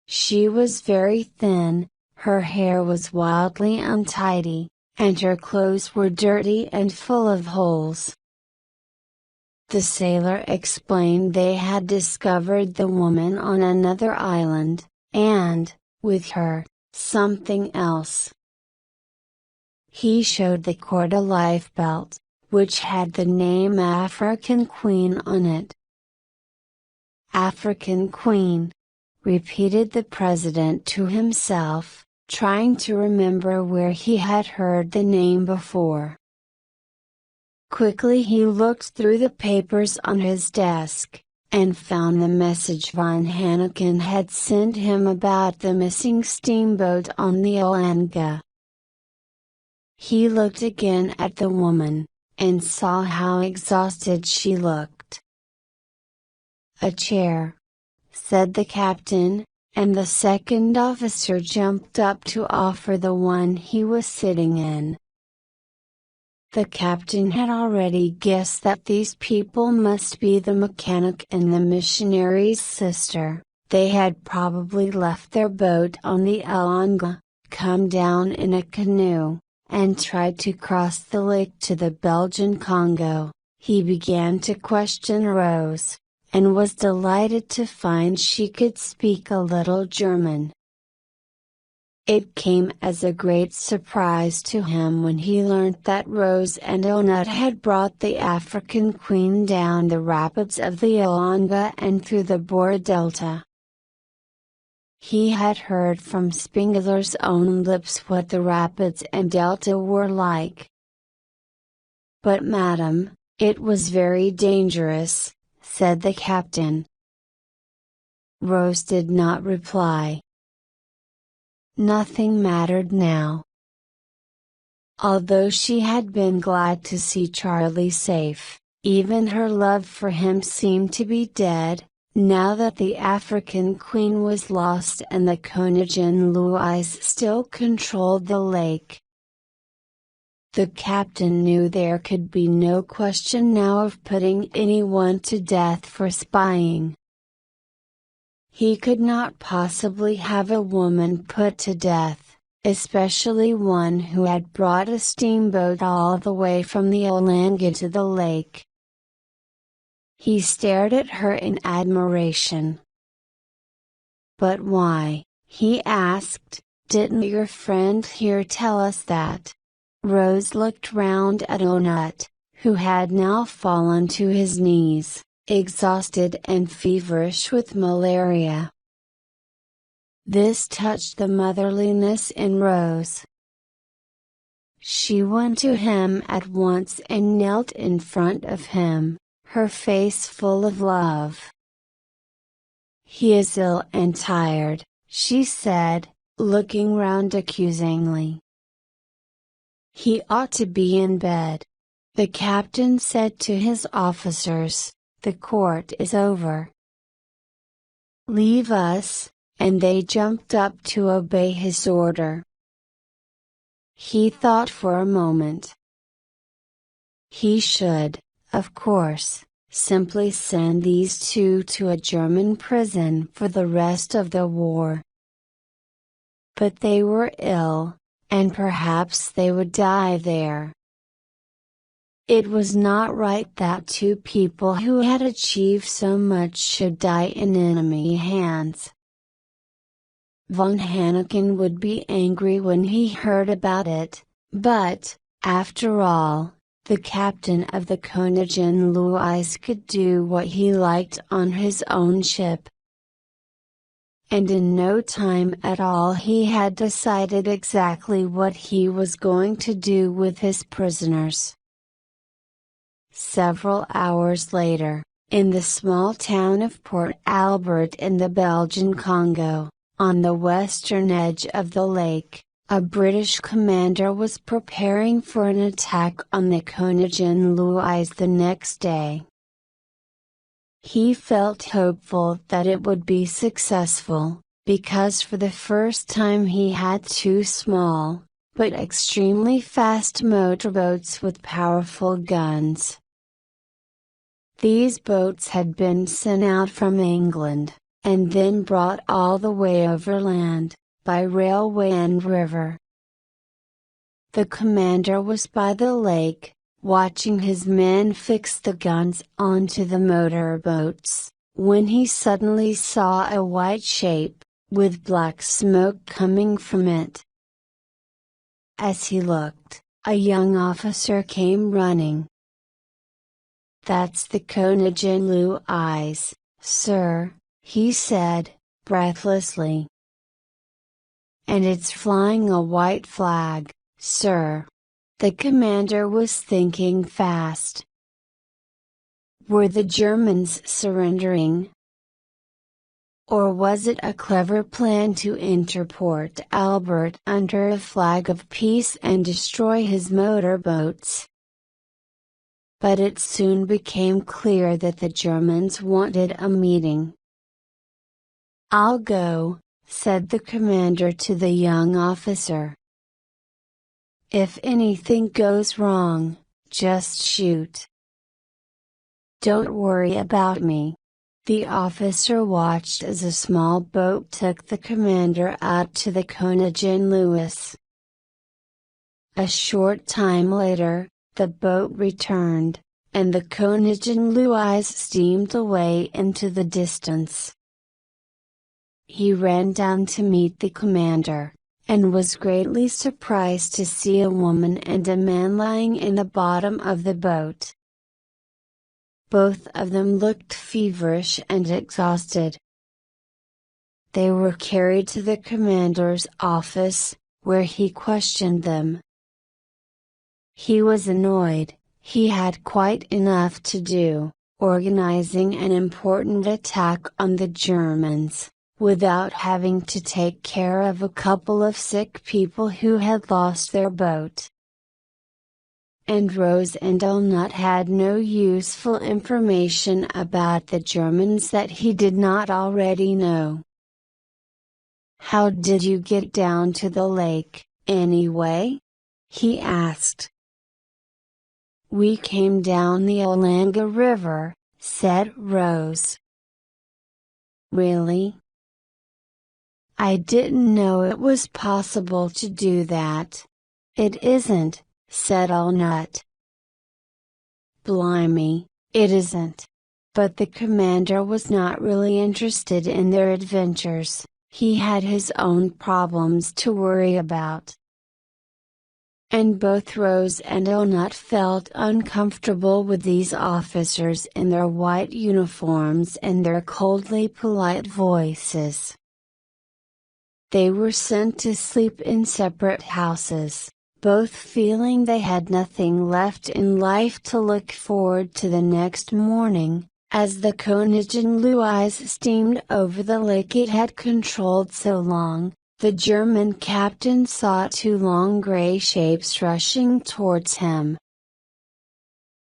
She was very thin, her hair was wildly untidy, and her clothes were dirty and full of holes. The sailor explained they had discovered the woman on another island, and, with her, something else. He showed the court a lifebelt, which had the name African Queen on it. African Queen," repeated the president to himself, trying to remember where he had heard the name before. Quickly he looked through the papers on his desk, and found the message von Hanneken had sent him about the missing steamboat on the Olanga. He looked again at the woman, and saw how exhausted she looked. "A chair," said the captain, and the second officer jumped up to offer the one he was sitting in. The captain had already guessed that these people must be the mechanic and the missionary's sister. They had probably left their boat on the Olanga, come down in a canoe, and tried to cross the lake to the Belgian Congo. He began to question Rose, and was delighted to find she could speak a little German. It came as a great surprise to him when he learnt that Rose and Onut had brought the African Queen down the rapids of the Olanga and through the Bora Delta. He had heard from Spengler's own lips what the rapids and delta were like. "But madam, it was very dangerous," said the captain. Rose did not reply. Nothing mattered now. Although she had been glad to see Charlie safe, even her love for him seemed to be dead, now that the African Queen was lost and the Koningin Louise still controlled the lake. The captain knew there could be no question now of putting anyone to death for spying. He could not possibly have a woman put to death, especially one who had brought a steamboat all the way from the Olanga to the lake. He stared at her in admiration. "But why?" he asked, "didn't your friend here tell us that?" Rose looked round at Onut, who had now fallen to his knees, exhausted and feverish with malaria. This touched the motherliness in Rose. She went to him at once and knelt in front of him, her face full of love. "He is ill and tired," she said, looking round accusingly. "He ought to be in bed." The captain said to his officers, "The court is over. Leave us," and they jumped up to obey his order. He thought for a moment. He should, of course, simply send these two to a German prison for the rest of the war. But they were ill, and perhaps they would die there. It was not right that two people who had achieved so much should die in enemy hands. Von Hanneken would be angry when he heard about it, but, after all, the captain of the Koningin Louise could do what he liked on his own ship. And in no time at all he had decided exactly what he was going to do with his prisoners. Several hours later, in the small town of Port Albert in the Belgian Congo, on the western edge of the lake, a British commander was preparing for an attack on the Koningin Louise the next day. He felt hopeful that it would be successful, because for the first time he had two small, but extremely fast motorboats with powerful guns. These boats had been sent out from England, and then brought all the way overland, by railway and river. The commander was by the lake, watching his men fix the guns onto the motorboats, when he suddenly saw a white shape, with black smoke coming from it. As he looked, a young officer came running. "That's the Koningin Louise," "Sir," he said, breathlessly. "And it's flying a white flag, sir." The commander was thinking fast. Were the Germans surrendering? Or was it a clever plan to enter Port Albert under a flag of peace and destroy his motorboats? But it soon became clear that the Germans wanted a meeting. "I'll go," said the commander to the young officer. "If anything goes wrong, just shoot. Don't worry about me." The officer watched as a small boat took the commander out to the Konigin Louis. A short time later, the boat returned, and the Konigin Louis steamed away into the distance. He ran down to meet the commander, and was greatly surprised to see a woman and a man lying in the bottom of the boat. Both of them looked feverish and exhausted. They were carried to the commander's office, where he questioned them. He was annoyed. He had quite enough to do, organizing an important attack on the Germans, without having to take care of a couple of sick people who had lost their boat. And Rose and Elnut had no useful information about the Germans that he did not already know. "How did you get down to the lake, anyway?" he asked. "We came down the Olanga River," said Rose. "Really? I didn't know it was possible to do that." "It isn't," said Elnut. "Blimey, it isn't." But the commander was not really interested in their adventures, he had his own problems to worry about. And both Rose and Elnut felt uncomfortable with these officers in their white uniforms and their coldly polite voices. They were sent to sleep in separate houses, both feeling they had nothing left in life to look forward to the next morning. As the Konigin Louis steamed over the lake it had controlled so long, the German captain saw two long gray shapes rushing towards him.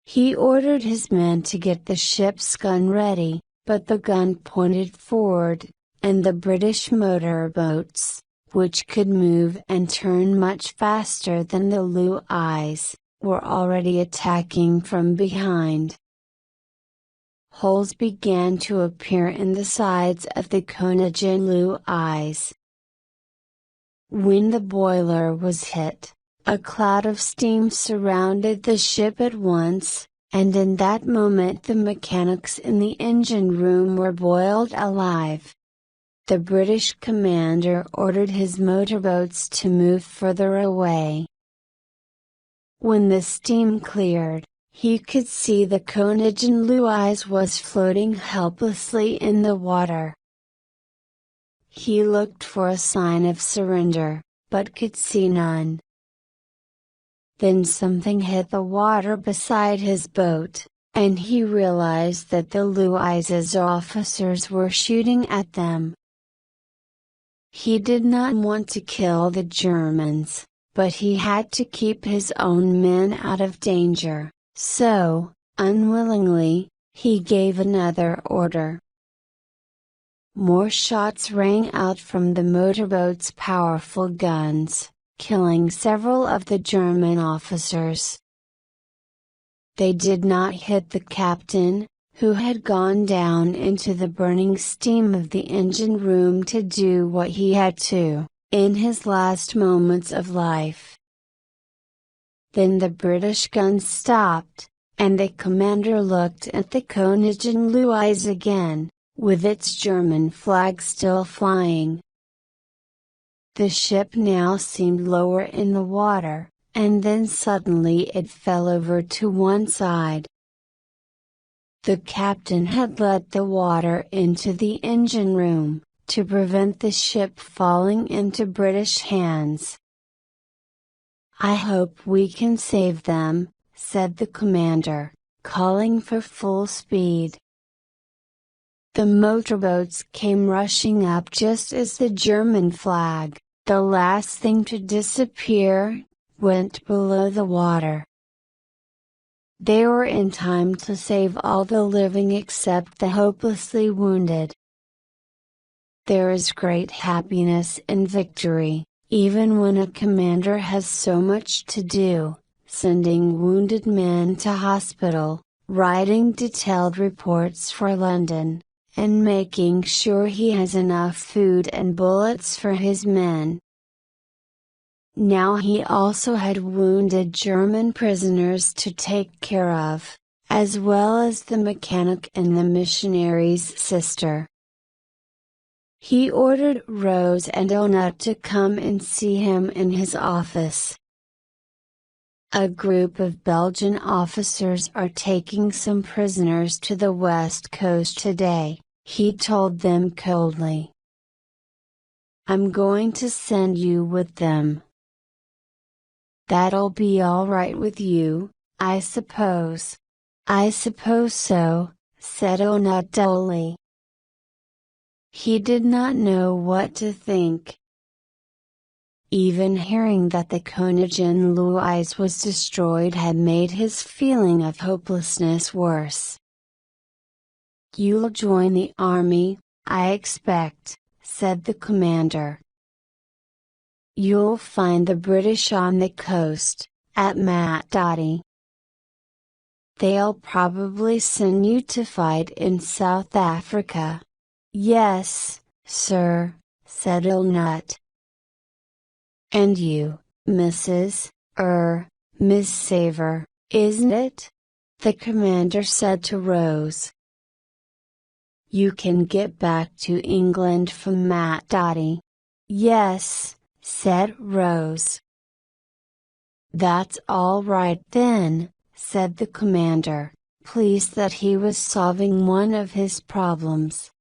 He ordered his men to get the ship's gun ready, but the gun pointed forward, and the British motorboats, which could move and turn much faster than the Louis, were already attacking from behind. Holes began to appear in the sides of the Konigin Louis. When the boiler was hit, a cloud of steam surrounded the ship at once, and in that moment the mechanics in the engine room were boiled alive. The British commander ordered his motorboats to move further away. When the steam cleared, he could see the Konigin Louis was floating helplessly in the water. He looked for a sign of surrender, but could see none. Then something hit the water beside his boat, and he realized that the Louis's officers were shooting at them. He did not want to kill the Germans, but he had to keep his own men out of danger. So, unwillingly, he gave another order. More shots rang out from the motorboat's powerful guns, killing several of the German officers. They did not hit the captain, who had gone down into the burning steam of the engine room to do what he had to, in his last moments of life. Then the British guns stopped, and the commander looked at the Konigin Louis again, with its German flag still flying. The ship now seemed lower in the water, and then suddenly it fell over to one side. The captain had let the water into the engine room, to prevent the ship falling into British hands. "I hope we can save them," said the commander, calling for full speed. The motorboats came rushing up just as the German flag, the last thing to disappear, went below the water. They were in time to save all the living except the hopelessly wounded. There is great happiness in victory, even when a commander has so much to do, sending wounded men to hospital, writing detailed reports for London, and making sure he has enough food and bullets for his men. Now he also had wounded German prisoners to take care of, as well as the mechanic and the missionary's sister. He ordered Rose and Onut to come and see him in his office. "A group of Belgian officers are taking some prisoners to the west coast today," he told them coldly. "I'm going to send you with them." "That'll be all right with you, I suppose." "I suppose so," said Onut dully. He did not know what to think. Even hearing that the Königin Louise was destroyed had made his feeling of hopelessness worse. "You'll join the army, I expect," said the commander. "You'll find the British on the coast, at Matadi. They'll probably send you to fight in South Africa." "Yes, sir," said Onut. "And you, Miss Saver, isn't it?" the commander said to Rose. "You can get back to England from Matadi." "Yes," said Rose. "That's all right then," said the commander, pleased that he was solving one of his problems.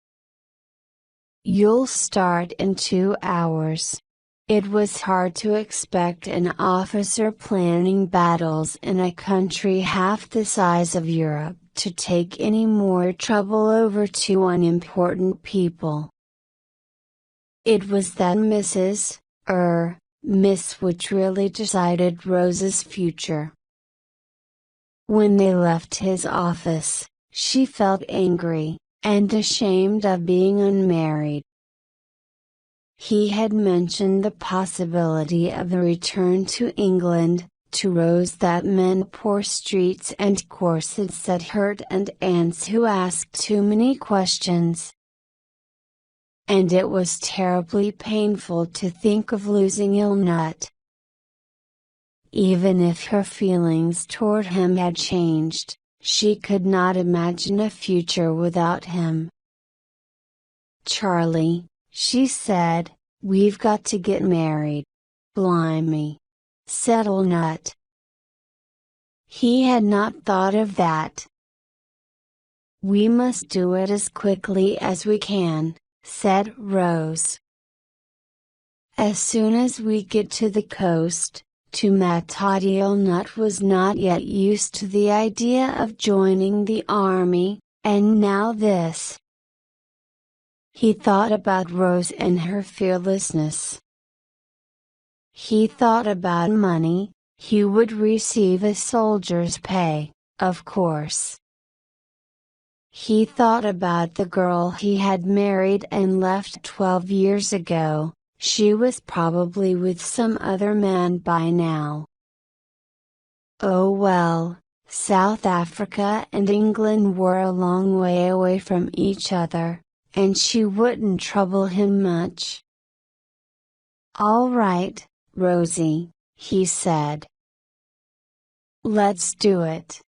"You'll start in 2 hours. It was hard to expect an officer planning battles in a country half the size of Europe to take any more trouble over 2 unimportant people." It was that Miss which really decided Rose's future. When they left his office, she felt angry, and ashamed of being unmarried. He had mentioned the possibility of the return to England, to Rose that meant poor streets and corsets that hurt and aunts who asked too many questions. And it was terribly painful to think of losing Onut. Even if her feelings toward him had changed, she could not imagine a future without him. "Charlie," she said, "we've got to get married." "Blimey!" said Onut. He had not thought of that. "We must do it as quickly as we can," said Rose. "As soon as we get to the coast, to Matadi." Onut was not yet used to the idea of joining the army, and now this. He thought about Rose and her fearlessness. He thought about money. He would receive a soldier's pay, of course. He thought about the girl he had married and left 12 years ago. She was probably with some other man by now. Oh well, South Africa and England were a long way away from each other, and she wouldn't trouble him much. "All right, Rosie," he said. "Let's do it."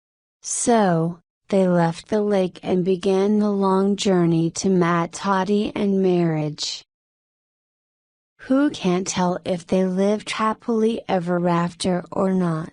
So, they left the lake and began the long journey to Matadi and marriage. Who can tell if they lived happily ever after or not?